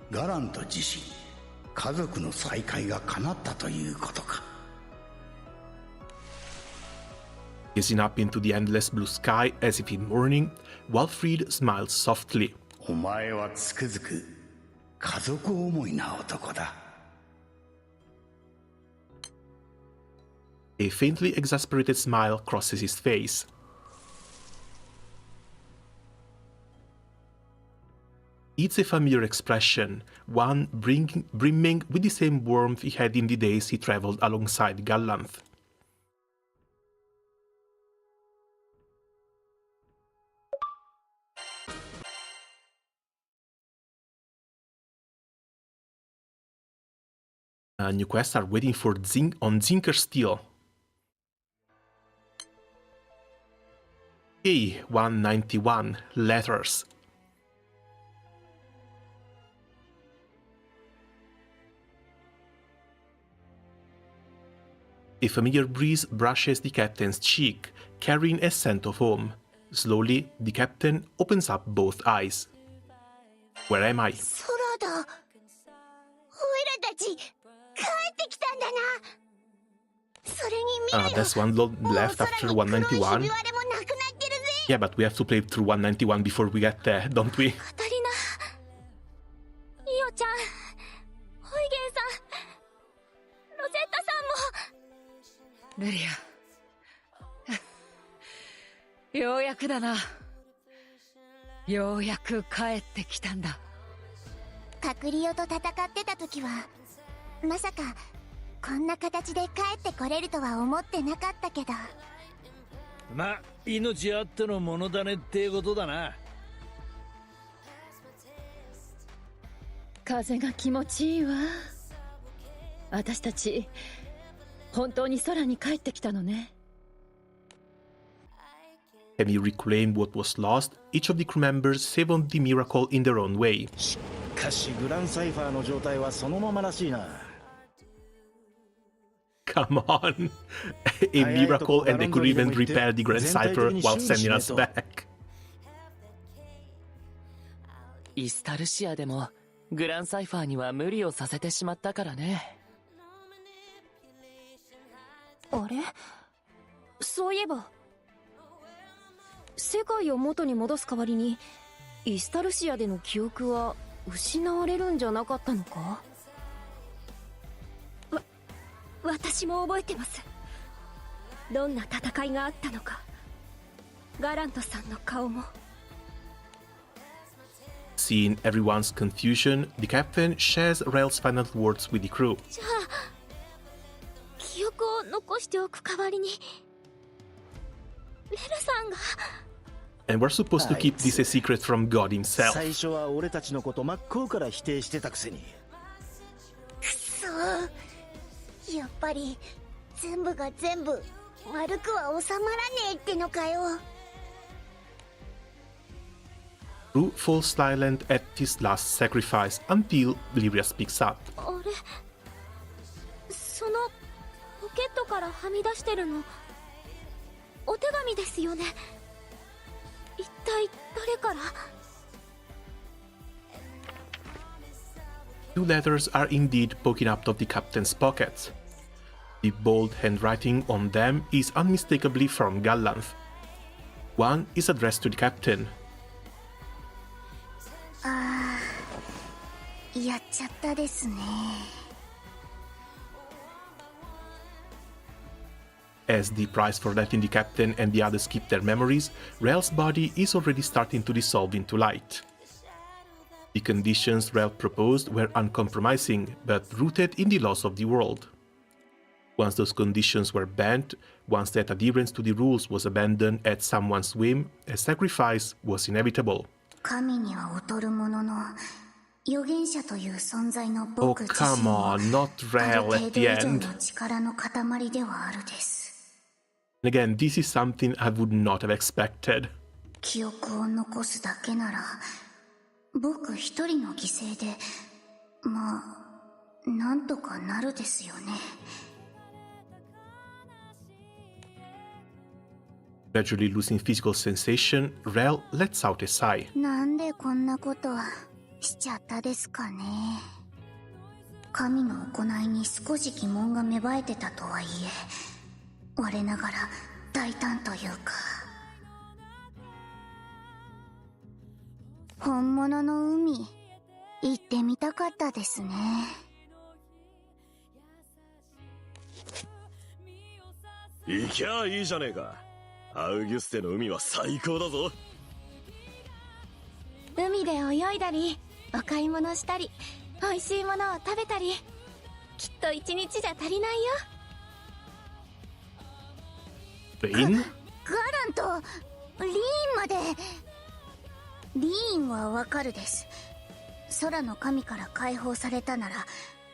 ガラント自身、家族の再会が叶ったということか。Gazing up into the endless blue sky as if in mourning, Walfrid smiles softly. お前はつくづく家族思いな男だ。A faintly exasperated smile crosses his face. It's a familiar expression, one brimming with the same warmth he had in the days he traveled alongside Gallanth. New quests are waiting for on Zinker Steel. A191 Letters. A familiar breeze brushes the captain's cheek, carrying a scent of home. Slowly, the captain opens up both eyes. Where am I? 空だ。オイラたち帰ってきたんだな。There's one left after 191. Yeah, but we have to play through 191 before we get there, don't we? カタリナ、イオちゃん、ホイゲンさん、ロゼッタさんも。ルリア。ようやくだな。ようやく帰ってきたんだ。カクリオと戦ってた時は、まさかこんな形で帰ってこれるとは思ってなかったけど。ま、命あってのものだねってことだな。風が気持ちいいわ。私たち本当に空に帰ってきたのね。Can you reclaim what was lost? Each of the crew members savored the miracle in their own way. しかしグランサイファーの状態はそのままらしいな。Come on! A miracle, and they could even repair the Grand Cipher while sending us back. イスタルシアでもグランサイファーには無理をさせてしまったからね。あれ、そういえば世界を元に戻す代わりにイスタルシアでの記憶は失われるんじゃなかったのか。私も覚えてます。どんな戦いがあったのか。ガラントさんの顔も。Seeing everyone's confusion, the captain shares Rel's final words with the crew. じゃあ記憶を残しておく代わりにレルさんが。 And we're supposed to keep this a secret from God himself. 最初は俺たちのこと真っ向から否定してたくせに。くそー、やっぱり全部が全部悪くは収まらねえってのかよ。Crew falls silent at his last sacrifice until Lyria speaks up. あれ、そのポケットからはみ出してるのお手紙ですよね。一体誰から。 Two letters are indeed poking out of the captain's pockets. The bold handwriting on them is unmistakably from Gallanth. One is addressed to the captain. ああ、やっちゃったですね。 As the price for letting the captain and the others keep their memories, Rel's body is already starting to dissolve into light. The conditions Rel proposed were uncompromising, but rooted in the laws of the world. Once those conditions were banned, once that adherence to the rules was abandoned at someone's whim, a sacrifice was inevitable. 神には劣るものの預言者という存在の Oh, 僕自身 come も on, not ある Rel 程 at 度 the 以上 end. の力の塊ではあるです。 Again, this is something I would not have expected. 記憶を残すだけなら僕一人の犠牲でまあなんとかなるですよね。 Gradually losing physical sensation, Rel lets out a sigh. なんでこんなことしちゃったですかね。神の行いに少し疑問が芽生えてたとはいえ我ながら大胆というか。本物の海行ってみたかったですね。行きゃいいじゃねえか。アウギュステの海は最高だぞ。海で泳いだりお買い物したり美味しいものを食べたりきっと一日じゃ足りないよ。Rain? ガランとリーンまで。リーンはわかるです。空の神から解放されたなら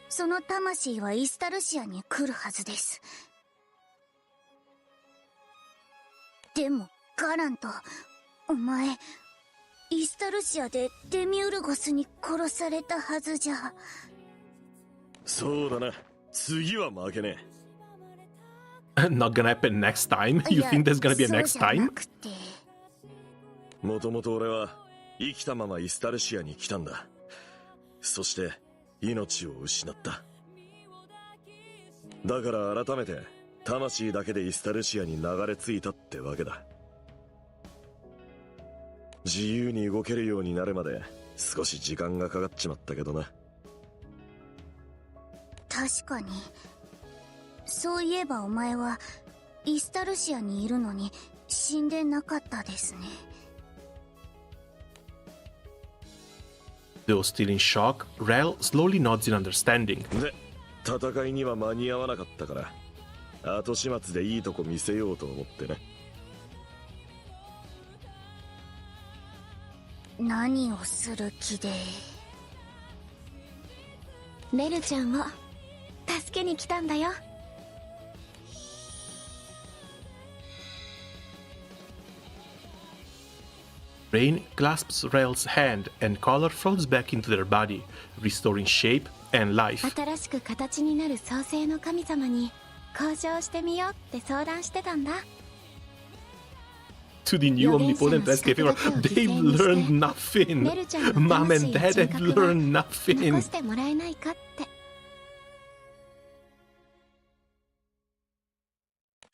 その魂はイスタルシアに来るはずです。でもガランとお前イスタルシアでデミウルゴスに殺されたはずじゃ。そうだな、次は負けねえ。Not gonna happen next time? You think there's gonna be a next time? もともと俺は生きたままイスタルシアに来たんだ。そして命を失った。だから改めて魂だけでイスタルシアに流れ着いたってわけだ。自由に動けるようになるまで少し時間がかかっちまったけどな。確かに。そういえばお前はイスタルシアにいるのに死んでなかったですね。Though still in shock, Rel slowly nods in understanding. で、戦いには間に合わなかったから後始末でいいとこ見せようと思ってね。何をする気で。メルちゃんを助けに来たんだよ。Rain clasps Rel's hand and color flows back into their body, restoring shape and life. 新しく形になる創世の神様に交渉してみようって相談してたんだ。To the new omnipotent escape fever, they've learned nothing. Mom and Dad have learned nothing. 残してもらえないかって。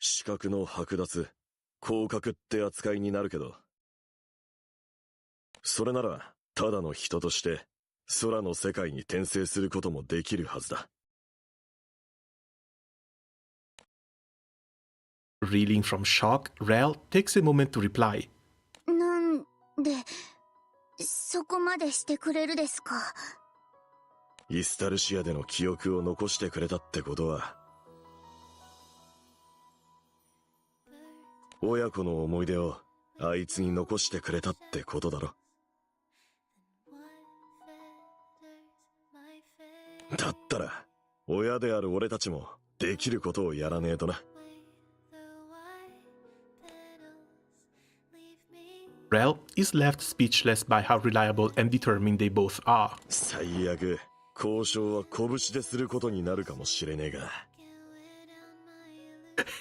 視覚の剥奪、降格って扱いになるけど、それならただの人として空の世界に転生することもできるはずだ。Reeling from shock, Rel takes a moment to reply. なんでそこまでしてくれるですか。イスタルシアでの記憶を残してくれたってことは、親子の思い出をあいつに残してくれたってことだろ。だったら親である俺たちもできることをやらねえとな。Rel is left speechless by how reliable and determined they both are. 最悪、交渉は拳ですることになるかもしれねえが。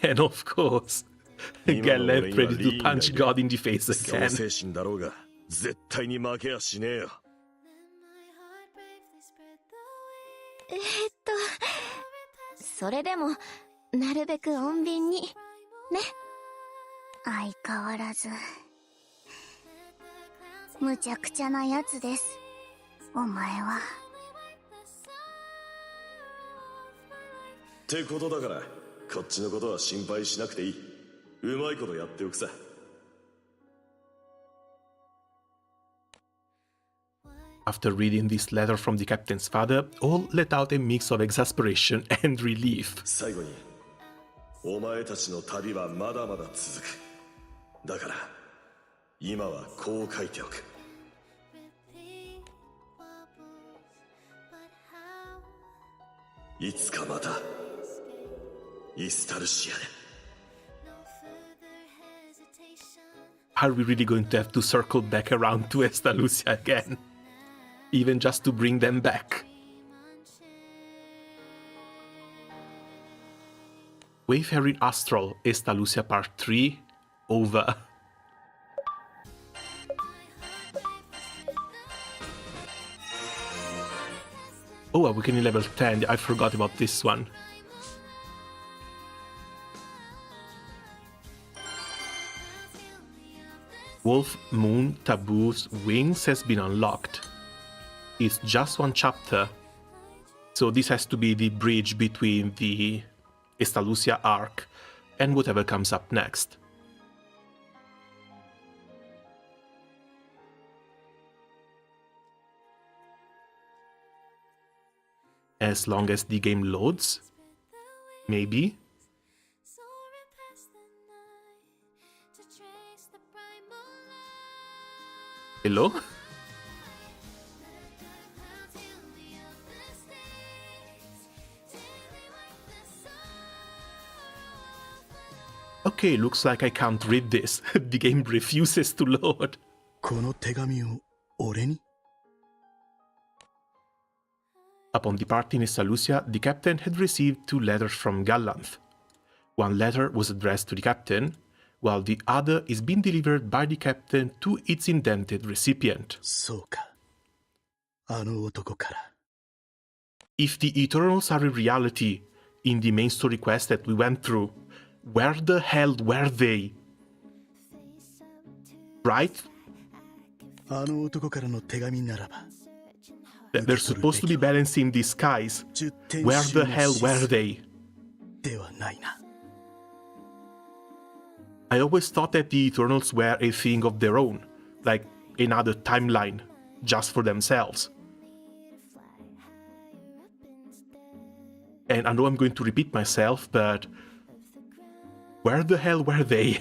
And of course, Galeb ready to punch God in the face again. 創世神だろうが、絶対に負けやしねえよ。それでもなるべく穏便にね。相変わらずむちゃくちゃなやつです、お前は。ってことだから、こっちのことは心配しなくていい。うまいことやっておくさ。After reading this letter from the captain's father, all let out a mix of exasperation and relief. 最後に、お前たちの旅はまだまだ続く。だから、今はこう書いておく。いつかまた、イスタルシアで。Are we really going to have to circle back around to Estalucia again? Even just to bring them back? Wayfaring Astral, Estalucia Part 3, over. Oh, Awakening level 10, I forgot about this one. Wolf Moon Taboo's Wings has been unlocked. It's just one chapter, so this has to be the bridge between the Estalucia arc and whatever comes up next. As long as the game loads, maybe. Hello? Okay, looks like I can't read this. The game refuses to load. この手紙を俺に? Upon departing Estalucia, the captain had received 2 letters from Gallanth. One letter was addressed to the captain, while the other is being delivered by the captain to its intended recipient. そうか。あの男から。If the Eternals are a reality in the main story quest that we went through, where the hell were they? Right? They're supposed to be balancing the skies. Where the hell were they? I always thought that the Eternals were a thing of their own, like another timeline, just for themselves. And I know I'm going to repeat myself, but where the hell were they?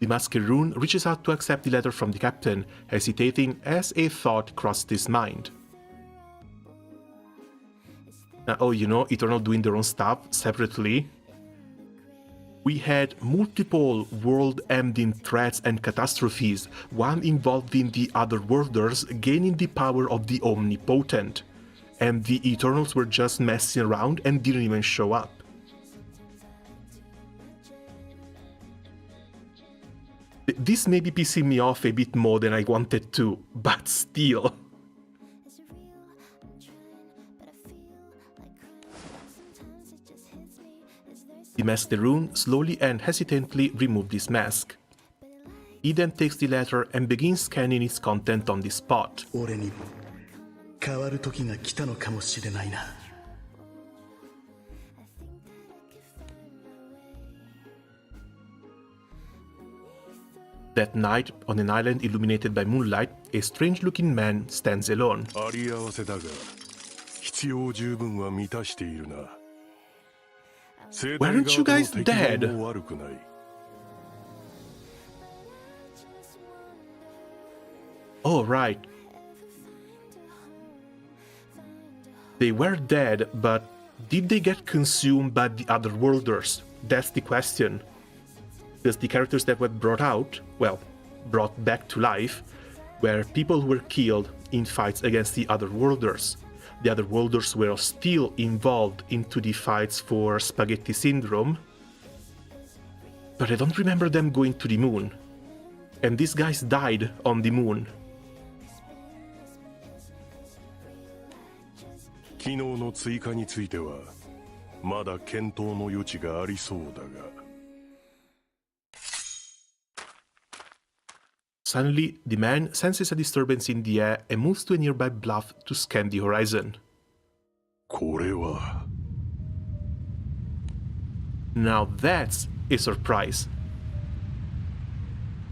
The Masqueroon reaches out to accept the letter from the captain, hesitating as a thought crossed his mind. Oh, you know, Eternal doing their own stuff separately. We had multiple world-ending threats and catastrophes, one involving the Otherworlders gaining the power of the Omnipotent, and the Eternals were just messing around and didn't even show up. This may be pissing me off a bit more than I wanted to, but still. The Masqueroon slowly and hesitantly removed his mask. He then takes the letter and begins scanning its content on the spot. That night, on an island illuminated by moonlight, a strange-looking man stands alone. Weren't you guys dead? Oh, right. They were dead, but did they get consumed by the Otherworlders? That's the question. Because the characters that were brought back to life, were people who were killed in fights against the Otherworlders. The Otherworlders were still involved into the fights for Spaghetti Syndrome, but I don't remember them going to the moon. And these guys died on the moon. Suddenly, the man senses a disturbance in the air and moves to a nearby bluff to scan the horizon. Now that's a surprise.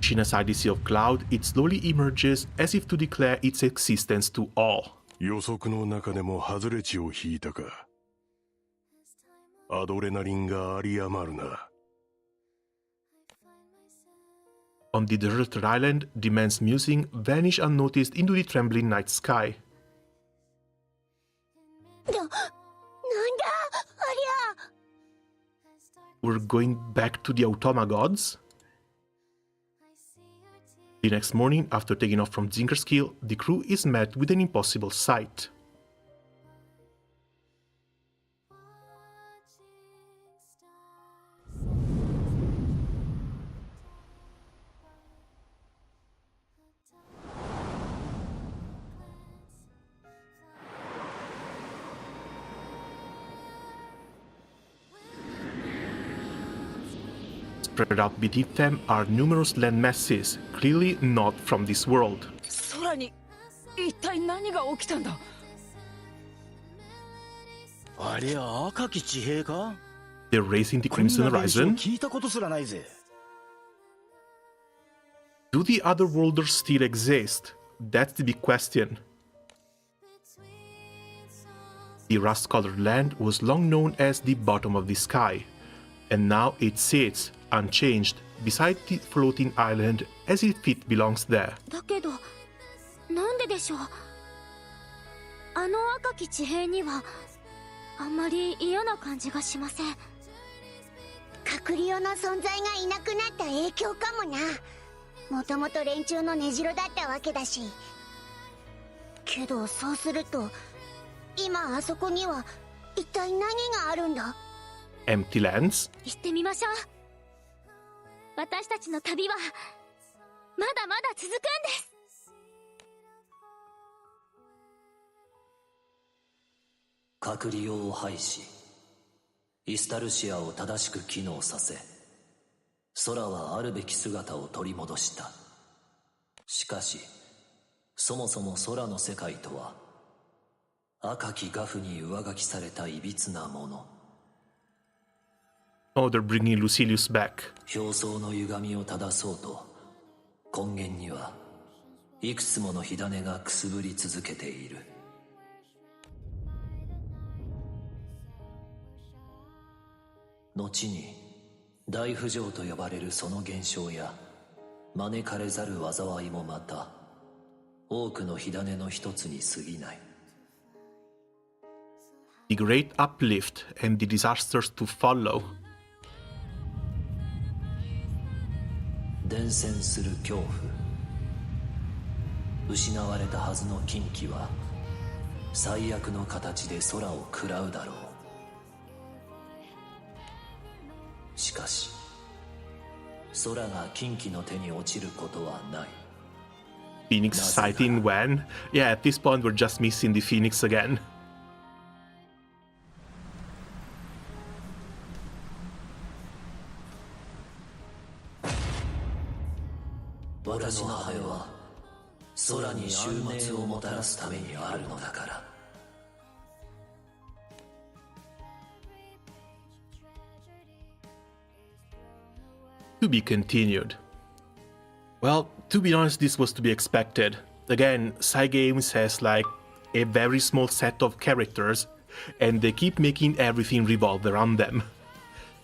Pushing aside the sea of cloud, it slowly emerges as if to declare its existence to all. On the deserted island, the man's musing vanish unnoticed into the trembling night sky. We're going back to the Automa gods? The next morning, after taking off from Zingerskill, the crew is met with an impossible sight. Spread out beneath them are numerous land masses, clearly not from this world. 空に一体何が起きたんだ。ありゃ赤き地平か? They're racing the Crimson Horizon. 聞いたことすらないぜ。Do the Otherworlders still exist? That's the big question. The rust-colored land was long known as the bottom of the sky, and now it sits unchanged beside the floating island as if it belongs there. だけど、なんででしょう。あの赤き地平にはあんまり嫌な感じがしません。隠れオの存在がいなくなった影響かもな。もともと連中の根城だったわけだし。けどそうすると、今あそこには一体何があるんだ？ Empty lands? 行ってみましょう。私たちの旅はまだまだ続くんです。隔離用を廃し、イスタルシアを正しく機能させ、空はあるべき姿を取り戻した。しかし、そもそも空の世界とは、赤き画譜に上書きされたいびつなもの。Oh, they're bringing Lucilius back. 表層の歪みを正そうと、根源にはいくつもの火種がくすぶり続けている。後に大不浄と呼ばれるその現象や招かれざる災いもまた多くの火種の一つに過ぎない。The great uplift and the disasters to follow. 伝染する恐怖。失われたはずの禁忌は最悪の形で空を喰らうだろう。しかし空が禁忌の手に落ちることはない。 Phoenix sighting when? Yeah, at this point we're just missing the Phoenix again. 私の羽は空に終末をもたらすためにあるのだから。To be continued. Well, to be honest, this was to be expected. Again, Cygames has like a very small set of characters, and they keep making everything revolve around them.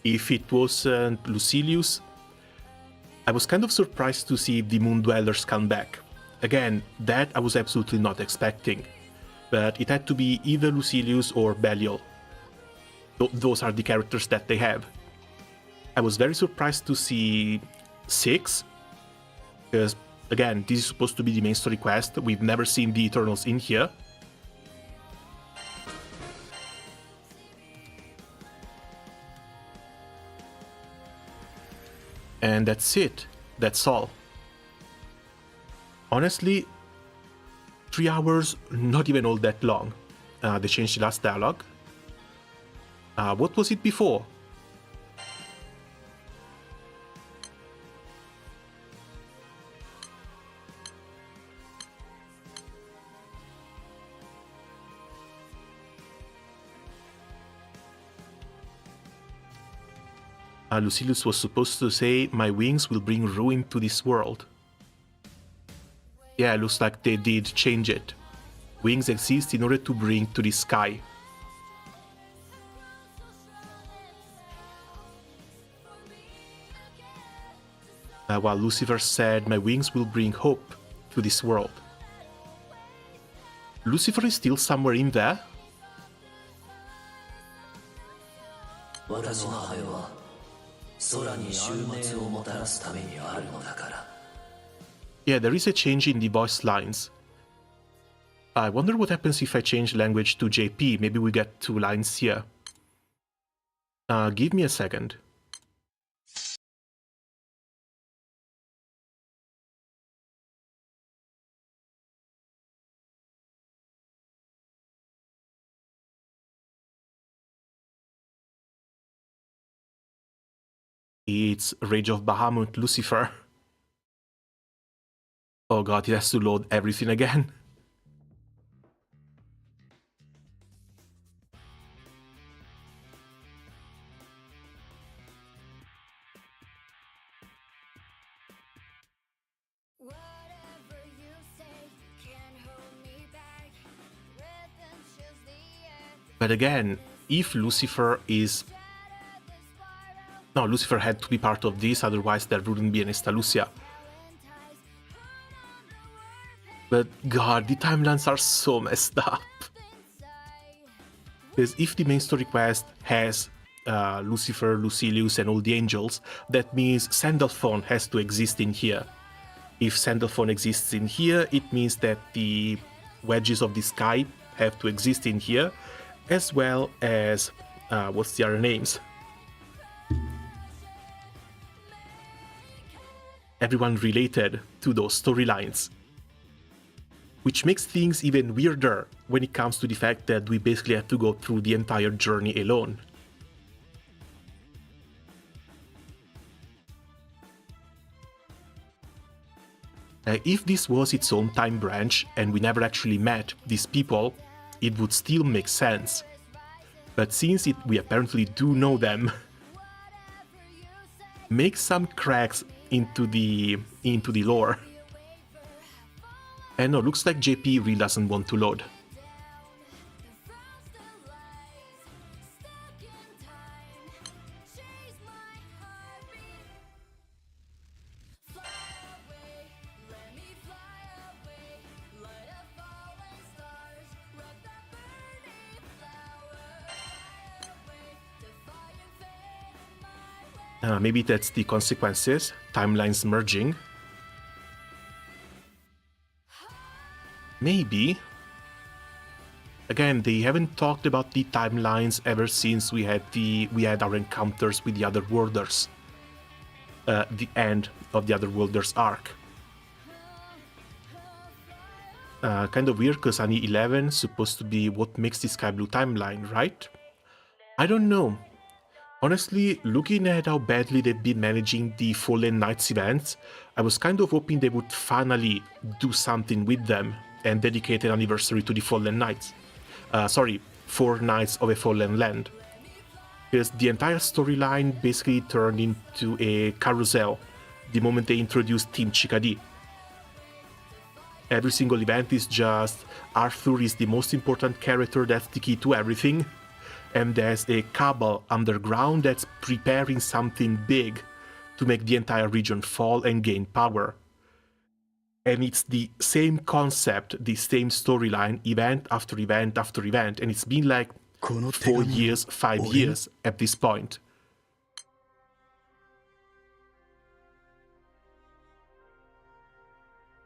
If it wasn't Lucilius, I was kind of surprised to see the Moon Dwellers come back. Again, that I was absolutely not expecting. But it had to be either Lucilius or Belial. Those are the characters that they have. I was very surprised to see 6, because, again, this is supposed to be the main story quest. We've never seen the Eternals in here. And that's it. That's all. Honestly, 3 hours, not even all that long. They changed the last dialogue. What was it before? Lucilius was supposed to say, "My wings will bring ruin to this world." Yeah, looks like they did change it. Wings exist in order to bring to the sky. While Lucifer said, "My wings will bring hope to this world." Lucifer is still somewhere in there? Yeah, there is a change in the voice lines. I wonder what happens if I change language to JP. Maybe we get 2 lines here. Give me a second. It's Rage of Bahamut, Lucifer. Oh god, it has to load everything again. But again, if Lucifer is... No, Lucifer had to be part of this, otherwise there wouldn't be an Estalucia. But god, the timelines are so messed up. Because if the main story quest has Lucifer, Lucilius and all the angels, that means Sandalphon has to exist in here. If Sandalphon exists in here, it means that the wedges of the sky have to exist in here, as well as... what's the other names? Everyone related to those storylines. which makes things even weirder when it comes to the fact that we basically have to go through the entire journey alone. If this was its own time branch and we never actually met these people, it would still make sense. But since we apparently do know them, makes some cracks into the lore. And no, looks like JP really doesn't want to load. Maybe that's the consequences, timelines merging. Maybe. Again, they haven't talked about the timelines ever since we had our encounters with the Other Worlders. The end of the Other Worlders arc. Kind of weird, because Ani 11 is supposed to be what makes the Sky Blue timeline, right? I don't know. Honestly, looking at how badly they've been managing the Fallen Knights events, I was kind of hoping they would finally do something with them and dedicate an anniversary to the Fallen Knights. 4 Knights of a Fallen Land. Because the entire storyline basically turned into a carousel the moment they introduced Team Chikadi. Every single event is just Arthur is the most important character, that's the key to everything. And there's a cabal underground that's preparing something big to make the entire region fall and gain power. And it's the same concept, the same storyline, event after event after event, and it's been like 4 years, 5 years at this point.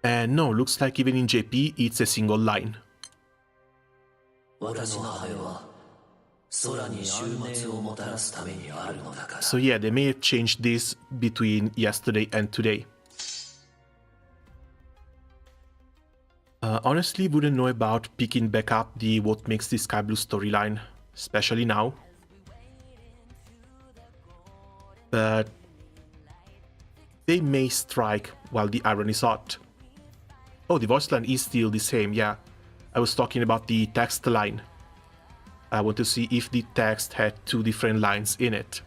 And no, looks like even in JP it's a single line. So yeah, they may have changed this between yesterday and today. Honestly, wouldn't know about picking back up the What Makes the Sky Blue storyline, especially now. But they may strike while the iron is hot. Oh, the voice line is still the same, yeah. I was talking about the text line. I want to see if the text had 2 different lines in it.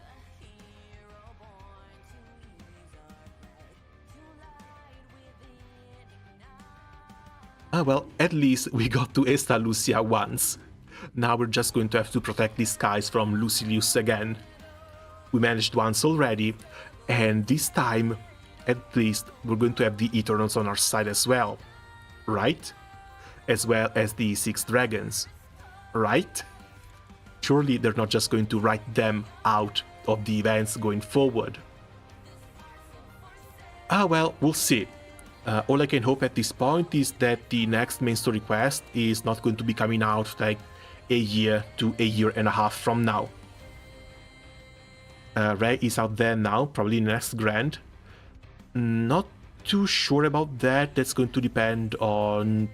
Well, at least we got to Estalucia once. Now we're just going to have to protect the skies from Lucilius again. We managed once already, and this time, at least, we're going to have the Eternals on our side as well. Right? As well as the 6 dragons. Right? Surely they're not just going to write them out of the events going forward. Well, we'll see. All I can hope at this point is that the next main story quest is not going to be coming out like a year to a year and a half from now. Ray is out there now, probably next Grand. Not too sure about that. That's going to depend on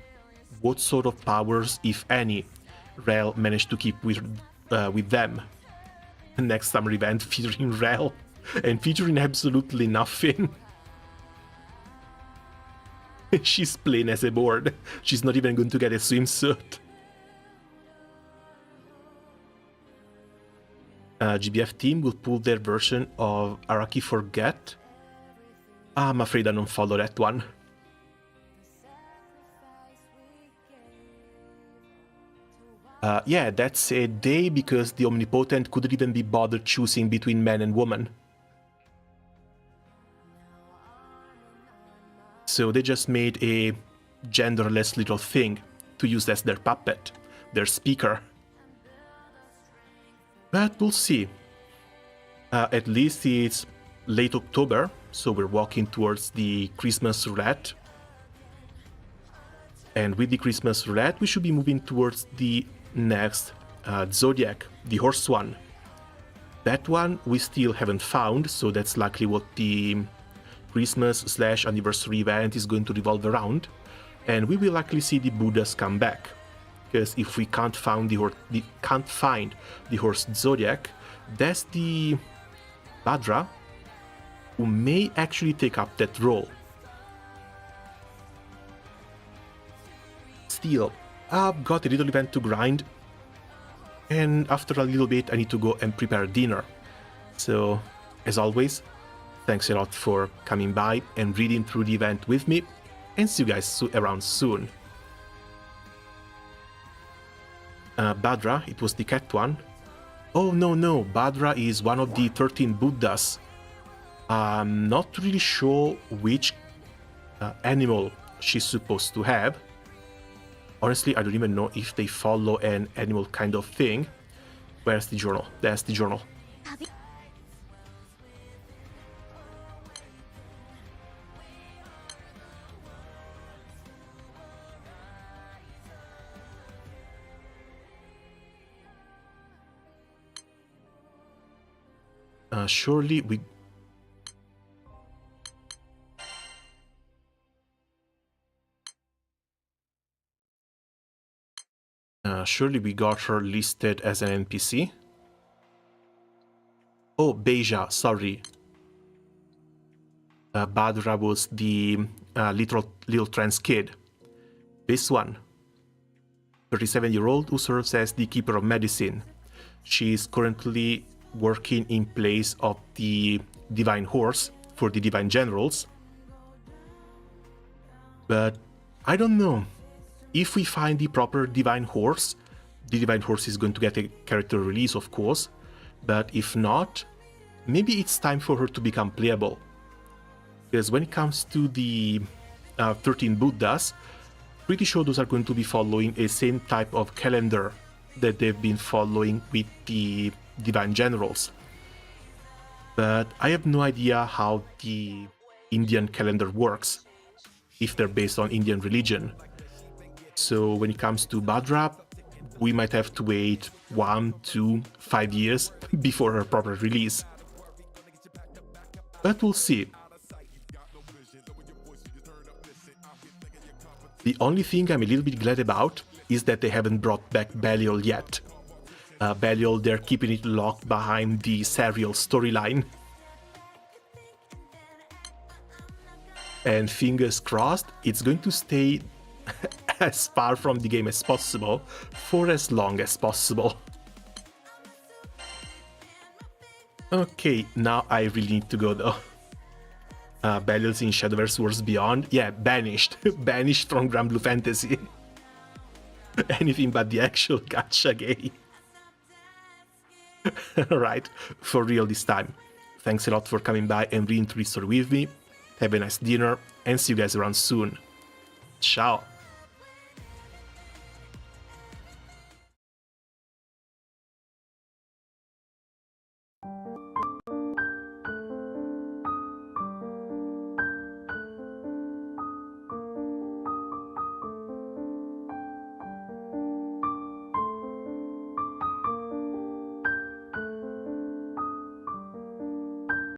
what sort of powers, if any, Rel managed to keep with them. Next summer event featuring Rel and featuring absolutely nothing. She's plain as a board. She's not even going to get a swimsuit. GBF team will pull their version of Araki Forget. I'm afraid I don't follow that one. Yeah, that's a day because the Omnipotent couldn't even be bothered choosing between man and woman. So they just made a genderless little thing to use as their puppet, their speaker. But we'll see. At least it's late October, so we're walking towards the Christmas roulette. And with the Christmas roulette, we should be moving towards the next Zodiac, the horse one. That one we still haven't found, so that's likely what the Christmas/anniversary event is going to revolve around. and we will likely see the Buddhas come back. Because if we can't find the horse Zodiac, that's the Badra who may actually take up that role. Still, I've got a little event to grind, and after a little bit I need to go and prepare dinner. So, as always, thanks a lot for coming by and reading through the event with me, and see you guys around soon. Badra, it was the cat one. Oh no, Badra is one of the 13 Buddhas. I'm not really sure which animal she's supposed to have. Honestly, I don't even know if they follow an animal kind of thing. Where's the journal? There's the journal. Surely we... surely we got her listed as an NPC. Oh, Beja, sorry. Badra was the little trans kid. This one. 37-year-old who serves as the Keeper of Medicine. She is currently working in place of the Divine Horse for the Divine Generals. But I don't know. If we find the proper Divine Horse, the Divine Horse is going to get a character release, of course. But if not, maybe it's time for her to become playable. Because when it comes to the 13 Buddhas, pretty sure those are going to be following a same type of calendar that they've been following with the Divine Generals. But I have no idea how the Indian calendar works, if they're based on Indian religion. So when it comes to Badra, we might have to wait 1, 2, 5 years before her proper release. But we'll see. The only thing I'm a little bit glad about is that they haven't brought back Belial yet. Belial, they're keeping it locked behind the Sariel storyline. And fingers crossed, it's going to stay as far from the game as possible for as long as possible. Okay, now I really need to go though. Belial's in Shadowverse Wars Beyond. Yeah, banished. Banished from Granblue Fantasy. Anything but the actual gacha game. Alright, for real this time. Thanks a lot for coming by and reading through this story with me. Have a nice dinner, and see you guys around soon. Ciao!